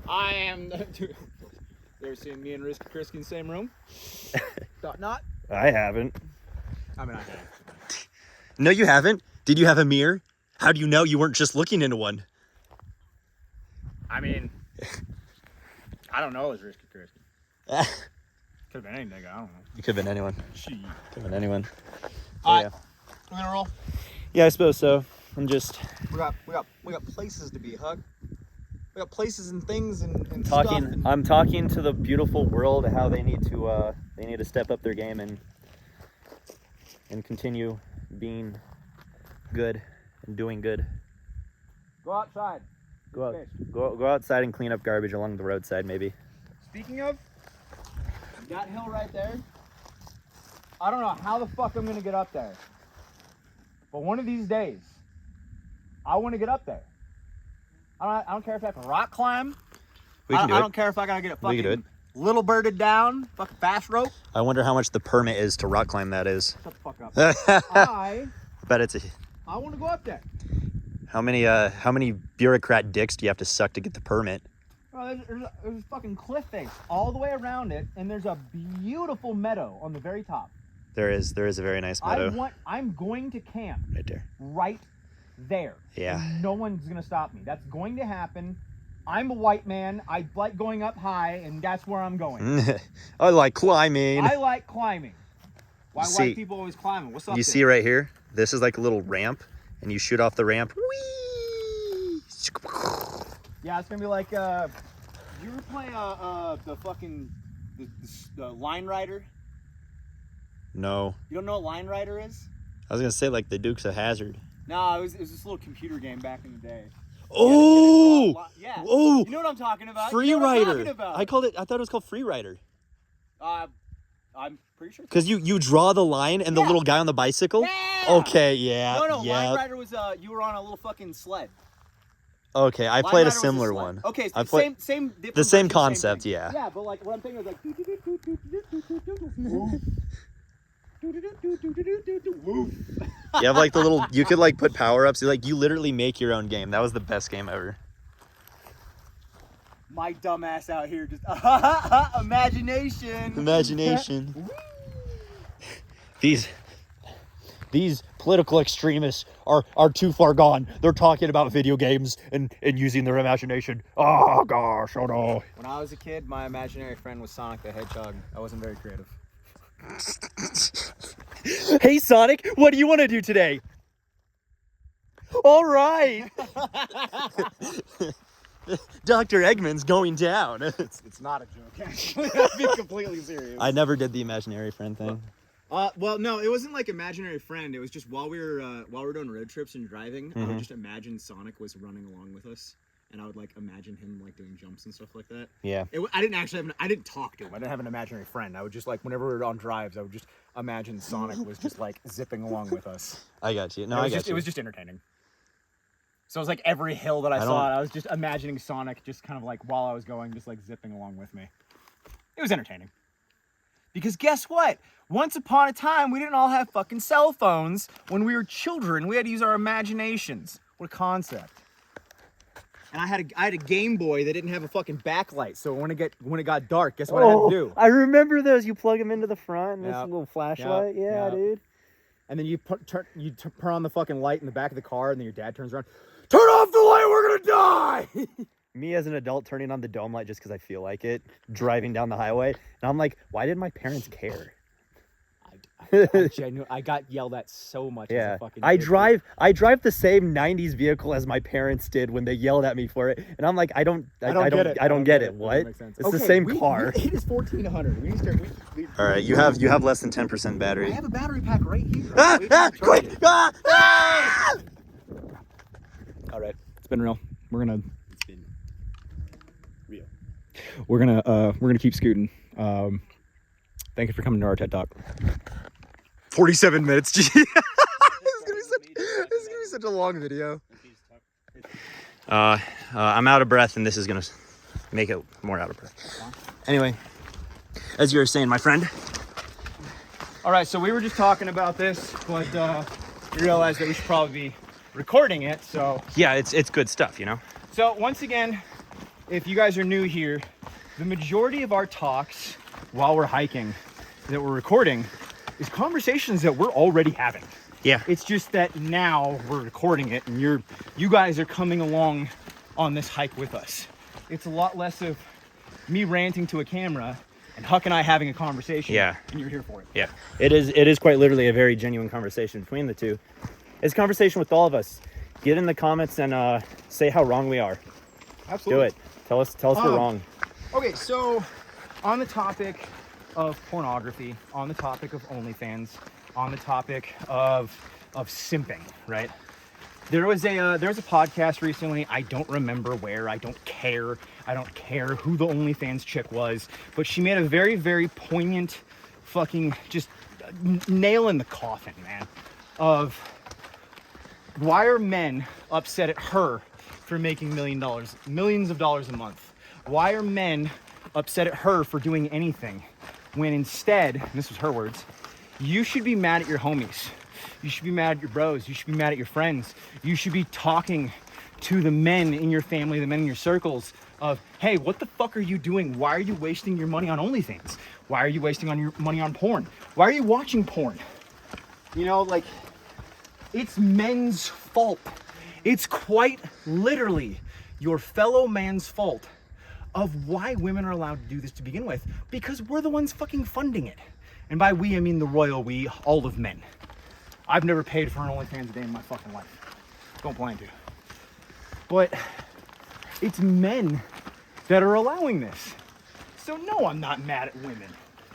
I am. You ever seen me and Risky Crispy in the same room? Not. I haven't. I mean, I have. No, you haven't. Did you have a mirror? How do you know you weren't just looking into one? I mean, I don't know. It was Risky Crispy. Could have been any nigga. I don't know. You could have been anyone. She. Could have been anyone. All Yeah. right, we're gonna roll. Yeah, I suppose so. I'm just We got places to be, Huck. We got places and things and talking. stuff. I'm talking to the beautiful world how they need to step up their game and continue being good and doing good. Go outside. Go outside and clean up garbage along the roadside, maybe. Speaking of, that hill right there, I don't know how the fuck I'm gonna get up there. But one of these days, I want to get up there. I don't care if I have to rock climb. I don't care if I gotta get a We can do fucking little birded down, fucking fast rope. I wonder how much the permit is to rock climb that is. Shut the fuck up. I Bet it's want to go up there. how many bureaucrat dicks do you have to suck to get the permit? Well, there's a fucking cliff face all the way around it, and there's a beautiful meadow on the very top. There is a very nice meadow I'm going to camp right there. right there. Yeah. And no one's gonna stop me. That's going to happen. I'm a white man. I like going up high, and that's where I'm going. I like climbing. I like climbing. Why You see- white people always climbing? What's up? You see right here? This is like a little ramp, and you shoot off the ramp. Whee! Yeah, it's gonna be like. Did you ever play the fucking the Line Rider? No. You don't know what Line Rider is? I was gonna say like the Dukes of Hazzard. No, it was this little computer game back in the day. Oh! Yeah. Oh! You know what I'm talking about. Free You know what I'm Rider. talking about. I thought it was called Free Rider. I'm pretty sure. Cause you draw the line and the little guy on the bicycle. Yeah! Okay, yeah. No, yeah. Line Rider was you were on a little fucking sled. Okay, I Line played Rider a was similar sled. one. Okay, I so played same different the same version, concept, thing. yeah. Yeah, but like what I'm thinking is like. You have like the little. You could like put power ups. Like you literally make your own game. That was the best game ever. My dumb ass out here just imagination. Imagination. These political extremists are too far gone. They're talking about video games and using their imagination. Oh gosh, oh no. When I was a kid, my imaginary friend was Sonic the Hedgehog. I wasn't very creative. Hey Sonic, what do you want to do today? All right. Dr. Eggman's going down. It's not a joke, actually. I'll be completely serious. I never did the imaginary friend thing. Well, no, it wasn't like imaginary friend. It was just while we were doing road trips and driving, I would just imagine Sonic was running along with us, and I would like imagine him like doing jumps and stuff like that. Yeah. I didn't talk to him. I didn't have an imaginary friend. I would just like whenever we were on drives, I would just imagine Sonic was just like zipping along with us. I got you. No, It was just entertaining. So it was like every hill that I saw, I was just imagining Sonic just kind of like while I was going, just like zipping along with me. It was entertaining. Because guess what? Once upon a time, we didn't all have fucking cell phones. When we were children, we had to use our imaginations. What a concept. And I had a Game Boy that didn't have a fucking backlight, so when it got dark, guess what I had to do? I remember those. You plug them into the front, and this Yep. little flashlight. Yeah, Yep. dude. And then you turn on the fucking light in the back of the car, and then your dad turns around, turn off the light, we're gonna die! me as an adult turning on the dome light just because I feel like it, driving down the highway, and I'm like, why did my parents care? I got yelled at so much as Yeah, a fucking I kid. drive the same '90s vehicle as my parents did when they yelled at me for it, and I'm like, I don't get it. What? Makes sense. It's the same car. It is 1400. We need to start. All right, you have less than 10% battery. I have a battery pack right here. Quick! All right, it's been real. We're gonna It's been real. we're gonna keep scooting. Thank you for coming to our TED Talk. 47 minutes. This is gonna be such a long video. I'm out of breath, and this is gonna make it more out of breath. Anyway, as you were saying, my friend. All right, so we were just talking about this, but we realized that we should probably be recording it. So Yeah, it's good stuff, you know. So once again, if you guys are new here, the majority of our talks while we're hiking that we're recording is conversations that we're already having. Yeah. It's just that now we're recording it and you guys are coming along on this hike with us. It's a lot less of me ranting to a camera and Huck and I having a conversation. Yeah. And you're here for it. Yeah. It is quite literally a very genuine conversation between the two. It's a conversation with all of us. Get in the comments and say how wrong we are. Absolutely. Do it. Tell us we're wrong. Okay, so on the topic of pornography, on the topic of OnlyFans, on the topic of simping, right? There was a podcast recently. I don't remember where. I don't care. I don't care who the OnlyFans chick was, but she made a very, very poignant, fucking just nail in the coffin, man. Of why are men upset at her for making millions of dollars a month? Why are men upset at her for doing anything? When instead, and this was her words, you should be mad at your homies. You should be mad at your bros. You should be mad at your friends. You should be talking to the men in your family, the men in your circles of, hey, what the fuck are you doing? Why are you wasting your money on OnlyFans? Why are you wasting your money on porn? Why are you watching porn? You know, like, it's men's fault. It's quite literally your fellow man's fault of why women are allowed to do this to begin with, because we're the ones fucking funding it. And by we, I mean the royal we, all of men. I've never paid for an OnlyFans a day in my fucking life. Don't plan to. But it's men that are allowing this. So no, I'm not mad at women,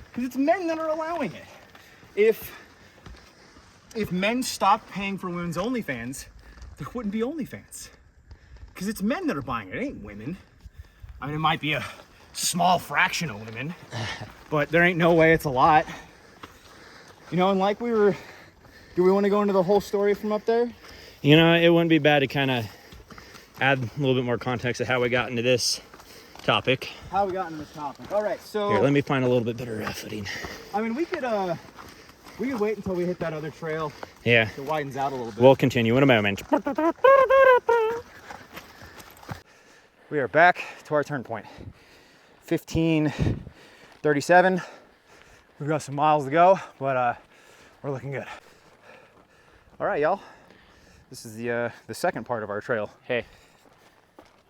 because it's men that are allowing it. If men stopped paying for women's OnlyFans, there wouldn't be OnlyFans. Because it's men that are buying it, it ain't women. I mean, it might be a small fraction of women, but there ain't no way it's a lot. You know, and like do we want to go into the whole story from up there? You know, it wouldn't be bad to kind of add a little bit more context of how we got into this topic. How we got into this topic. All right, so... Here, let me find a little bit better footing. I mean, we could wait until we hit that other trail. Yeah. It widens out a little bit. We'll continue in a moment. We are back to our turn point. 15:37. We've got some miles to go, but we're looking good. All right, y'all. This is the second part of our trail. Hey,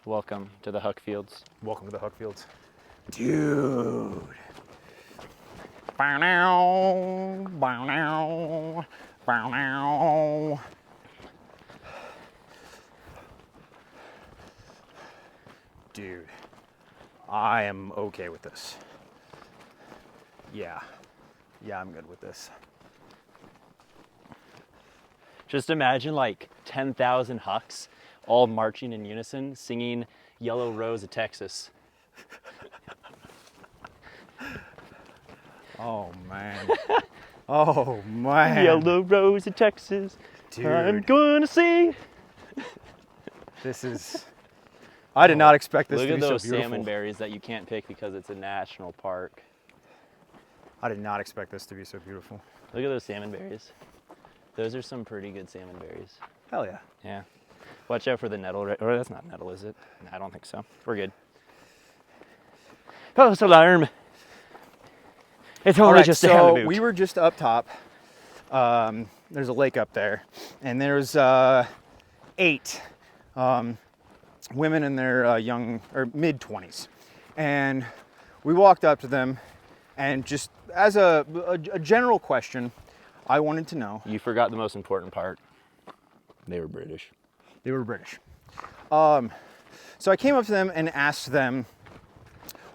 welcome to the Huck Fields. Welcome to the Huck Fields. Dude. Bow now, bow now, bow now. Dude, I am okay with this. Yeah, I'm good with this. Just imagine like 10,000 Hucks all marching in unison, singing Yellow Rose of Texas. Oh man. Oh man. Yellow Rose of Texas, Dude. I'm gonna see. This is... I did not expect this Look to at be those so beautiful. salmon berries that you can't pick because it's a national park. I did not expect this to be so beautiful. Look at those salmon berries. Those are some pretty good salmon berries. Hell yeah. Yeah. Watch out for the nettle, or that's not nettle, is it? No, I don't think so. We're good. False alarm. It's only All right, just a so halibut. we were just up top. There's a lake up there, and there's 8 women in their young or mid 20s, and we walked up to them, and just as a general question, I wanted to know. You forgot the most important part. They were British. They were British. So I came up to them and asked them,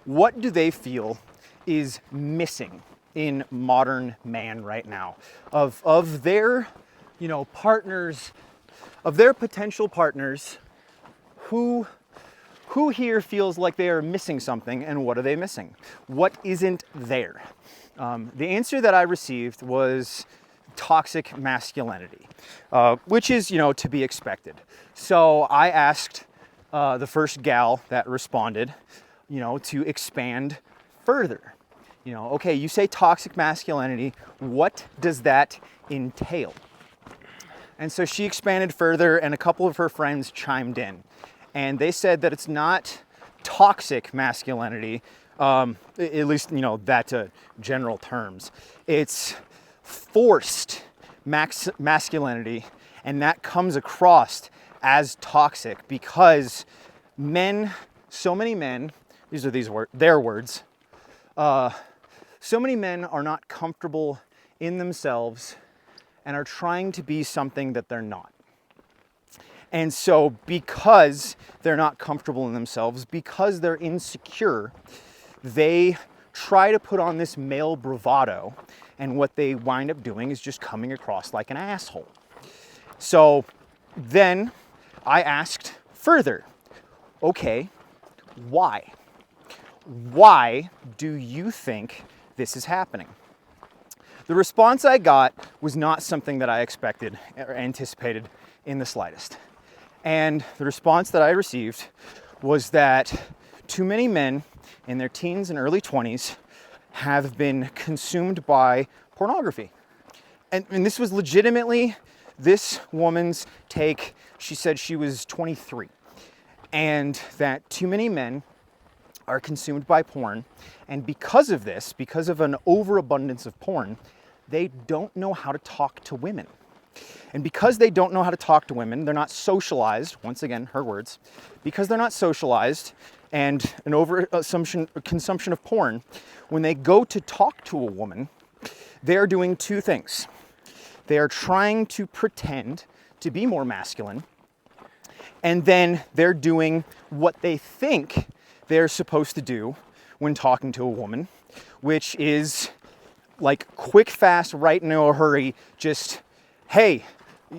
what do they feel is missing in modern man right now, of their, partners, of their potential partners, who here feels like they are missing something, and what are they missing? What isn't there? The answer that I received was toxic masculinity, which is, to be expected. So I asked the first gal that responded, to expand further. Okay, you say toxic masculinity, what does that entail? And so she expanded further, and a couple of her friends chimed in. And they said that it's not toxic masculinity, at least, that's general terms. It's forced masculinity, and that comes across as toxic because so many men, these are their words, so many men are not comfortable in themselves and are trying to be something that they're not. And so because they're not comfortable in themselves, because they're insecure, they try to put on this male bravado, and what they wind up doing is just coming across like an asshole. So then I asked further, okay, why? Why do you think this is happening? The response I got was not something that I expected or anticipated in the slightest. And the response that I received was that too many men in their teens and early 20s have been consumed by pornography. And this was legitimately this woman's take. She said she was 23, and that too many men are consumed by porn, and because of this, because of an overabundance of porn, they don't know how to talk to women. And because they don't know how to talk to women, they're not socialized, once again, her words, because they're not socialized and an consumption of porn, when they go to talk to a woman, they are doing two things. They are trying to pretend to be more masculine, and then they're doing what they think they're supposed to do when talking to a woman, which is like quick, fast, right in a hurry, just, hey,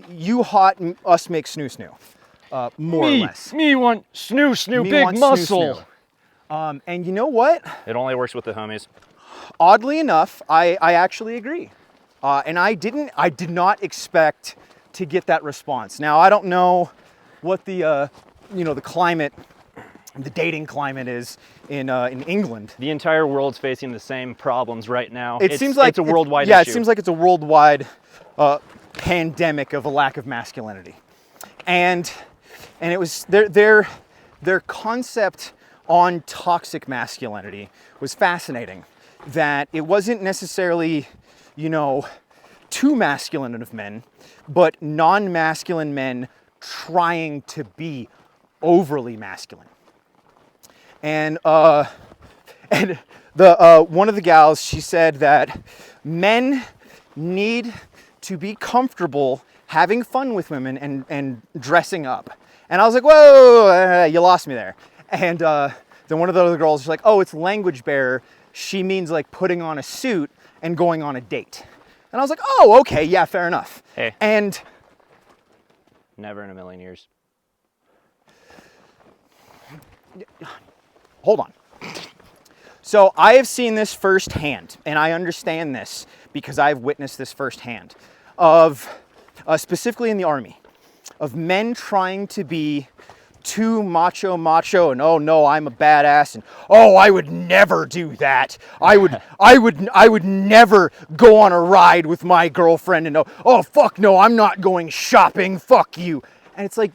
you hot, us make snoo-snoo, more or less. Me want snoo-snoo, Me big want muscle. snoo-snoo. And you know what? It only works with the homies. Oddly enough, I actually agree. And I did not expect to get that response. Now, I don't know what the climate, the dating climate is in England. The entire world's facing the same problems right now. It seems like it's a worldwide issue. issue. It seems like it's a worldwide pandemic of a lack of masculinity. And it was their concept on toxic masculinity was fascinating. That it wasn't necessarily, too masculine of men, but non-masculine men trying to be overly masculine. And the one of the gals, she said that men need to be comfortable having fun with women and dressing up. And I was like, whoa, you lost me there. And then one of the other girls was like, oh, it's language barrier. She means like putting on a suit and going on a date. And I was like, oh, okay, yeah, fair enough. Hey. And Never in a million years. hold on. So I have seen this firsthand, and I understand this because I've witnessed this firsthand, of specifically in the Army, of men trying to be too macho, and oh no, I'm a badass, and oh, I would never do that. I would never go on a ride with my girlfriend, and oh fuck no, I'm not going shopping. Fuck you. And it's like,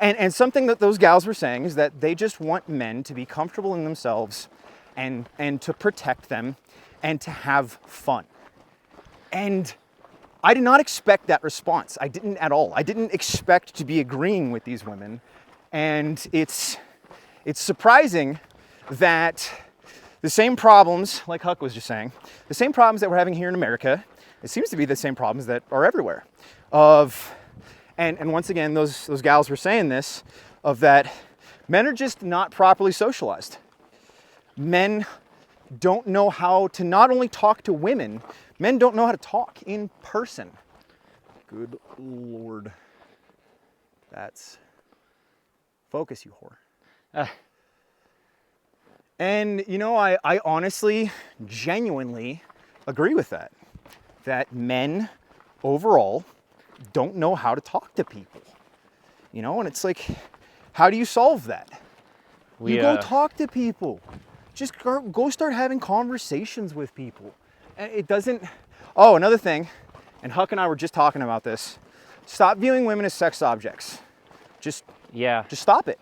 and something that those gals were saying is that they just want men to be comfortable in themselves, and to protect them, and to have fun. And I did not expect that response. I didn't at all. I didn't expect to be agreeing with these women. And it's surprising that the same problems, like Huck was just saying, the same problems that we're having here in America, it seems to be the same problems that are everywhere. And once again, those gals were saying this, of that men are just not properly socialized. Men don't know how to not only talk to women, men don't know how to talk in person. Good Lord. That's... Focus, you whore. And, you know, I honestly, genuinely agree with that. That men, overall, don't know how to talk to people. You know, and it's like, how do you solve that? You go talk to people. Just go start having conversations with people. And it doesn't... Oh, another thing, and Huck and I were just talking about this. Stop viewing women as sex objects. Just stop it.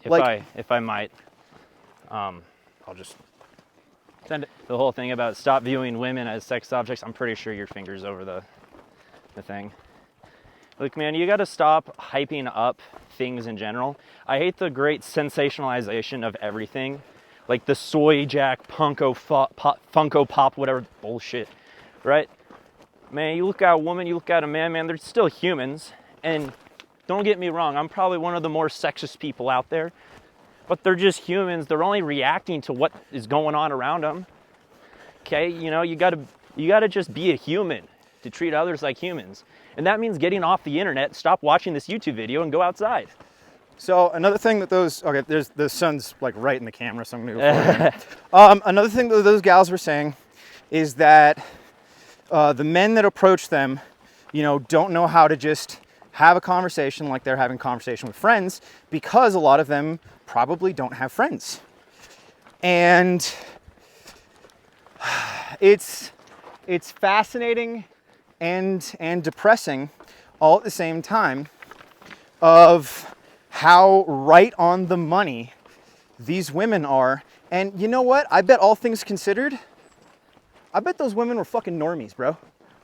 If I might, I'll just send it. The whole thing about stop viewing women as sex objects, I'm pretty sure your finger's over the thing. Look, man, you got to stop hyping up things in general. I hate the great sensationalization of everything, like the soy jack, Funko Pop, whatever bullshit, right? Man, you look at a woman, you look at a man, they're still humans. And don't get me wrong, I'm probably one of the more sexist people out there, but they're just humans. They're only reacting to what is going on around them. Okay, you know, you gotta just be a human to treat others like humans. And that means getting off the internet, stop watching this YouTube video and go outside. So another thing that the sun's like right in the camera, so I'm gonna go for it. Another thing that those gals were saying is that the men that approach them, you know, don't know how to just have a conversation like they're having a conversation with friends, because a lot of them probably don't have friends. And it's fascinating and depressing all at the same time of how right on the money these women are. And you know what? I bet, all things considered, I bet those women were fucking normies, bro.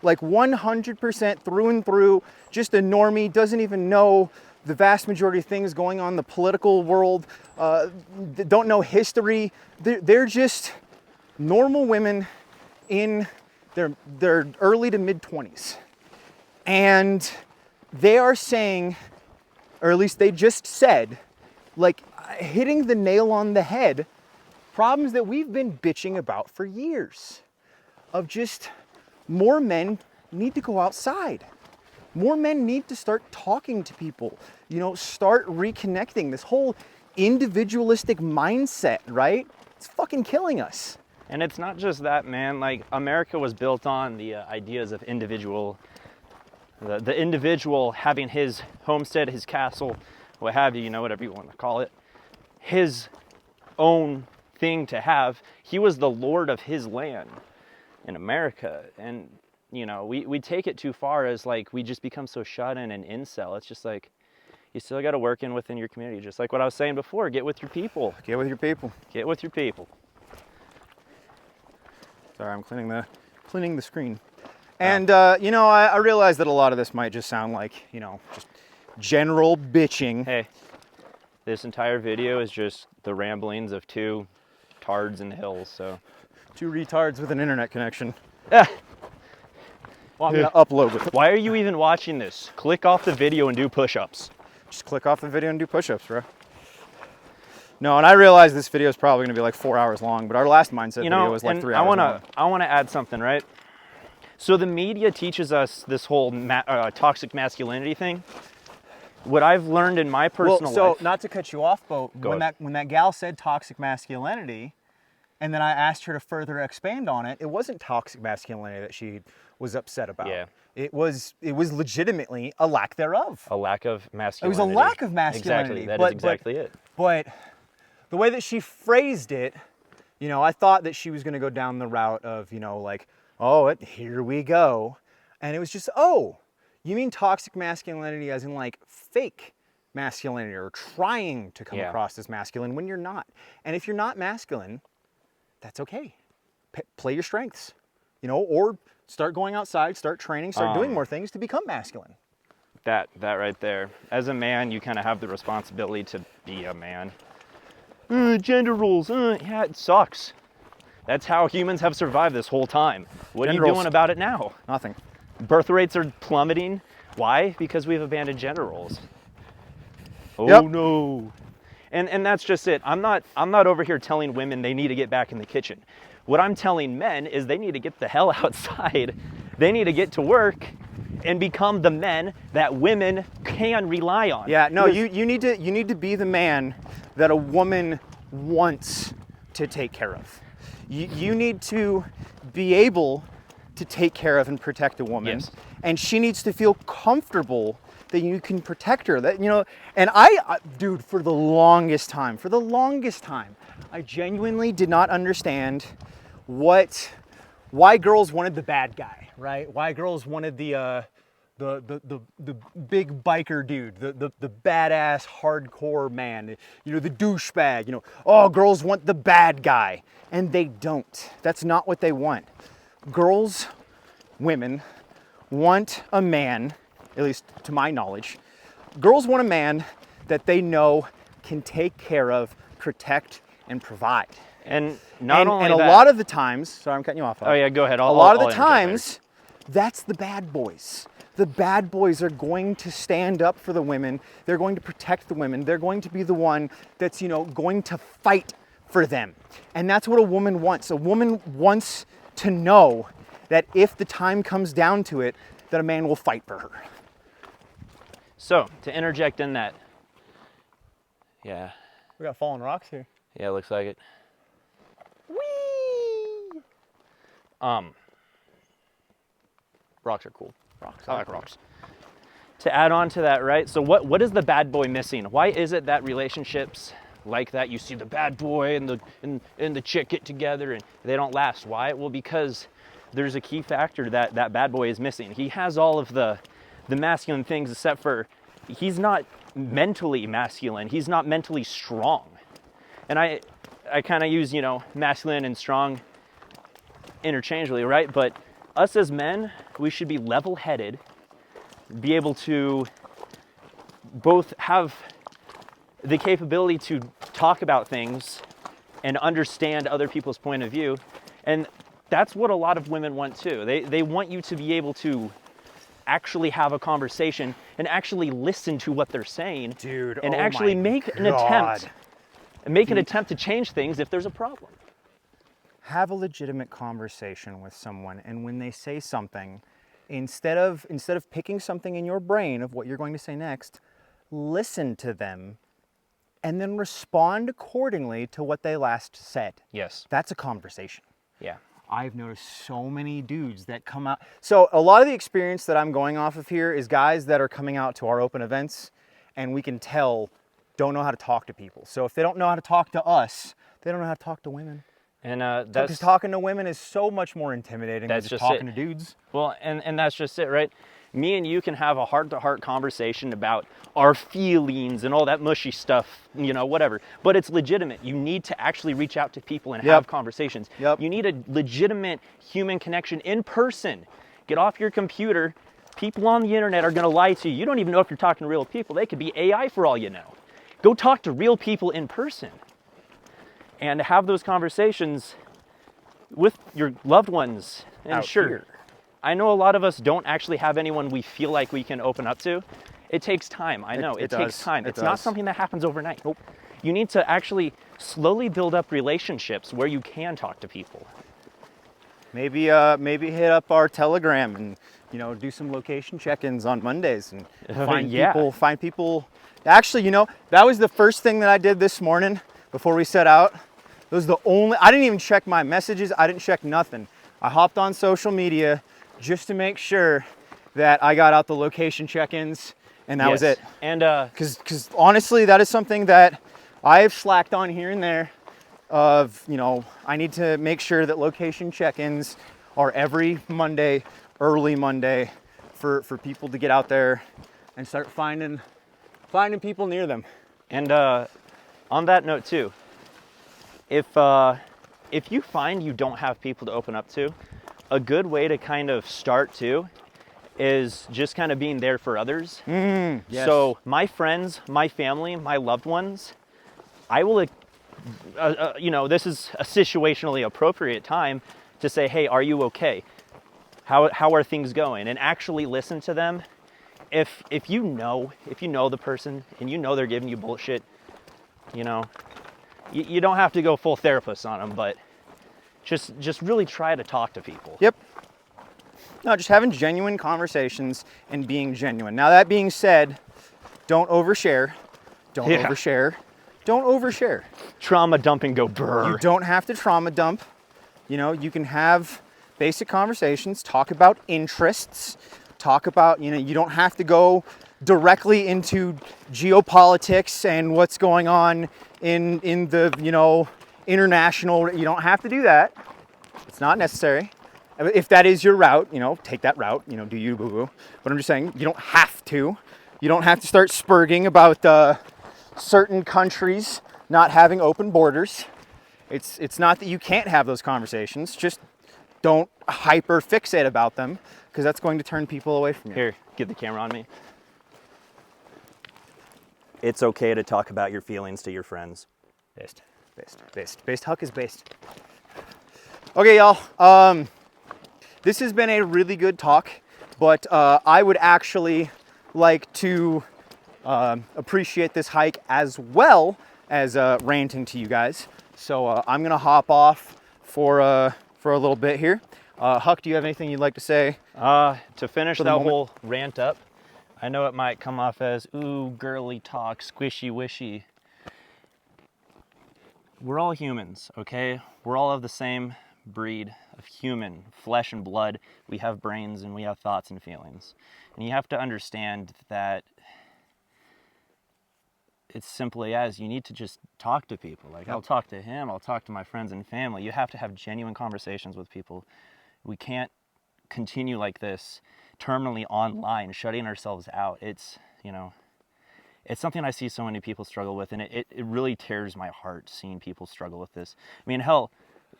Like 100% through and through, just a normie, doesn't even know the vast majority of things going on in the political world, don't know history. They're just normal women in their early to mid 20s. And they are saying, or at least they just said, like hitting the nail on the head, problems that we've been bitching about for years, of just more men need to go outside. More men need to start talking to people, you know, start reconnecting. This whole individualistic mindset, right? It's fucking killing us. And it's not just that, man. Like, America was built on the ideas of individual, the individual having his homestead, his castle, what have you, you know, whatever you want to call it, his own thing to have. He was the lord of his land in America. And, you know, we take it too far as like we just become so shut in and incel. It's just like, you still got to work in within your community. Just like what I was saying before, get with your people. Get with your people. Get with your people. Sorry, I'm cleaning the screen. And, you know, I realize that a lot of this might just sound like, you know, just general bitching. Hey, this entire video is just the ramblings of two tards in the hills, so. Two retards with an internet connection. Ah. Well, I'm gonna upload it. Why are you even watching this? Click off the video and do push-ups. Just click off the video and do push-ups, bro. No, and I realize this video is probably gonna be like 4 hours long, but our last mindset video was like 3 hours long. I wanna add something, right? So the media teaches us this whole toxic masculinity thing. What I've learned in my personal life. So not to cut you off, but when ahead. that gal said toxic masculinity, and then I asked her to further expand on it, it wasn't toxic masculinity that she was upset about. Yeah. It was legitimately a lack thereof. A lack of masculinity. It was a lack of masculinity. Exactly, that is exactly it. But the way that she phrased it, you know, I thought that she was going to go down the route of, you know, like, oh, here we go. And it was just, oh, you mean toxic masculinity as in like fake masculinity or trying to come across as masculine when you're not. And if you're not masculine, that's okay. Play your strengths, you know, or start going outside, start training, start doing more things to become masculine. That right there. As a man, you kind of have the responsibility to be a man. Gender roles, yeah, it sucks. That's how humans have survived this whole time. What Gender are you roles. doing about it now? Nothing. Birth rates are plummeting. Why? Because we've abandoned gender roles. Oh Yep. no. And that's just it. I'm not over here telling women they need to get back in the kitchen. What I'm telling men is they need to get the hell outside. They need to get to work and become the men that women can rely on. Yeah, no, Because- you need to be the man that a woman wants to take care of. You need to be able to take care of and protect a woman. Yes. And she needs to feel comfortable that you can protect her. That, you know, and dude, for the longest time, I genuinely did not understand why girls wanted the bad guy, right? Why girls wanted the big biker dude, the badass hardcore man, you know, the douchebag, you know, oh, girls want the bad guy. And they don't. That's not what they want. Girls, women, want a man, at least to my knowledge, girls want a man that they know can take care of, protect, and provide. And not and, only and a that, lot of the times, sorry, I'm cutting you off. oh yeah, go ahead. A lot of I'll the interject there. times, that's the bad boys. The bad boys are going to stand up for the women. They're going to protect the women. They're going to be the one that's, you know, going to fight for them. And that's what a woman wants. A woman wants to know that if the time comes down to it, that a man will fight for her. So, to interject in that, yeah, We got fallen rocks here. yeah, it looks like it. Whee! Rocks are cool. I like rocks. To add on to that, right? So what is the bad boy missing? Why is it that relationships like that, you see the bad boy and the chick get together and they don't last? Why? Well, because there's a key factor that bad boy is missing. He has all of the masculine things, except for he's not mentally masculine. He's not mentally strong. And I kind of use, you know, masculine and strong interchangeably, right? But us as men, we should be level-headed, be able to both have the capability to talk about things and understand other people's point of view. And that's what a lot of women want too. They want you to be able to actually have a conversation and actually listen to what they're saying. Dude, and oh actually my make an God. attempt to change things if there's a problem. Have a legitimate conversation with someone, and when they say something, instead of picking something in your brain of what you're going to say next, listen to them and then respond accordingly to what they last said. Yes. That's a conversation. Yeah. I've noticed so many dudes that come out. So a lot of the experience that I'm going off of here is guys that are coming out to our open events, and we can tell don't know how to talk to people. So if they don't know how to talk to us, they don't know how to talk to women. And Because that's talking to women is so much more intimidating than That's just just talking it. to dudes. Well, and that's just it, right? Me and you can have a heart-to-heart conversation about our feelings and all that mushy stuff, you know, whatever. But it's legitimate. You need to actually reach out to people and have conversations. Yep. You need a legitimate human connection in person. Get off your computer. People on the internet are going to lie to you. You don't even know if you're talking to real people. They could be AI for all you know. Go talk to real people in person and have those conversations with your loved ones. And Out sure, here. I know a lot of us don't actually have anyone we feel like we can open up to. It takes time. I know it takes does. time. It It's not does. something that happens overnight. Nope. You need to actually slowly build up relationships where you can talk to people. Maybe hit up our Telegram and, you know, do some location check-ins on Mondays and find Yeah. people. Actually, you know, that was the first thing that I did this morning before we set out. It was the only, I didn't even check my messages. I didn't check nothing. I hopped on social media just to make sure that I got out the location check-ins, and that was Yes. it. And Because honestly, that is something that I have slacked on here and there of, you know, I need to make sure that location check-ins are every Monday, early Monday, for people to get out there and start finding people near them. And on that note too, if you find you don't have people to open up to, a good way to kind of start too is just kind of being there for others. Yes. So my friends, my family, my loved ones, I will, this is a situationally appropriate time to say, hey, are you okay? How are things going? And actually listen to them. If you know the person and you know they're giving you bullshit, you don't have to go full therapist on them, but just really try to talk to people. Yep. No, just having genuine conversations and being genuine. Now, that being said, don't overshare. Don't Yeah. overshare. Don't overshare. Trauma dump and go brr. You don't have to trauma dump. You can have basic conversations, talk about interests, talk about, you don't have to go directly into geopolitics and what's going on in the, international. You don't have to do that. It's not necessary. If that is your route, take that route, do you, boo-boo. But I'm just saying, you don't have to. You don't have to start spurging about certain countries not having open borders. It's not that you can't have those conversations, just don't hyper fixate about them, because that's going to turn people away from you. Here, get the camera on me. It's okay to talk about your feelings to your friends. Based. Huck is based. Okay, y'all. This has been a really good talk, but I would actually like to appreciate this hike as well as ranting to you guys. So I'm gonna hop off for a little bit here. Huck, do you have anything you'd like to say? To finish For that the moment? whole rant up, I know it might come off as, ooh, girly talk, squishy wishy. We're all humans, okay? We're all of the same breed of human, flesh and blood. We have brains and we have thoughts and feelings. And you have to understand that it's simply as you need to just talk to people. Like, I'll talk to him, I'll talk to my friends and family. You have to have genuine conversations with people. We can't continue like this, terminally online, shutting ourselves out. It's something I see so many people struggle with, and it really tears my heart seeing people struggle with this. I mean, hell,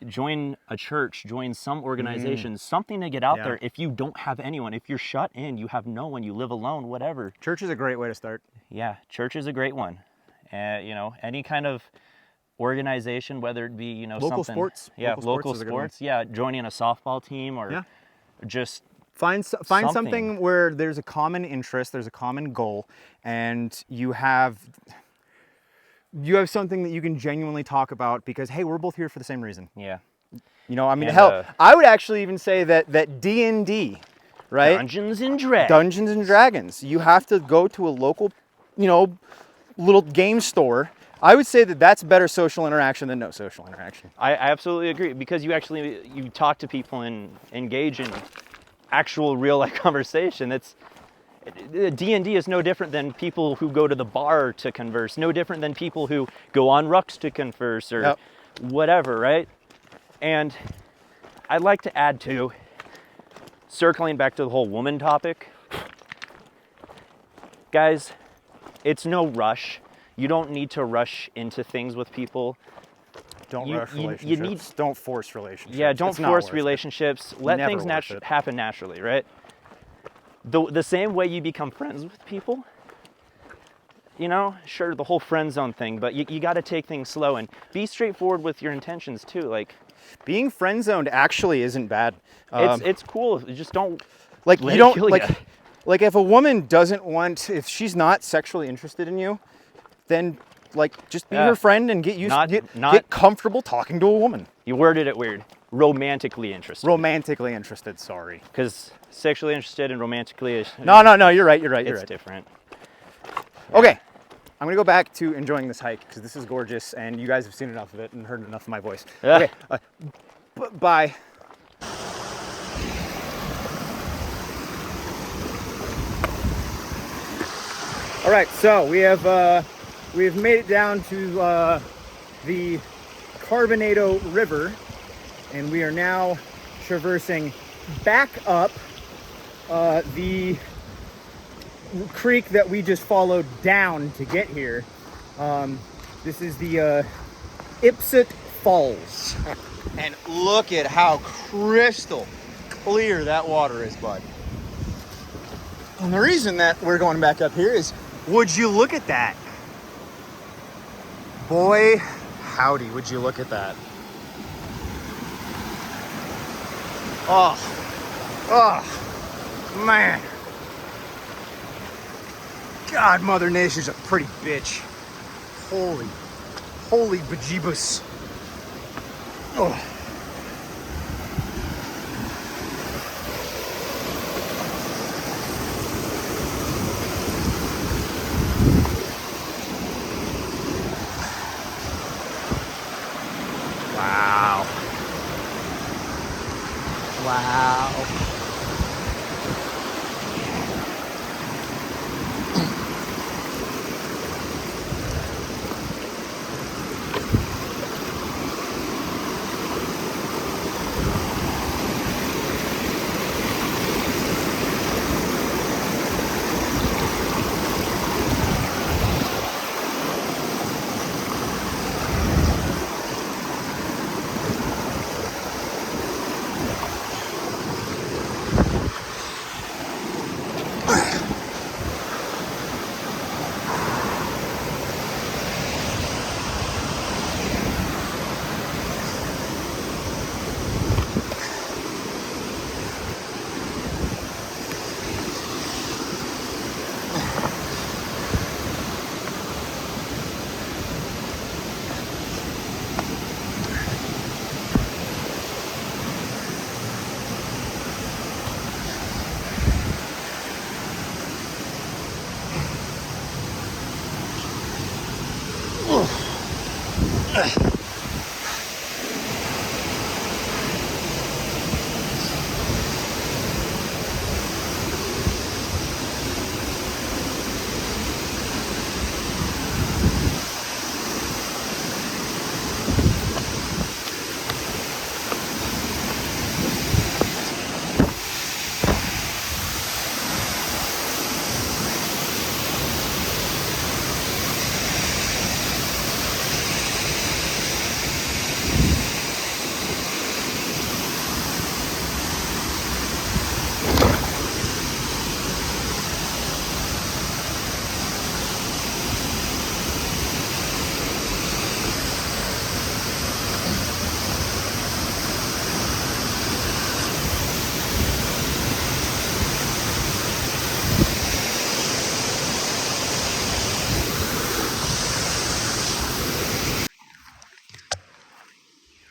join a church, join some organization, something to get out there. If you don't have anyone, if you're shut in, you have no one, you live alone, whatever. Church is a great way to start. Yeah, church is a great one. Any kind of organization, whether it be, Local something. sports. Yeah, Local local sports is a good one. sports. Yeah, joining a softball team or just Find something. something where there's a common interest, there's a common goal, and you have something that you can genuinely talk about because, hey, we're both here for the same reason. Yeah. Hell, I would actually even say that D&D, right? Dungeons and Dragons. Dungeons and Dragons. You have to go to a local, little game store. I would say that that's better social interaction than no social interaction. I absolutely agree, because you talk to people and engage in actual real life conversation. D&D is no different than people who go to the bar to converse, no different than people who go on rucks to converse or whatever, right? And I'd like to add to, circling back to the whole woman topic, guys, it's no rush. You don't need to rush into things with people. Don't rush relationships. You need, don't force relationships. yeah, don't It's not force worth it. relationships. Let Never things worth it. happen naturally, right? The same way you become friends with people, sure, the whole friend zone thing, but you got to take things slow and be straightforward with your intentions too. Like, being friend zoned actually isn't bad. it's cool. You just don't Like let you it don't kill ya. like if a woman doesn't want, if she's not sexually interested in you, then just be Yeah. her friend and get comfortable talking to a woman. You worded it weird. Romantically interested. Romantically interested, sorry. Because sexually interested and romantically is No, you're right. You're it's right. different. Okay, I'm gonna go back to enjoying this hike because this is gorgeous, and you guys have seen enough of it and heard enough of my voice. Yeah. Okay, bye. All right, so we have made it down to the Carbonado River, and we are now traversing back up the creek that we just followed down to get here. This is the Ipsit Falls. And look at how crystal clear that water is, bud. And the reason that we're going back up here is, would you look at that? Boy, howdy, would you look at that? Oh, man. God, Mother Nature's a pretty bitch. Holy bejeebus. Oh. Wow. Wow.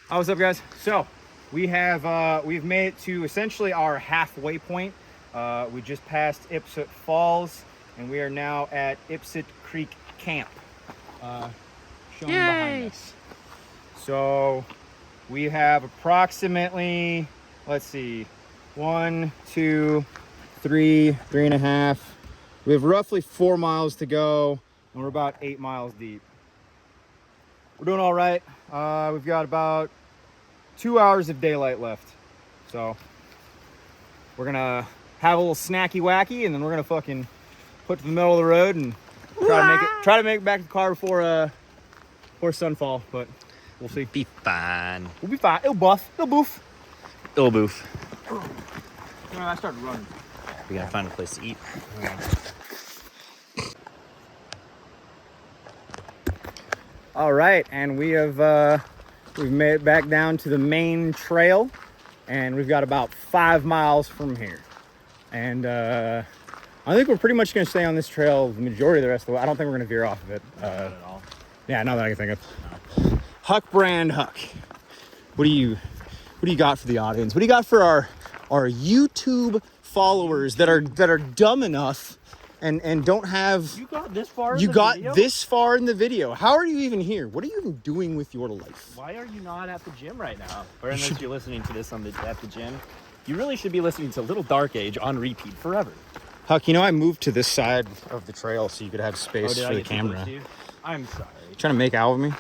Oh, what's up, guys? So we've made it to essentially our halfway point. We just passed Ipsut Falls, and we are now at Ipsut Creek Camp. Shown behind us. So we have approximately, let's see, 1, 2, 3, 3.5. We have roughly 4 miles to go, and we're about 8 miles deep. We're doing all right. We've got about 2 hours of daylight left. So we're gonna have a little snacky wacky, and then we're gonna fucking put to the middle of the road and try to make it back to the car before sunfall, but we'll see. Be fine. We'll be fine. It'll buff. It'll boof. It'll boof. I started running. We gotta find a place to eat. All right, and we've made it back down to the main trail, and we've got about 5 miles from here. And I think we're pretty much going to stay on this trail the majority of the rest of the way. I don't think we're going to veer off of it. Not at all. Yeah, not that I can think of. Huck brand Huck. What do you got for the audience? What do you got for our YouTube followers that are dumb enough and don't have... You got this far. You got this far in the video. How are you even here? What are you even doing with your life? Why are you not at the gym right now? Or unless you're listening to this at the gym, you really should be listening to Little Dark Age on repeat forever. Huck, you know I moved to this side of the trail so you could have space for the camera. I'm sorry. You trying to make out with me?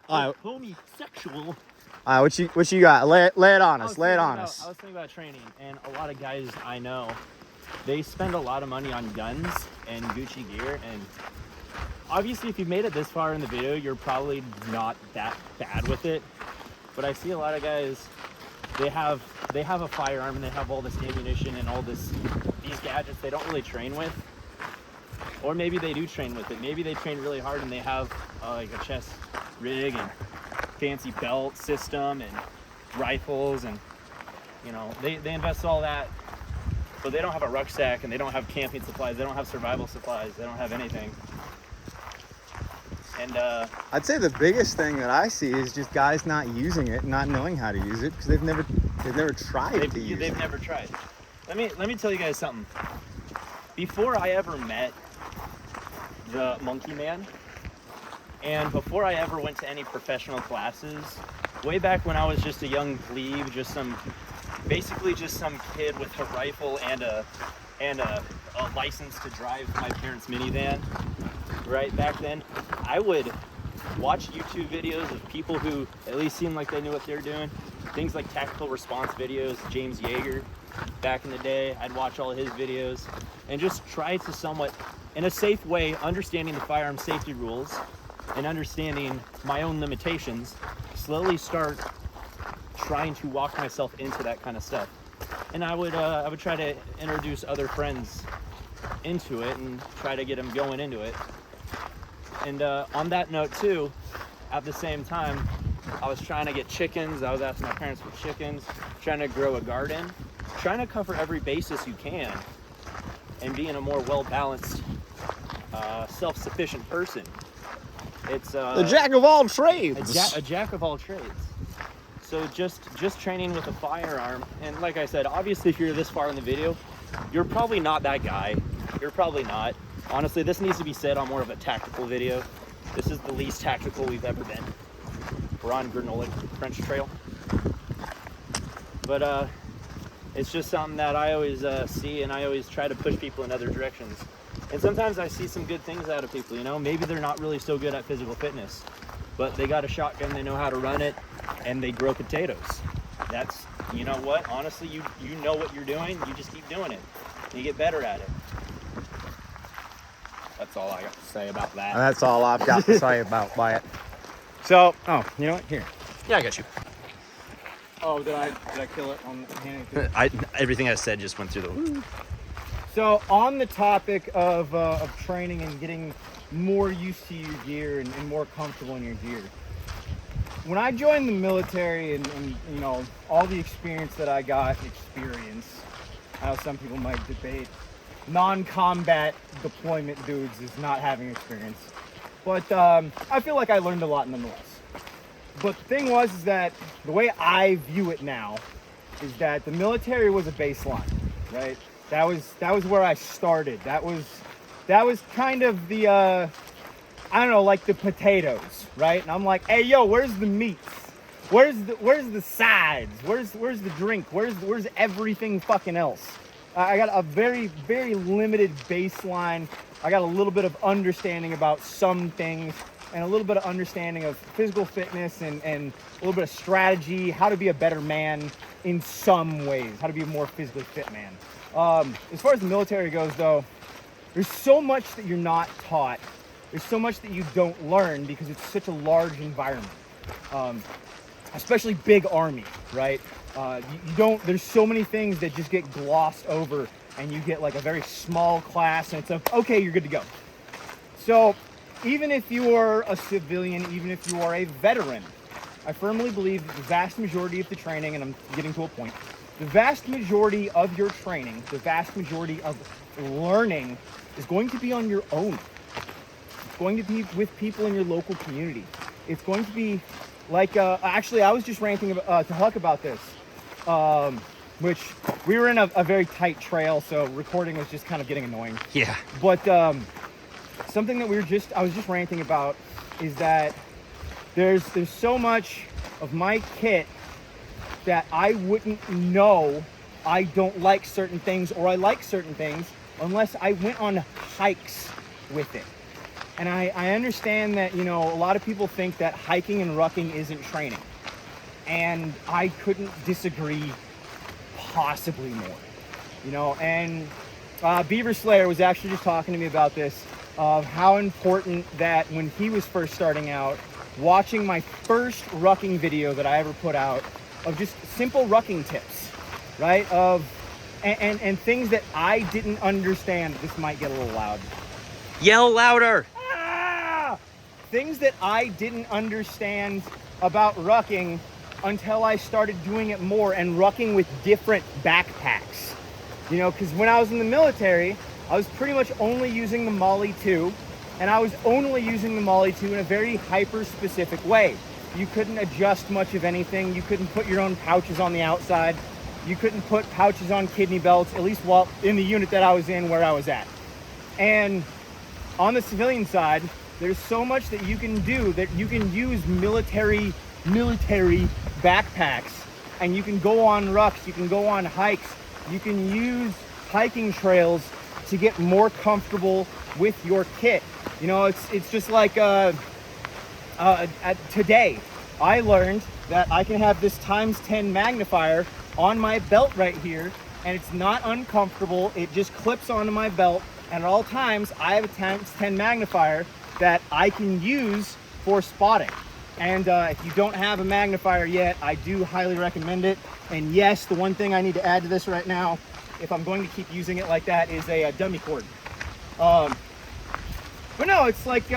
Homosexual. What you got? Lay it on us. Lay it on us. I was thinking about training, and a lot of guys I know, they spend a lot of money on guns and Gucci gear, and obviously if you've made it this far in the video, you're probably not that bad with it. but I see a lot of guys, they have a firearm and they have all this ammunition and all these gadgets they don't really train with. Or maybe they do train with it. Maybe they train really hard and they have like a chest rig and fancy belt system and rifles, and you know, they invest all that, but they don't have a rucksack and they don't have camping supplies, they don't have survival supplies, they don't have anything. And I'd say the biggest thing that I see is just guys not using it, not knowing how to use it, because they've never tried to use it. They've never tried. Let me tell you guys something. Before I ever met the Monkey Man, and before I ever went to any professional classes, way back when I was just a young plebe, basically just some kid with a rifle and a license to drive my parents' minivan, right back then, I would watch YouTube videos of people who at least seemed like they knew what they were doing. Things like tactical response videos, James Yeager, back in the day. I'd watch all of his videos and just try to somewhat, in a safe way, understanding the firearm safety rules and understanding my own limitations, slowly start trying to walk myself into that kind of stuff. And I would try to introduce other friends into it and try to get them going into it. And on that note too, at the same time, I was trying to get chickens. I was asking my parents for chickens, trying to grow a garden, trying to cover every basis you can and being a more well-balanced, self-sufficient person. It's The jack of all trades. a jack of all trades. So just training with a firearm, and like I said, obviously if you're this far in the video, you're probably not that guy. You're probably not. Honestly, this needs to be said on more of a tactical video. This is the least tactical we've ever been. We're on Granola French Trail. But it's just something that I always see, and I always try to push people in other directions. And sometimes I see some good things out of people, you know? Maybe they're not really so good at physical fitness, but they got a shotgun, they know how to run it, and they grow potatoes. That's, you know what? Honestly, you know what you're doing, you just keep doing it. You get better at it. That's all I got to say about that. And that's all I've got to say about it. So, you know what? Here. Yeah, I got you. Oh, did I kill it on the hand? Everything I said just went through the. So, on the topic of training and getting more used to your gear and more comfortable in your gear, when I joined the military and you know, all the experience that I got, I know some people might debate non-combat deployment dudes is not having experience, but I feel like I learned a lot nonetheless. But the thing is that the way I view it now is that the military was a baseline, right? That was where I started. That was kind of the I don't know, like the potatoes, right? And I'm like, hey yo, where's the meats? Where's the sides? Where's the drink? Where's everything fucking else? I got a very, very limited baseline. I got a little bit of understanding about some things and a little bit of understanding of physical fitness and a little bit of strategy, how to be a better man in some ways, how to be a more physically fit man. As far as the military goes though, there's so much that you're not taught. There's so much that you don't learn because it's such a large environment. Especially big army, right? There's so many things that just get glossed over and you get like a very small class and it's like, okay, you're good to go. So even if you are a civilian, even if you are a veteran, I firmly believe that the vast majority of the training, and I'm getting to a point, the vast majority of your training, the vast majority of learning is going to be on your own. It's going to be with people in your local community. It's going to be like, actually, I was just ranting to Huck about this, which we were in a very tight trail, so recording was just kind of getting annoying. Yeah. But something that I was just ranting about is that there's so much of my kit that I wouldn't know I don't like certain things or I like certain things unless I went on hikes with it. And I understand that, you know, a lot of people think that hiking and rucking isn't training. And I couldn't disagree possibly more, you know. And Beaver Slayer was actually just talking to me about this, of how important that when he was first starting out, watching my first rucking video that I ever put out of just simple rucking tips, right? And things that I didn't understand. This might get a little loud. Yell louder. Things that I didn't understand about rucking until I started doing it more and rucking with different backpacks. You know, because when I was in the military, I was pretty much only using the Molly 2, and I was only using the Molly 2 in a very hyper-specific way. You couldn't adjust much of anything. You couldn't put your own pouches on the outside. You couldn't put pouches on kidney belts, at least while in the unit that I was in where I was at. And on the civilian side, there's so much that you can do, that you can use military backpacks, and you can go on rucks, you can go on hikes, you can use hiking trails to get more comfortable with your kit. You know, it's just like today I learned that I can have this ×10 magnifier on my belt right here, and it's not uncomfortable. It just clips onto my belt, and at all times I have a ×10 magnifier that I can use for spotting. And if you don't have a magnifier yet, I do highly recommend it. And yes, the one thing I need to add to this right now, if I'm going to keep using it like that, is a dummy cord. But no, it's like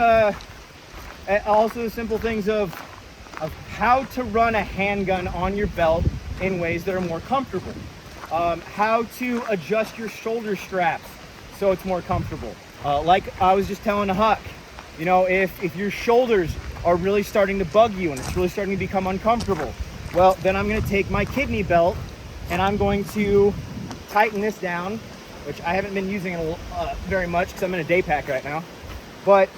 also the simple things of how to run a handgun on your belt in ways that are more comfortable. How to adjust your shoulder straps so it's more comfortable. Like I was just telling Huck, you know, if your shoulders are really starting to bug you and it's really starting to become uncomfortable, well, then I'm going to take my kidney belt and I'm going to tighten this down, which I haven't been using very much because I'm in a day pack right now. But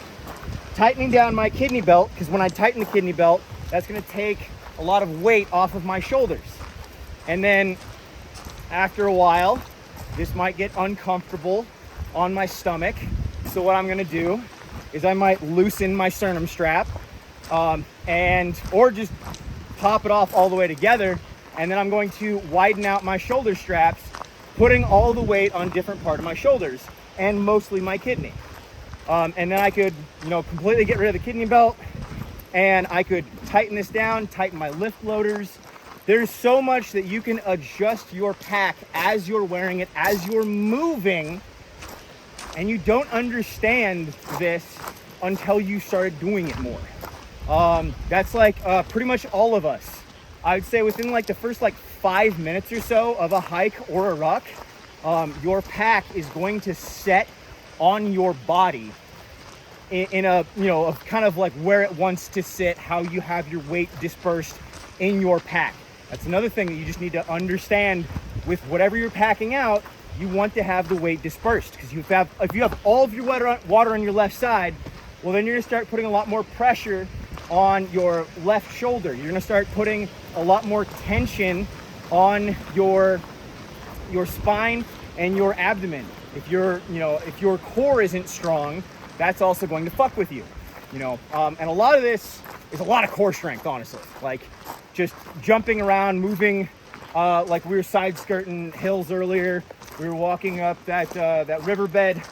tightening down my kidney belt, because when I tighten the kidney belt, that's going to take a lot of weight off of my shoulders. And then after a while, this might get uncomfortable on my stomach. So what I'm going to do is I might loosen my sternum strap or just pop it off all the way together, and then I'm going to widen out my shoulder straps, putting all the weight on different part of my shoulders and mostly my kidney. And then I could, you know, completely get rid of the kidney belt, and I could tighten this down, tighten my lift loaders. There's so much that you can adjust your pack as you're wearing it, as you're moving. And you don't understand this until you started doing it more. That's like pretty much all of us. I would say within like the first like 5 minutes or so of a hike or a ruck, your pack is going to set on your body in a, you know, of kind of like where it wants to sit, how you have your weight dispersed in your pack. That's another thing that you just need to understand with whatever you're packing out. You want to have the weight dispersed, because if you have all of your water on your left side, well, then you're going to start putting a lot more pressure on your left shoulder. You're going to start putting a lot more tension on your spine and your abdomen. If your core isn't strong, that's also going to fuck with you. You know, and a lot of this is a lot of core strength, honestly. Like just jumping around, moving, like we were side skirting hills earlier. We were walking up that riverbed.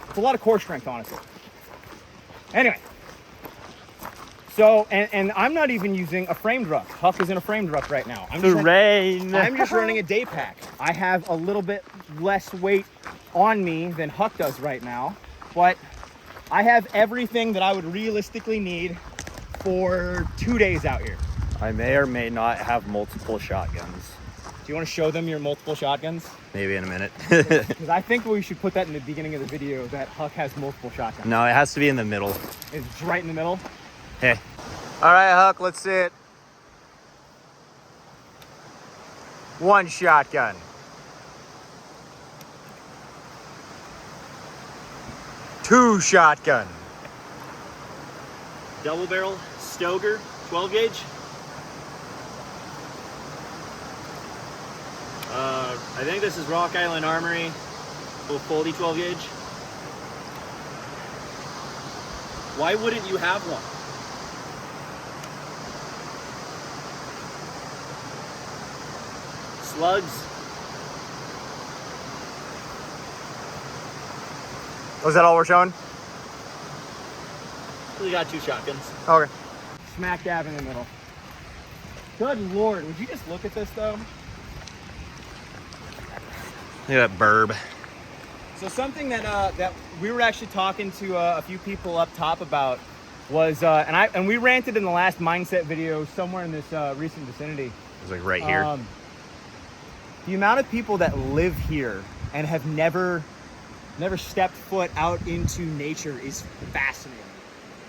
It's a lot of core strength, honestly. Anyway, so and I'm not even using a framed ruck. Huck is in a framed ruck right now. I'm just running a day pack. I have a little bit less weight on me than Huck does right now, but I have everything that I would realistically need for 2 days out here. I may or may not have multiple shotguns. Do you want to show them your multiple shotguns? Maybe in a minute. Because I think we should put that in the beginning of the video, that Huck has multiple shotguns. No, it has to be in the middle. It's right in the middle. Hey. All right, Huck, let's see it. 1 shotgun. 2 shotgun. Double barrel Stoker 12 gauge. I think this is Rock Island Armory, full Foldy 12 gauge. Why wouldn't you have one? Slugs. Was that all we're showing? We got 2 shotguns. Okay. smack dab in the middle. Good Lord, would you just look at this though? Look at that burb. So something that we were actually talking to a few people up top about was, and we ranted in the last mindset video somewhere in this recent vicinity. It's like right here. The amount of people that live here and have never stepped foot out into nature is fascinating.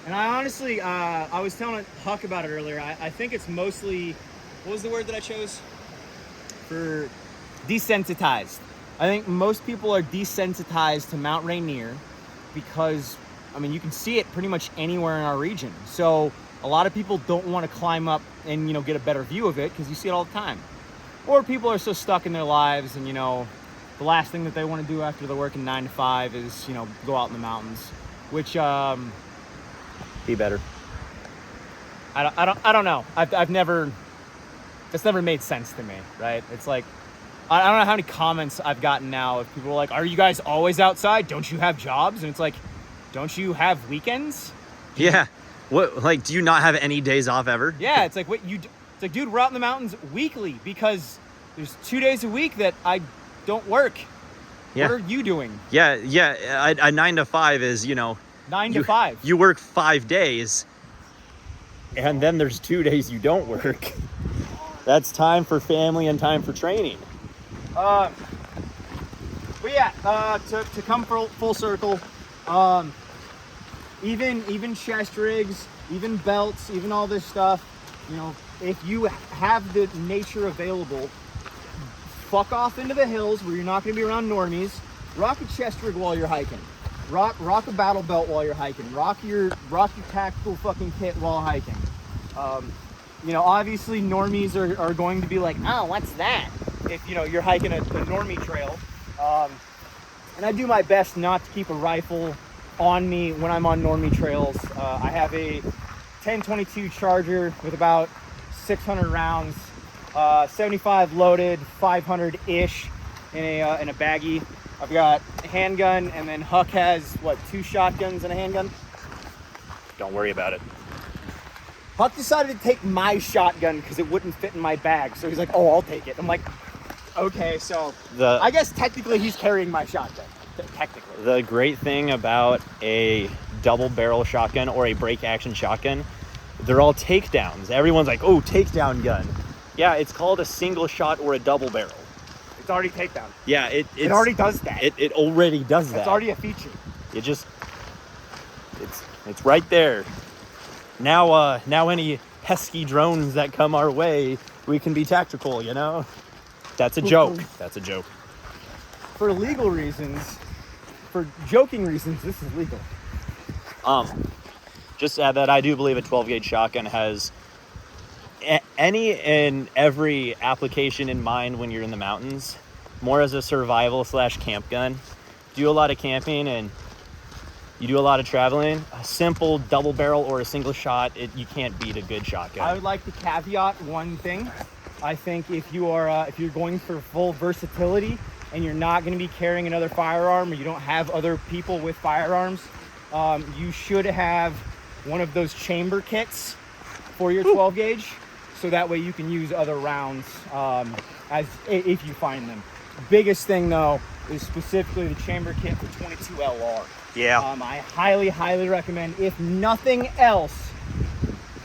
And I honestly, I was telling Huck about it earlier. I think it's mostly, what was the word that I chose? For desensitized. I think most people are desensitized to Mount Rainier because, I mean, you can see it pretty much anywhere in our region. So a lot of people don't want to climb up and, get a better view of it because you see it all the time. Or people are so stuck in their lives and, the last thing that they want to do after they're working 9 to 5 is, go out in the mountains, which, Be better. I don't know. I've never, it's never made sense to me, right? It's like, I don't know how many comments I've gotten now of people like, are you guys always outside? Don't you have jobs? And it's like, don't you have weekends? Yeah. What? Like, do you not have any days off ever? Yeah, it's like, it's like, dude, we're out in the mountains weekly because there's 2 days a week that I don't work. Yeah. What are you doing? Yeah. A 9 to 5 is, 9 to 5. You work 5 days, and then there's 2 days you don't work. That's time for family and time for training. But yeah, to come full circle, even chest rigs, even belts, even all this stuff, if you have the nature available, fuck off into the hills where you're not going to be around normies. Rock a chest rig while you're hiking. Rock a battle belt while you're hiking. Rock your tactical fucking kit while hiking. Obviously normies are going to be like, oh, what's that? If you're hiking a normie trail. And I do my best not to keep a rifle on me when I'm on normie trails. I have a 10-22 Charger with about 600 rounds, 75 loaded, 500-ish in a baggie. I've got a handgun, and then Huck has, 2 shotguns and a handgun? Don't worry about it. Huck decided to take my shotgun because it wouldn't fit in my bag. So he's like, oh, I'll take it. I'm like, okay, so I guess technically he's carrying my shotgun. Technically. The great thing about a double barrel shotgun or a break action shotgun, they're all takedowns. Everyone's like, oh, takedown gun. Yeah, it's called a single shot or a double barrel. It's already takedown. Yeah, it already does that. It already does that. It's already a feature. It's right there. Now any pesky drones that come our way, we can be tactical, That's a joke. That's a joke. For legal reasons, for joking reasons, this is legal. Just to add that I do believe a 12 gauge shotgun has any and every application in mind when you're in the mountains, more as a survival / camp gun. Do a lot of camping and you do a lot of traveling. A simple double barrel or a single shot, you can't beat a good shotgun. I would like to caveat one thing. I think if you're going for full versatility and you're not going to be carrying another firearm or you don't have other people with firearms, you should have one of those chamber kits for your 12 gauge. So that way you can use other rounds if you find them. Biggest thing though is specifically the chamber kit for 22 LR. Yeah. I highly, highly recommend, if nothing else,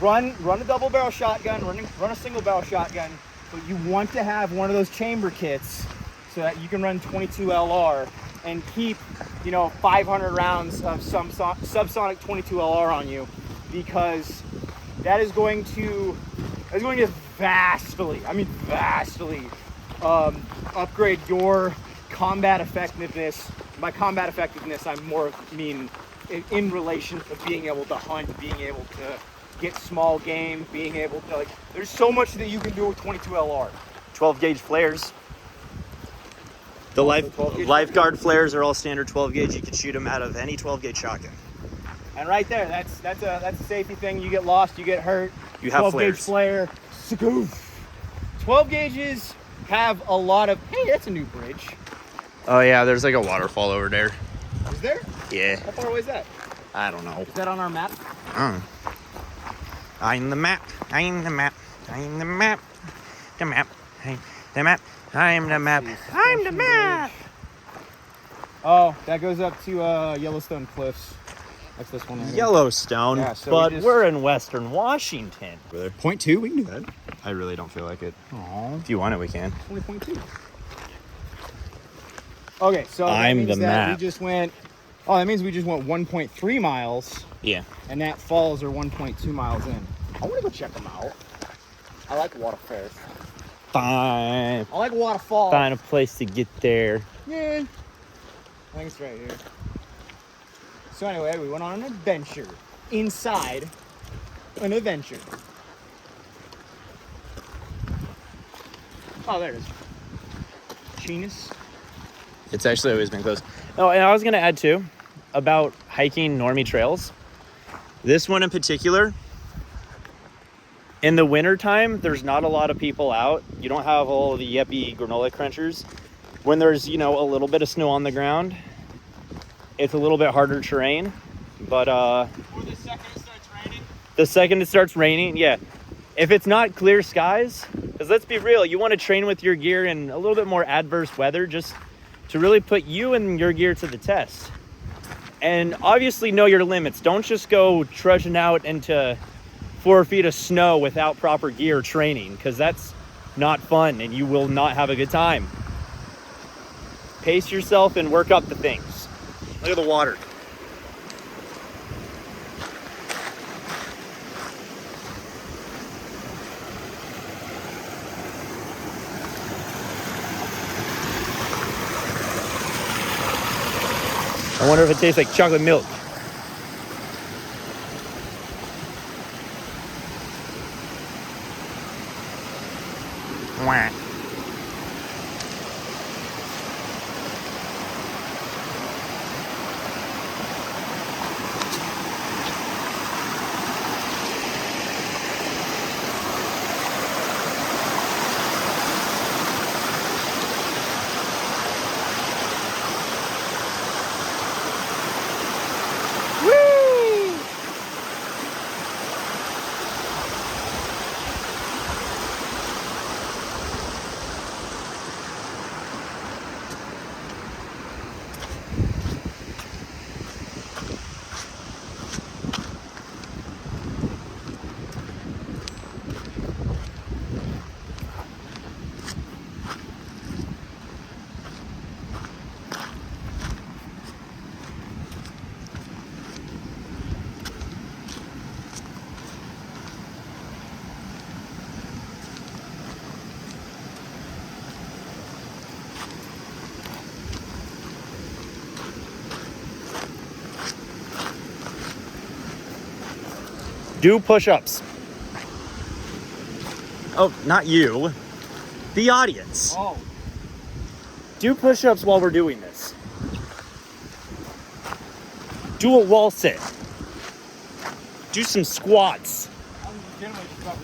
run a double barrel shotgun, run a single barrel shotgun, but you want to have one of those chamber kits so that you can run 22 LR and keep 500 rounds of some subsonic 22 LR on you, because that is going to vastly upgrade your combat effectiveness. By combat effectiveness, I more mean in relation to being able to hunt, being able to get small game, being able to, there's so much that you can do with 22 LR. 12 gauge flares. The lifeguard flares are all standard 12 gauge. You can shoot them out of any 12 gauge shotgun. And right there, that's a safety thing. You get lost, you get hurt. You have 12 gauge flare. Skoof. 12 gauges have a lot of. Hey, that's a new bridge. Oh yeah, there's like a waterfall over there. Is there? Yeah. How far away is that? I don't know. Is that on our map? I'm the map. I'm the map. I'm the map. The map. I'm the map. I'm the map. I'm the map. Oh, that goes up to Yellowstone Cliffs. That's this one. Right here. Yellowstone, Yeah, so but we just- we're in Western Washington. .2, we can do that. I really don't feel like it. Aw, If you want it, we can. 20.2. Okay, so that I'm means the that map. we just went. Oh, that means we just went 1.3 miles, Yeah. and that falls are 1.2 miles in. I want to go check them out. I like waterfalls. Fine. I like waterfalls. Find a place to get there. Yeah. I think it's right here. So anyway, we went on an adventure inside an adventure. Oh, there it is. Genus. It's actually always been close. Oh, and I was going to add too about hiking normie trails. This one in particular, in the wintertime, there's not a lot of people out. You don't have all the yuppie granola crunchers. When there's, you know, a little bit of snow on the ground, it's a little bit harder terrain. But Or the second it starts raining. the second it starts raining, yeah. If it's not clear skies, because let's be real, you want to train with your gear in a little bit more adverse weather just to really put you and your gear to the test. And obviously know your limits. Don't just go trudging out into 4 feet of snow without proper gear training, because that's not fun and you will not have a good time. Pace yourself and work up the things. Look at the water. I wonder if it tastes like chocolate milk. Wah. Do push-ups. Oh, not you. The audience. Oh. Do push-ups while we're doing this. Do a wall sit. Do some squats. I'm generally just about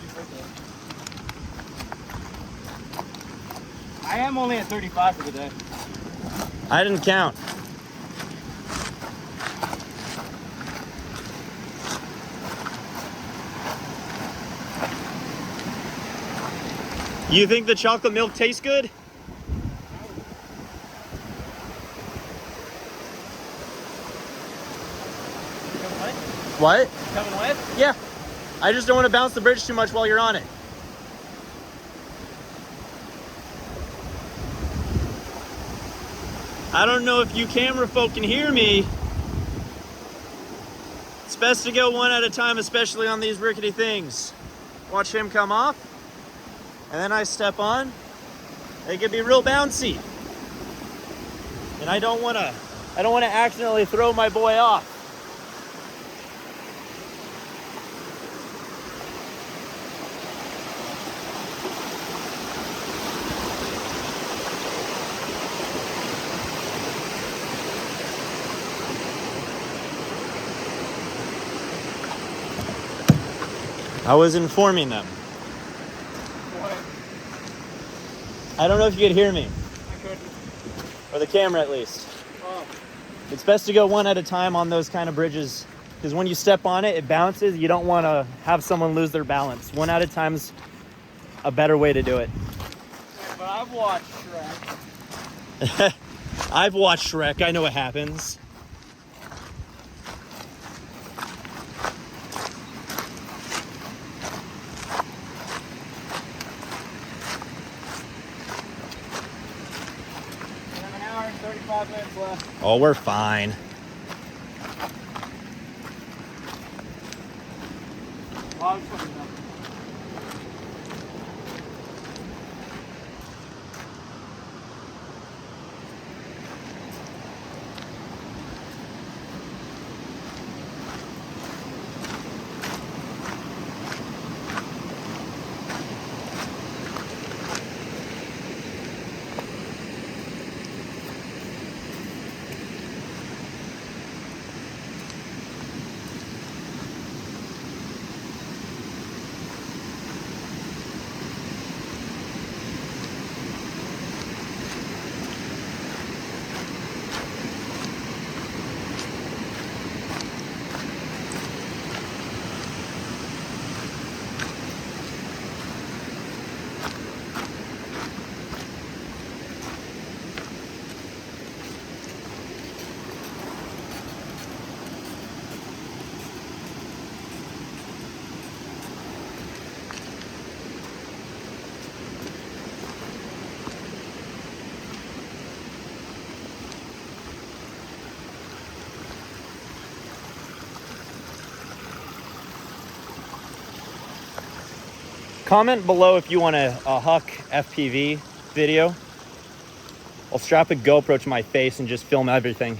I am only at 35 for the day. I didn't count. You think the chocolate milk tastes good? What? Coming with? Yeah. I just don't want to bounce the bridge too much while you're on it. I don't know if you camera folk can hear me. It's best to go one at a time, especially on these rickety things. Watch him come off, and then I step on. It can be real bouncy. And I don't want to accidentally throw my boy off. I was informing them. What? I don't know if you could hear me, I couldn't. or the camera at least. Oh. It's best to go one at a time on those kind of bridges because when you step on it, it bounces. You don't want to have someone lose their balance. One at a time's a better way to do it. But I've watched Shrek. I've watched Shrek. I know what happens. We have an hour and 35 minutes left. Oh, we're fine. Well, I was putting it up. Comment below if you want a Huck FPV video. I'll strap a GoPro to my face and just film everything.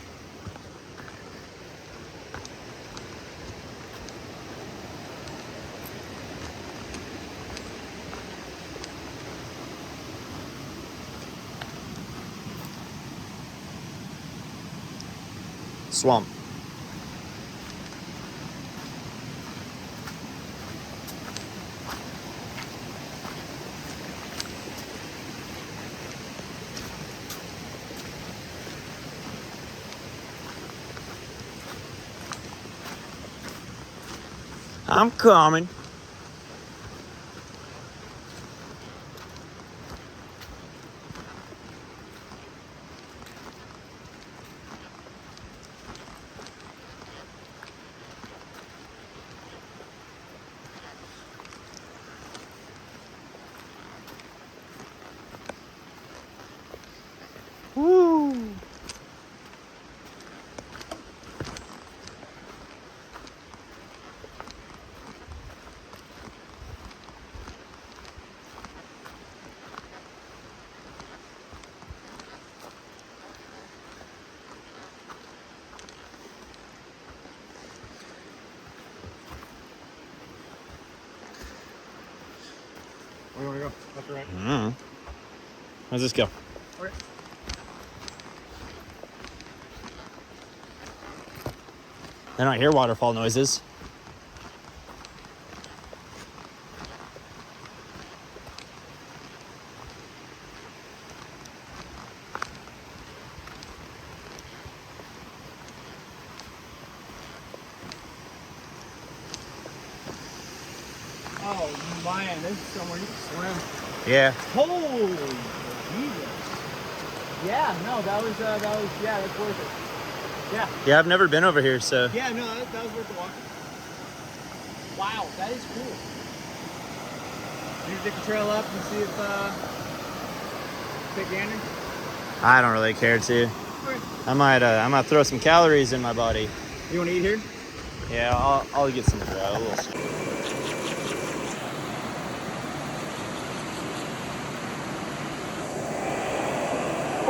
Swamp. I'm coming. Woo! Where do you want to go? Left or right? How's this go? Okay. I don't hear waterfall noises. Oh, man, this is somewhere you can swim. Yeah. Holy Jesus. Yeah, no, that was, yeah, that's worth it. Yeah. Yeah, I've never been over here, so. Yeah, no, that was worth the walk. Wow, that is cool. You take the trail up and see if, take gander? I don't really care to. I might throw some calories in my body. You want to eat here? Yeah, I'll get some a little.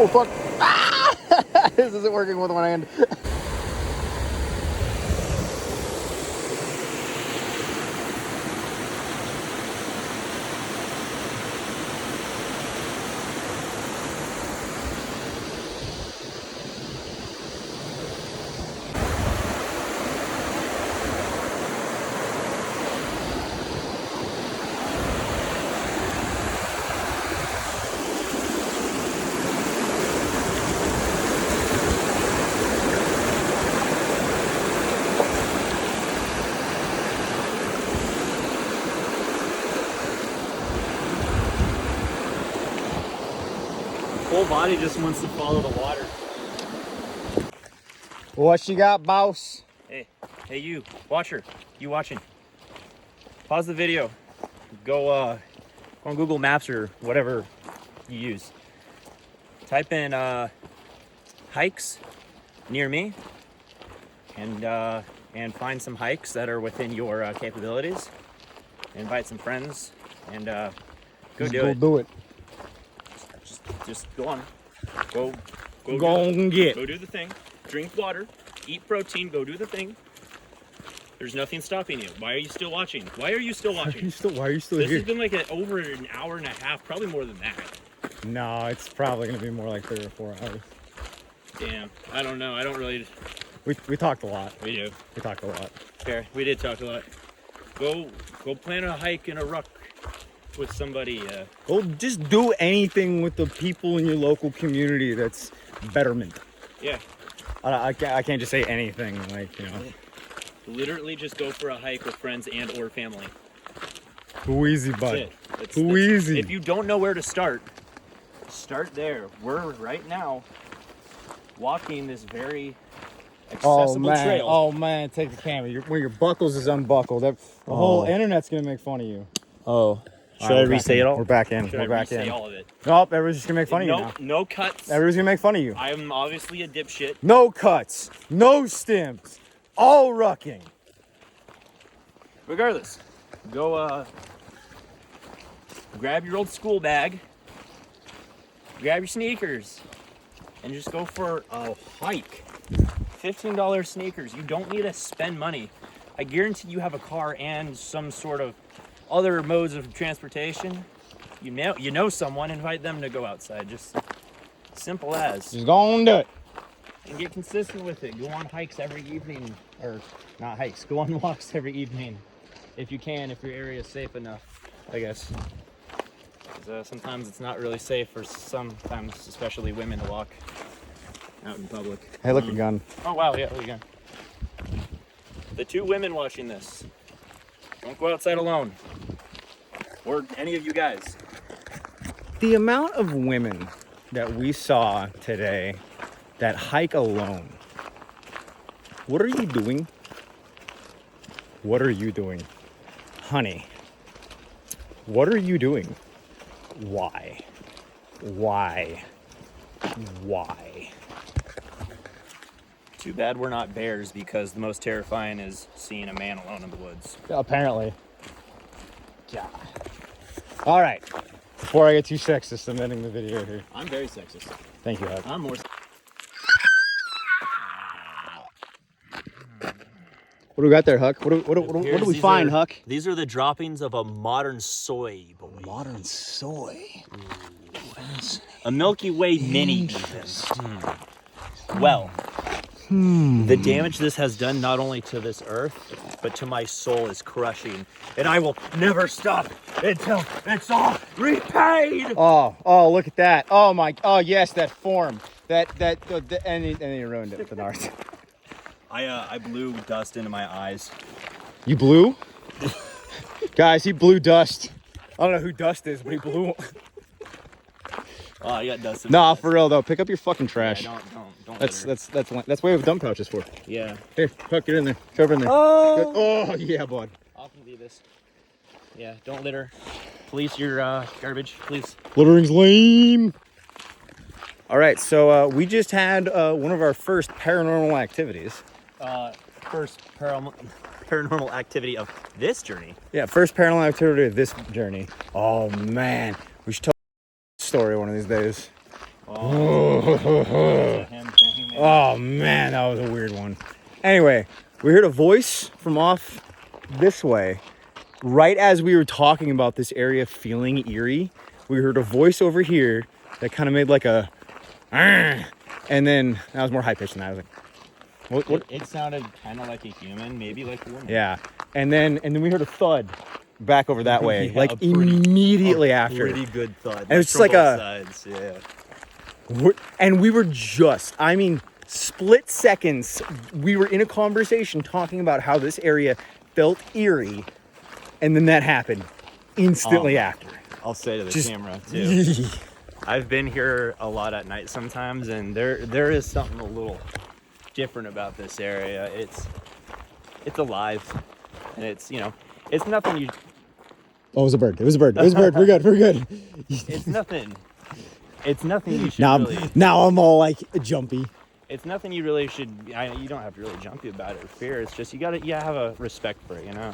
Oh fuck! Ah! This isn't working with one hand. whole body just wants to follow the water. What you got, boss? Hey, you, watcher, you watching. Pause the video. Go on Google Maps or whatever you use. Type in hikes near me and find some hikes that are within your capabilities. Invite some friends and go do it. Just go on. Go and get. Go do the thing. Drink water. Eat protein. Go do the thing. There's nothing stopping you. Why are you still watching? Why are you still watching? Why are you still This here? has been like over an hour and a half, probably more than that. No, it's probably gonna be more like 3 or 4 hours. Damn. I don't know. I don't really. We talked a lot. We do. We talked a lot. Fair. We did talk a lot. Go plan a hike in a ruck with somebody. Well, just do anything with the people in your local community that's betterment. Yeah. I can't just say anything, like, you know. Literally just go for a hike with friends and or family. Too easy, bud. That's it. Too easy. If you don't know where to start there. We're right now walking this very accessible trail. Oh man, take the camera. When your buckles is unbuckled, the whole internet's gonna make fun of you. Oh. Should All I right, re-say it all? We're back in. Should We're I back re-say in. all of it? Nope, everyone's just gonna make fun of you now. No cuts. Everyone's gonna make fun of you. I am obviously a dipshit. No cuts, no stems, all rucking. Regardless, go grab your old school bag, grab your sneakers, and just go for a hike. $15 sneakers. You don't need to spend money. I guarantee you have a car and some sort of other modes of transportation. You know someone, invite them to go outside. Just simple as. Just go and do it. And get consistent with it. Go on hikes every evening, or not hikes, go on walks every evening if you can, if your area is safe enough, I guess. 'Cause, sometimes it's not really safe for sometimes, especially women, to walk out in public. Hey, look, a gun. Oh wow, yeah, there you go. The 2 women watching this, don't go outside alone. Or any of you guys. The amount of women that we saw today that hike alone. What are you doing? What are you doing? Honey, what are you doing? Why? Why? Why? Too bad we're not bears, because the most terrifying is seeing a man alone in the woods. Apparently. Yeah. All right. Before I get too sexist, I'm ending the video here. I'm very sexist. Thank you, Huck. I'm more. What do we got there, Huck? What do we find, Huck? These are the droppings of a modern soy boy. Modern soy. A Milky Way mini even. Well, the damage this has done not only to this earth, but to my soul is crushing. And I will never stop until it's all repaid. Oh, look at that. Oh yes, that form. And you ruined it with an art. I blew dust into my eyes. You blew? Guys, he blew dust. I don't know who Dust is, but he blew. Oh, I got dust in my Nah, eyes. for real though. Pick up your fucking trash. Yeah, don't That's litter. that's what we have dump pouches for. Yeah. Here, Huck, get in there. Shove her in there. Oh. Oh yeah, bud. Often leave this. Yeah, don't litter. Police your garbage, please. Littering's lame. All right, so we just had one of our first paranormal activities. First paranormal activity of this journey. Yeah, first paranormal activity of this journey. Oh man, we should tell a story one of these days. Oh man, that was a weird one. Anyway, we heard a voice from off this way. Right as we were talking about this area feeling eerie, we heard a voice over here that kind of made like a, and then that was more high pitched than that. I was like, what? It sounded kind of like a human, maybe like a woman. Yeah, and then we heard a thud back over that way, Yeah, like a pretty- immediately after. Pretty good thud. And it's from like both a- sides, yeah. And we were just, I mean, split seconds, we were in a conversation talking about how this area felt eerie, and then that happened instantly after. I'll say to the Just- camera too. I've been here a lot at night sometimes, and there is something a little different about this area. It's alive, and it's, you know, it's nothing you. Oh, it was a bird. It was a bird. It was a bird. We're good. We're good. It's nothing. It's nothing you should Now really. now I'm all like jumpy. It's nothing you really should. You don't have to really jumpy about it or fear. It's just you have a respect for it. You know.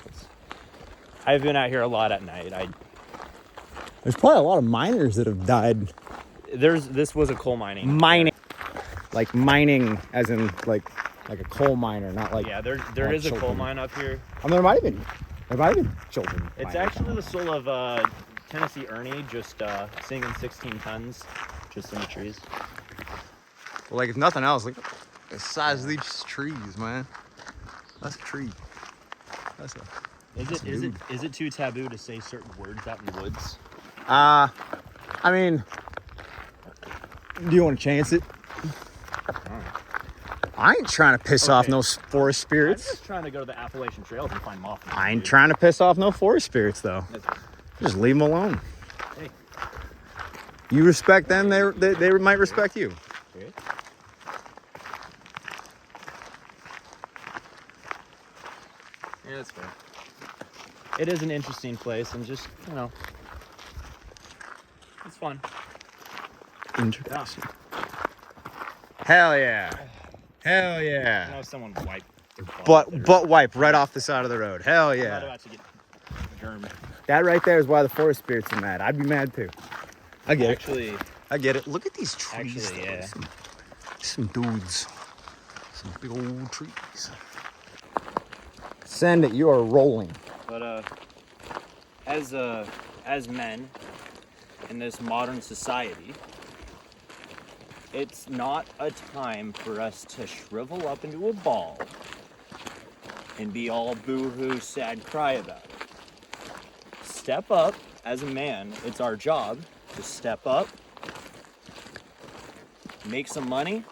I've been out here a lot at night. There's probably a lot of miners that have died. This was a coal mining. Mining, like mining, as in like a coal miner, not like. Yeah, there like is a coal children. mine up here. I mean, there might have been children. It's mining. actually the soul of Tennessee Ernie, just singing 16 tons, just in the trees. Well, like if nothing else, look at the size of these trees, man. That's a tree. That's a. Is it too taboo to say certain words out in the woods? I mean, do you want to chance it? I ain't trying to piss off Okay. no forest I'm spirits. just trying to go to the Appalachian Trails and find moth. I ain't trying to piss off no forest spirits though. Just leave them alone. Hey. You respect them, they might respect you. Okay. Yeah, that's fair. It is an interesting place, and just, you know, it's fun. Interesting. Hell yeah. Hell I yeah. know someone wiped their butt. Butt wipe right off the side of the road. Hell I'm not yeah. about to get germed. That right there is why the forest spirits are mad. I'd be mad too. I get it. Actually, I get it. Look at these trees. Actually, though. yeah. Some dudes. Some big old trees. Send it. You are rolling. but as men in this modern society, it's not a time for us to shrivel up into a ball and be all boo-hoo, sad cry about it. Step up as a man. It's our job to step up, make some money,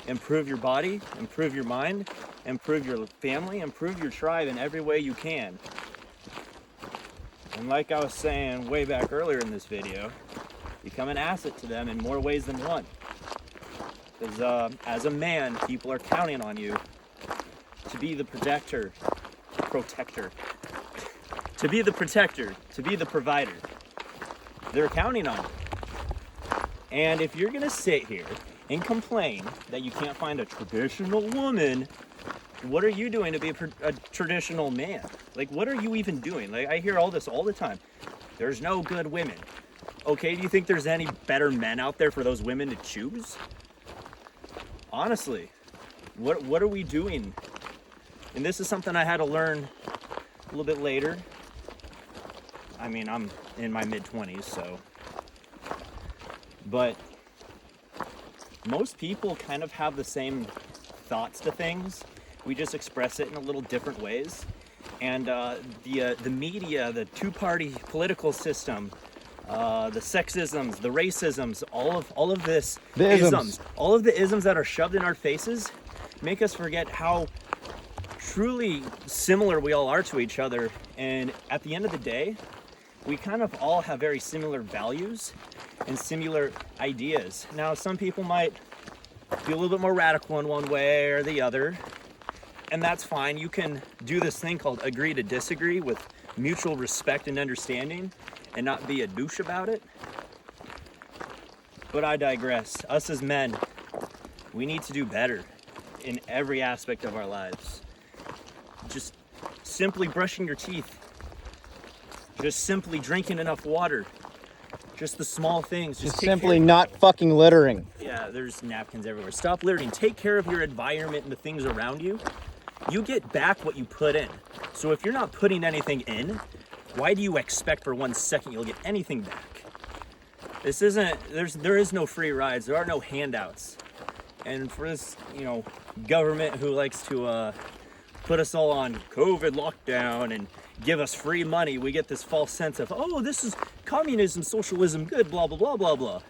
improve your body, improve your mind, improve your family, improve your tribe in every way you can. And like I was saying way back earlier in this video, become an asset to them in more ways than one. Because as a man, people are counting on you to be the protector, to be the protector, to be the provider. They're counting on you. And if you're gonna sit here and complain that you can't find a traditional woman, what are you doing to be a traditional man? Like, what are you even doing? Like, I hear all this all the time. There's no good women. Okay, do you think there's any better men out there for those women to choose? Honestly, what are we doing? And this is something I had to learn a little bit later. I mean, I'm in my mid-20s, so. But most people kind of have the same thoughts to things. We just express it in a little different ways. And the media, the two-party political system, the sexisms, the racisms, all of this The isms. all of the isms that are shoved in our faces make us forget how truly similar we all are to each other. And at the end of the day, we kind of all have very similar values and similar ideas. Now, some people might be a little bit more radical in one way or the other, and that's fine. You can do this thing called agree to disagree with mutual respect and understanding and not be a douche about it. But I digress. Us as men, we need to do better in every aspect of our lives. Just simply brushing your teeth. Just simply drinking enough water. Just the small things. Just take simply care- not fucking littering. Yeah, there's napkins everywhere. Stop littering. Take care of your environment and the things around you. You get back what you put in. So if you're not putting anything in, why do you expect for 1 second you'll get anything back? This isn't, there is no free rides. There are no handouts. And for this, government who likes to put us all on COVID lockdown and give us free money, we get this false sense of, oh, this is communism, socialism, good, blah, blah, blah, blah, blah.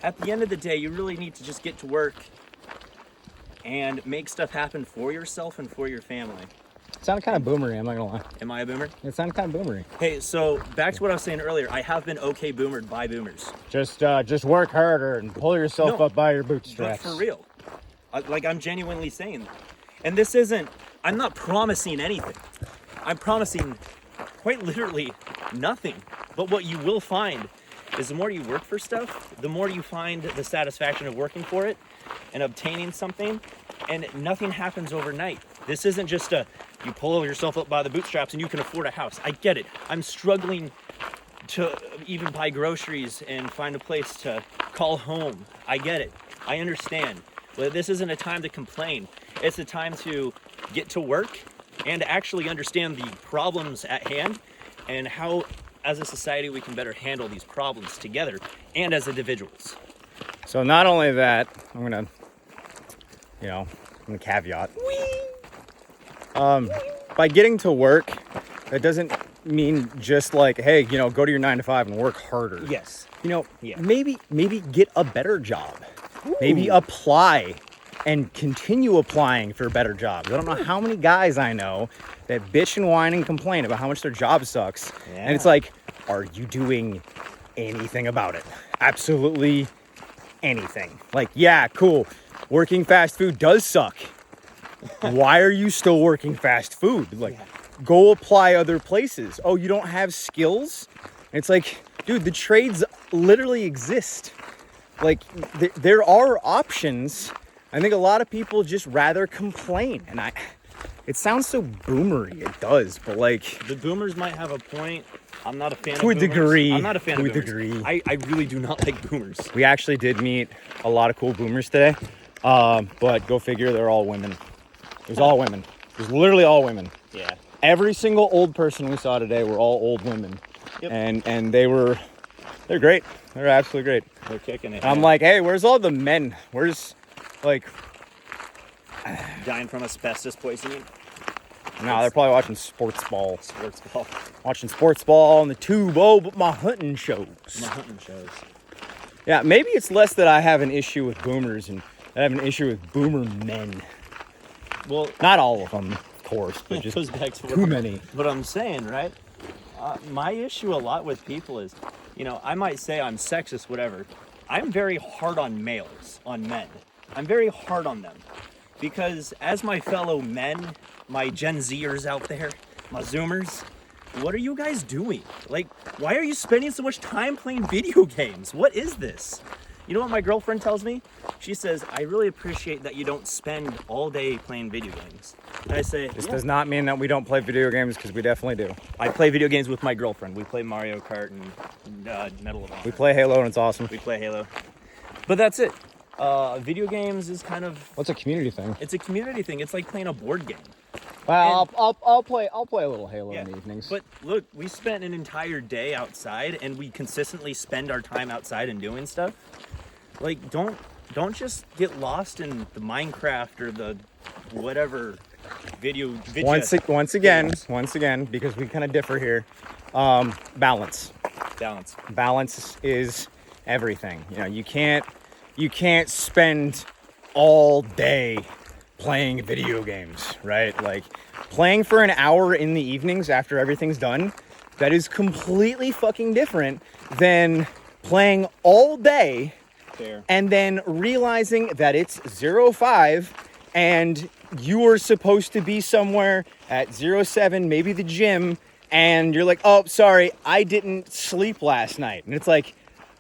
At the end of the day, you really need to just get to work and make stuff happen for yourself and for your family. sounded kind of boomery, I'm not gonna lie. Am I a boomer? It sounded kind of boomery. Hey, so back to what I was saying earlier. I have been okay boomered by boomers. Just work harder and pull yourself No, up by your But bootstraps. for real. Like, I'm genuinely saying that. And this isn't, I'm not promising anything. I'm promising quite literally nothing. But what you will find is the more you work for stuff, the more you find the satisfaction of working for it and obtaining something. And nothing happens overnight. This isn't just you pull yourself up by the bootstraps and you can afford a house. I get it. I'm struggling to even buy groceries and find a place to call home. I get it. I understand. But this isn't a time to complain. It's a time to get to work and actually understand the problems at hand and how, as a society, we can better handle these problems together and as individuals. So not only that, I'm gonna caveat. By getting to work, that doesn't mean just like, hey, go to your 9 to 5 and work harder. Yes. Yeah. Maybe get a better job. Maybe apply and continue applying for better jobs. I don't know how many guys I know that bitch and whine and complain about how much their job sucks. Yeah. And it's like, are you doing anything about it? Absolutely anything. Like, yeah, cool. Working fast food does suck. Why are you still working fast food? Like, go apply other places. Oh, you don't have skills? And it's like, dude, the trades literally exist. Like, there are options. I think a lot of people just rather complain. And it sounds so boomery. It does, but like... The boomers might have a point. I'm not a fan of To a boomers. degree. I'm not a fan of To a boomers. degree. I really do not like boomers. We actually did meet a lot of cool boomers today. But go figure, they're all women. It was all women. It was literally all women. Yeah. Every single old person we saw today were all old women. Yep. And they're great. They're absolutely great. They're kicking it. And I'm like, hey, where's all the men? Where's, like... dying from asbestos poisoning. No, they're probably watching sports ball. Sports ball. Watching sports ball on the tube. Oh, but my hunting shows. My hunting shows. Yeah, maybe it's less that I have an issue with boomers and I have an issue with boomer men. Well, Not all of them, of course, but it just goes back to too many. what I'm saying, right? My issue a lot with people is, I might say I'm sexist, whatever. I'm very hard on males, on men. I'm very hard on them. Because as my fellow men, my Gen Zers out there, my Zoomers, what are you guys doing? Like, why are you spending so much time playing video games? What is this? You know what my girlfriend tells me? She says, I really appreciate that you don't spend all day playing video games. And I say, This does not mean that we don't play video games, because we definitely do. I play video games with my girlfriend. We play Mario Kart and Medal of Honor. We play Halo and it's awesome. We play Halo. But that's it. Video games is kind of... What's a community thing? It's a community thing. It's like playing a board game. Well, I'll play a little Halo in the evenings. But look, we spent an entire day outside and we consistently spend our time outside and doing stuff. Like, don't just get lost in the Minecraft or the whatever video Once again, because we kind of differ here, balance. Balance is everything. You can't spend all day playing video games, right? Like, playing for an hour in the evenings after everything's done, that is completely fucking different than playing all day and then realizing that it's 05 and you are supposed to be somewhere at 07, maybe the gym, and you're like, oh, sorry, I didn't sleep last night. And it's like,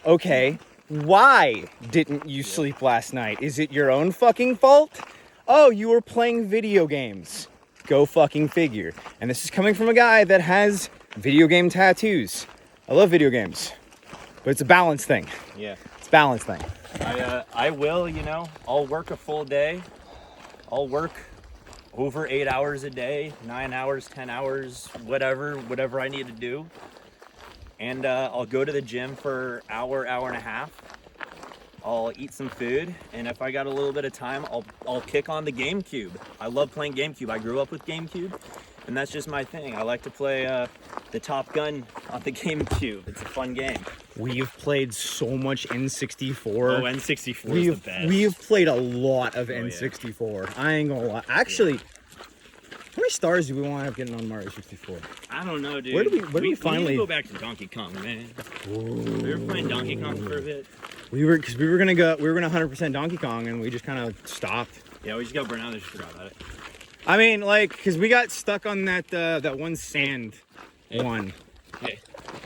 okay, why didn't you sleep last night? Is it your own fucking fault? Oh, you were playing video games. Go fucking figure. And this is coming from a guy that has video game tattoos. I love video games, but it's a balance thing. Yeah. It's a balance thing. I will, I'll work a full day. I'll work over 8 hours a day, 9 hours, 10 hours, whatever I need to do. And I'll go to the gym for hour and a half. I'll eat some food, and if I got a little bit of time, I'll kick on the GameCube. I love playing GameCube. I grew up with GameCube, and that's just my thing. I like to play the Top Gun on the GameCube. It's a fun game. We've played so much N64. Oh, N64 is the best. We've played a lot of N64. I ain't gonna lie. Actually, many stars do we want to have getting on Mario 64? I don't know, dude. Where do we finally- need to go back to Donkey Kong, man. We were playing Donkey Kong for a bit. We were 100% Donkey Kong, and we just kind of stopped. Yeah, we just got burnt out and just forgot about it. I mean, like, because we got stuck on that one sand one. Okay.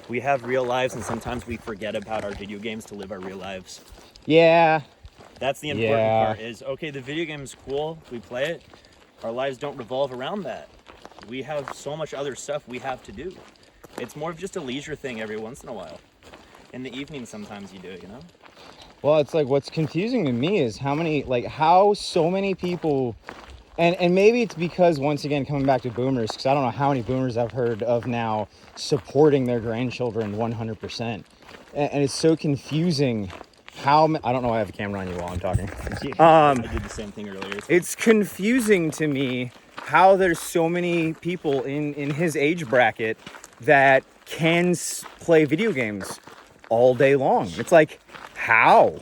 We have real lives, and sometimes we forget about our video games to live our real lives. Yeah. That's the important part is, okay, the video game is cool, we play it, our lives don't revolve around that. We have so much other stuff we have to do. It's more of just a leisure thing every once in a while. In the evening sometimes you do it, you know? Well, it's like what's confusing to me is how so many people, and maybe it's because, once again, coming back to boomers, because I don't know how many boomers I've heard of now supporting their grandchildren 100%. And it's so confusing how, I don't know why I have a camera on you while I'm talking. I did the same thing earlier. It's confusing to me how there's so many people in his age bracket that can play video games all day long. It's like, how?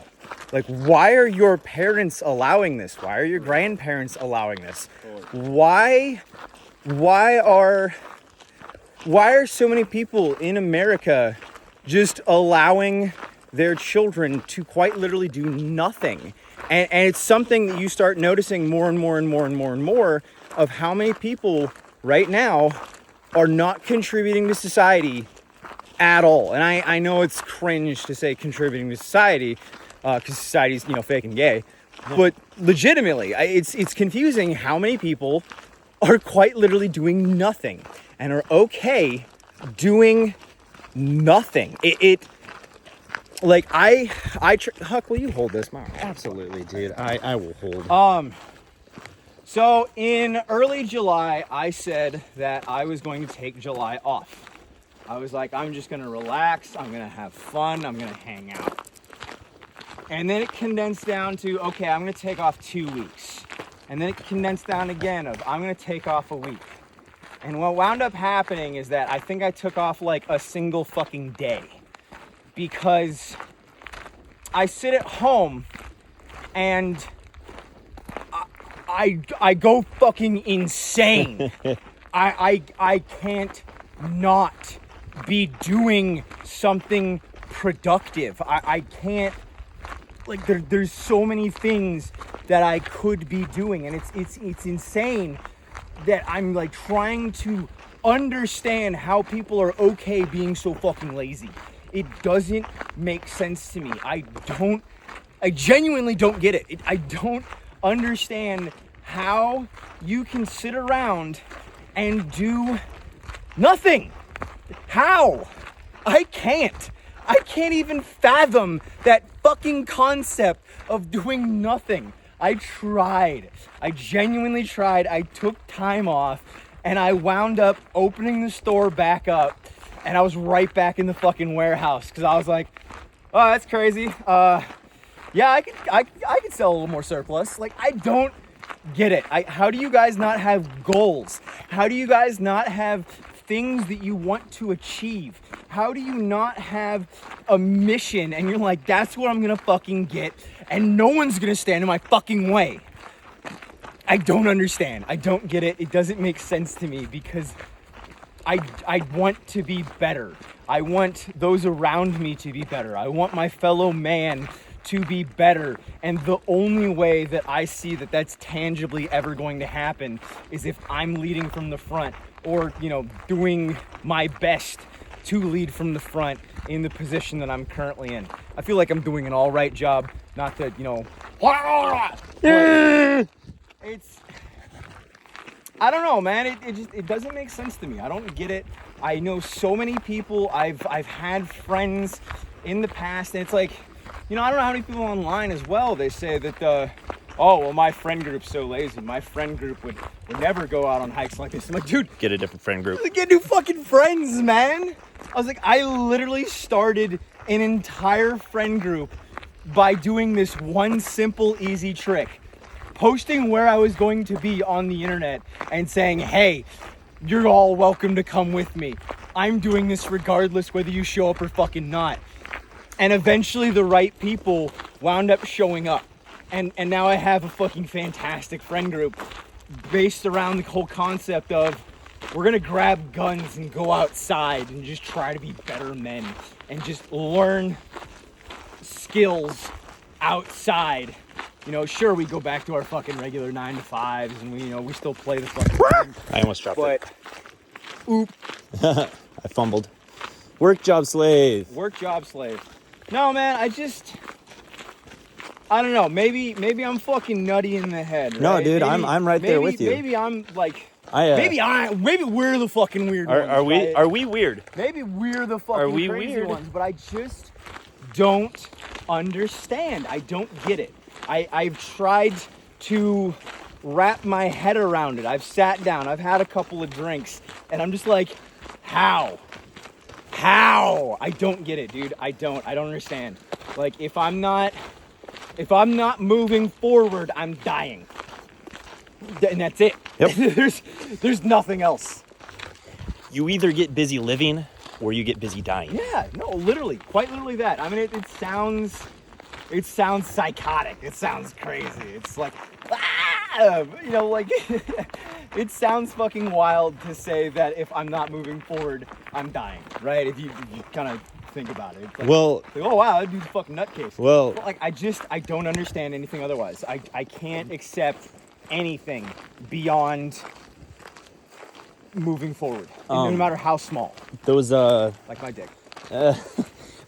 Like, why are your parents allowing this? Why are your grandparents allowing this? Why are so many people in America just allowing their children to quite literally do nothing? And it's something that you start noticing more and more and more and more and more of how many people right now are not contributing to society at all. And I know it's cringe to say contributing to society, because society's, fake and gay. But legitimately, it's confusing how many people are quite literally doing nothing and are okay doing nothing. Huck, will you hold this? Absolutely, dude. I will hold. So in early July, I said that I was going to take July off. I was like, I'm just gonna relax, I'm gonna have fun, I'm gonna hang out. And then it condensed down to, okay, I'm gonna take off 2 weeks. And then it condensed down again of, I'm gonna take off a week. And what wound up happening is that I think I took off like a single fucking day. Because I sit at home and I go fucking insane. I can't not be doing something productive. I can't, like, there's so many things that I could be doing, and it's insane that I'm like trying to understand how people are okay being so fucking lazy. It doesn't make sense to me. I genuinely don't get it. I don't understand how you can sit around and do nothing. How? I can't even fathom that fucking concept of doing nothing. I tried. I genuinely tried. I took time off and I wound up opening the store back up, and I was right back in the fucking warehouse because I was like, oh, that's crazy. Yeah, I could sell a little more surplus. Like, I don't get it. How do you guys not have goals? How do you guys not have things that you want to achieve? How do you not have a mission and you're like, that's what I'm gonna fucking get and no one's gonna stand in my fucking way? I don't understand. I don't get it. It doesn't make sense to me because I want to be better. I want those around me to be better. I want my fellow man to be better. And the only way that I see that that's tangibly ever going to happen is if I'm leading from the front, or, doing my best to lead from the front in the position that I'm currently in. I feel like I'm doing an all right job, not to, it's, I don't know, man. It doesn't make sense to me. I don't get it. I know so many people. I've had friends in the past, and it's like, I don't know how many people online as well. They say that, oh, well, my friend group's so lazy. My friend group would never go out on hikes like this. I'm like, dude, Get a different friend group. get new fucking friends, man. I was like, I literally started an entire friend group by doing this one simple, easy trick. Posting where I was going to be on the internet and saying, hey, you're all welcome to come with me. I'm doing this regardless whether you show up or fucking not. And eventually the right people wound up showing up. And now I have a fucking fantastic friend group. based around the whole concept of we're gonna grab guns and go outside and just try to be better men and just learn skills outside. You know, sure, we go back to our fucking regular 9 to 5s and we, you know, we still play the fucking game, I almost dropped but oop, I fumbled. Work job slave. work job slave. No, man, I don't know. Maybe I'm fucking nutty in the head. Right? No, dude, maybe, I'm right there with you. Maybe I'm like, I maybe we're the fucking weird ones. are we right? are we weird? Maybe we're the fucking Are we crazy weird? ones, but I just don't understand. I don't get it. I've tried to wrap my head around it. I've sat down, I've had a couple of drinks, and I'm just like, how? I don't get it, dude. I don't understand. Like, if I'm not moving forward, I'm dying. And that's it. Yep. There's nothing else. You either get busy living or you get busy dying. Yeah, no, literally, quite literally that. I mean, it sounds psychotic. It sounds crazy. It's like, you know, like, it sounds fucking wild to say that if I'm not moving forward, I'm dying, right? If you kind of think about it. It's like, Well, like, oh wow, that dude's a fucking nutcase. well, But like, I don't understand anything otherwise. I can't accept anything beyond moving forward, no matter how small. those Like my dick.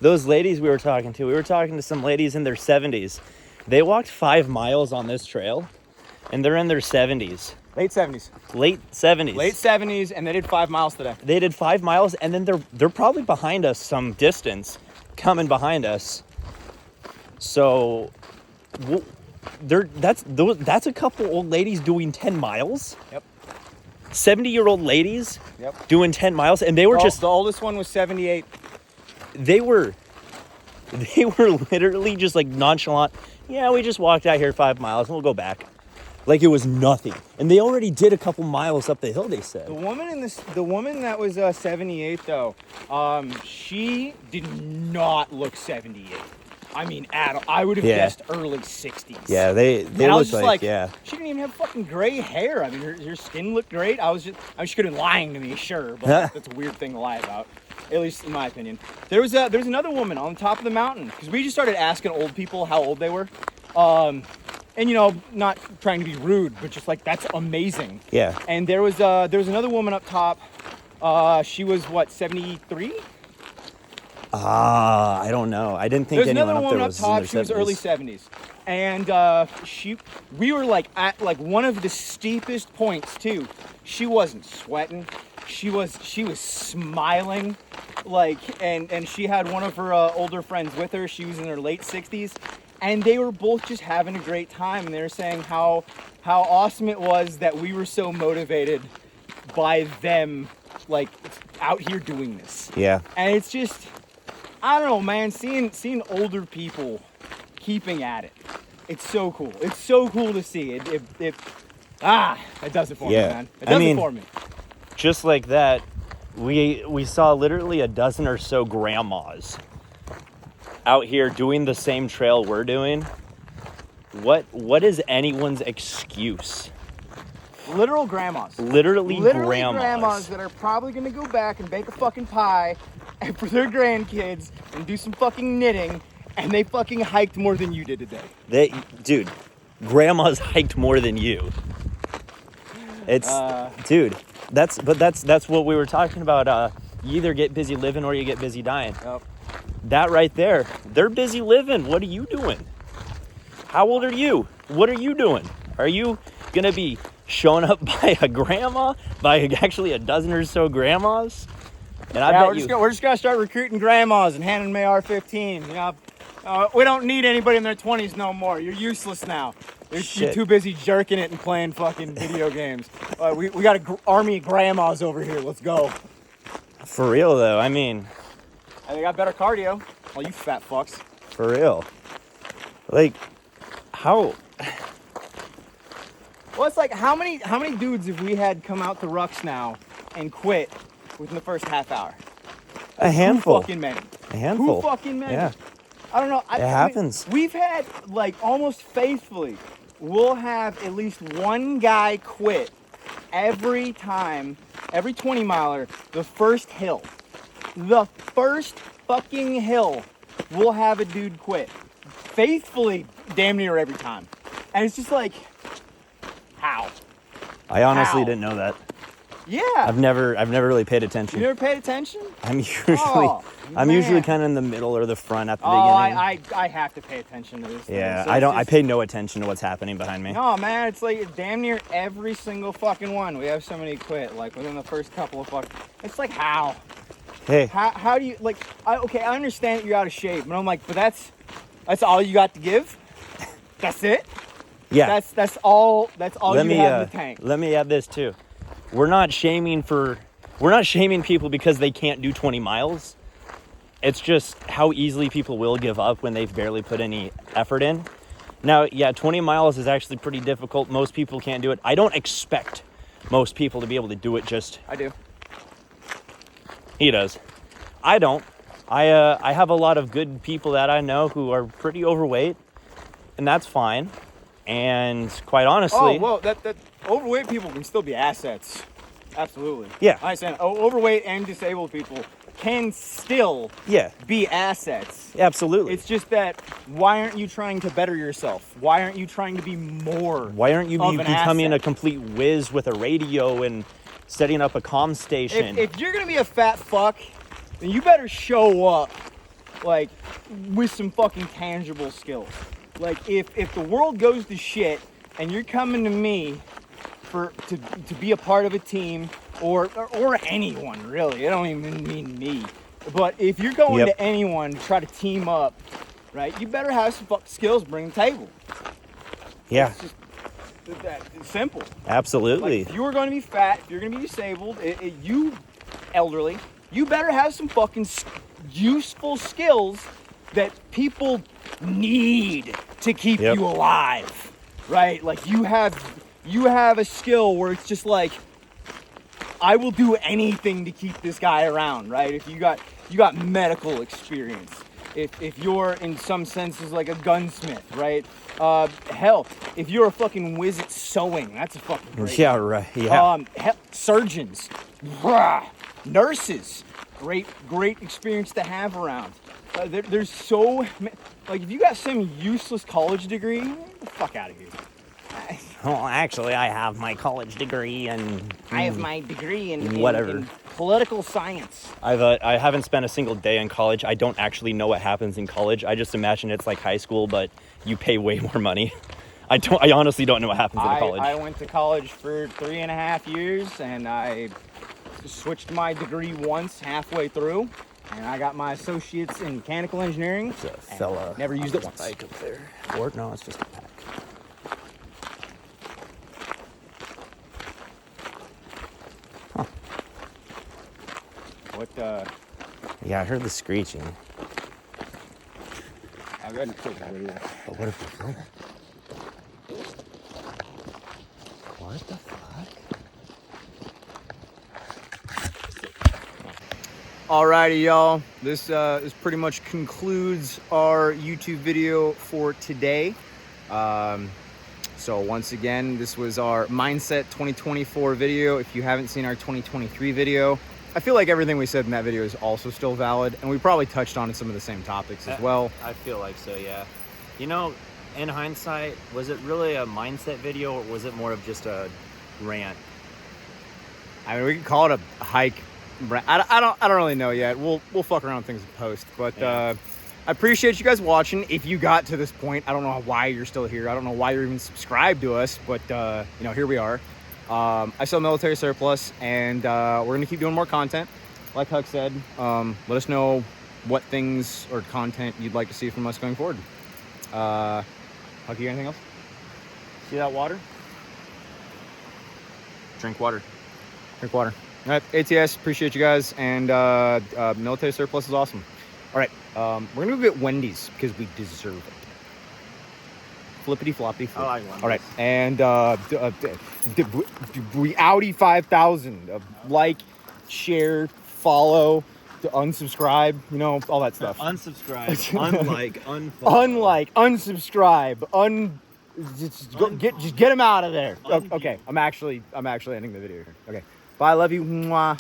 those ladies we were talking to some ladies in their 70s. They walked 5 miles on this trail, and they're in their 70s. Late 70s. Late 70s. Late 70s, and they did 5 miles today. They did 5 miles, and then they're probably behind us some distance, coming behind us. So, that's a couple old ladies doing 10 miles. Yep. 70-year-old ladies. Yep. Doing 10 miles, and they were just the oldest one was 78. they were literally just like nonchalant. Yeah, we just walked out here 5 miles and we'll go back. Like it was nothing. And they already did a couple miles up the hill, they said. The woman that was 78 though, she did not look 78. I mean, at all. I would have guessed early 60s. Yeah, they and I was looked just like, yeah. She didn't even have fucking gray hair. I mean, her skin looked great. She could have been lying to me, sure, but that's a weird thing to lie about, at least in my opinion. There was another woman on top of the mountain, because we just started asking old people how old they were. And you know, not trying to be rude, but just like, that's amazing. Yeah. And there was another woman up top. She was what, 73? I don't know. I didn't think anyone up there was in their 70s. She was early 70s, and we were like at like one of the steepest points too. She wasn't sweating. She was smiling, like, and she had one of her older friends with her. She was in her late 60s, and they were both just having a great time. And they were saying how awesome it was that we were so motivated by them, like, out here doing this. Yeah. And it's just, I don't know, man, seeing older people keeping at it. It's so cool. It's so cool to see. It does it for me, man. It does it for me. Just like that, we saw literally a dozen or so grandmas out here doing the same trail we're doing. What is anyone's excuse? Literal grandmas. Literally grandmas that are probably gonna go back and bake a fucking pie and for their grandkids and do some fucking knitting, and they fucking hiked more than you did today. Dude, grandmas hiked more than you. It's dude. That's what we were talking about. You either get busy living or you get busy dying. Yep. That right there. They're busy living. What are you doing? How old are you? What are you doing? Are you gonna be showing up by a grandma? By actually a dozen or so grandmas? And I bet we're just gonna start recruiting grandmas and handing them AR-15. You know, we don't need anybody in their 20s no more. You're useless now. You're too busy jerking it and playing fucking video games. We got an army of grandmas over here. Let's go. For real though, I mean. And they got better cardio. All you fat fucks. For real. Like, how? Well, it's like, how many dudes have we had come out to rucks now and quit within the first half hour? A handful. Who fucking many? A handful. Who fucking many? Yeah. I don't know. It happens. We've had, like, almost faithfully we'll have at least one guy quit every time, every 20 miler, the first hill. The first fucking hill, we'll have a dude quit. Faithfully, damn near every time. And it's just like, how? I honestly How? didn't know that. Yeah. I've never really paid attention. You never paid attention? I'm usually Oh, I'm usually man. kind of in the middle or the front at the Oh, beginning. I have to pay attention to this. Yeah, thing. So I it's don't. I just- pay no attention to what's happening behind me. No, man, it's like damn near every single fucking one. We have somebody quit, like within the first couple of fucking. It's like how? Hey, How do you like? Okay, I understand that you're out of shape, but I'm like, but that's all you got to give. That's it. yeah. That's all. That's all let you me have in the tank. let me add this too. We're not shaming people because they can't do 20 miles. It's just how easily people will give up when they've barely put any effort in. Now, yeah, 20 miles is actually pretty difficult. Most people can't do it. I don't expect most people to be able to do it. Just I do. he does. I don't. I have a lot of good people that I know who are pretty overweight, and that's fine. And quite honestly, Oh well, that overweight people can still be assets. Absolutely. Yeah. I understand. Overweight and disabled people can still yeah, be assets. absolutely. It's just that why aren't you trying to better yourself? Why aren't you trying to be more? Why aren't you of an becoming asset? a complete whiz with a radio and setting up a comm station? If you're gonna be a fat fuck, then you better show up like with some fucking tangible skills. Like if the world goes to shit and you're coming to me to be a part of a team or anyone really, I don't even mean me. But if you're going Yep. to anyone to try to team up, right, you better have some fucking skills to bring to the table. yeah, It's just it's simple. absolutely. Like, if you're going to be fat, if you're going to be disabled, you elderly, you better have some fucking useful skills that people need to keep Yep. you alive, right? Like you have a skill where it's just like, I will do anything to keep this guy around, right? If you got medical experience, if you're in some senses like a gunsmith, right? Hell, if you're a fucking whiz at sewing, that's a fucking great Yeah, right. Yeah. Surgeons, rah, nurses, great experience to have around. There's so like if you got some useless college degree, get the fuck out of here. Well, actually, I have my college degree and I have my degree in Whatever. in political science. I haven't spent a single day in college. I don't actually know what happens in college. I just imagine it's like high school, but you pay way more money. I honestly don't know what happens in college. I went to college for 3.5 years, and I switched my degree once halfway through, and I got my associates in mechanical engineering. There's a and fella never used on it his once. bike up there. Or no, it's just a pack. What Yeah, I heard the screeching. I've got to take a video. But what if it's filming? What the fuck? Alrighty, y'all. This pretty much concludes our YouTube video for today. So once again, this was our Mindset 2024 video. If you haven't seen our 2023 video, I feel like everything we said in that video is also still valid, and we probably touched on some of the same topics as well. I feel like so, yeah. You know, in hindsight, was it really a mindset video or was it more of just a rant? I mean, we could call it a hike. I don't really know yet. We'll fuck around with things in post, but Yeah. I appreciate you guys watching. If you got to this point, I don't know why you're still here. I don't know why you're even subscribed to us, but you know, here we are. I sell military surplus, and we're gonna keep doing more content. Like Huck said, let us know what things or content you'd like to see from us going forward. Huck, you got anything else? See that water? Drink water. Drink water. All right, ATS, appreciate you guys, and military surplus is awesome. All right, we're gonna go get Wendy's because we deserve it. Flippity floppy flip. I like Wendy's. All right, and we Audi 5000. Like, share, follow, to unsubscribe. You know, all that stuff. Unsubscribe. Unlike. Unfollow. Unlike, unsubscribe, Just get him out of there. Okay, I'm actually ending the video here. Okay, bye. I love you. Mwah.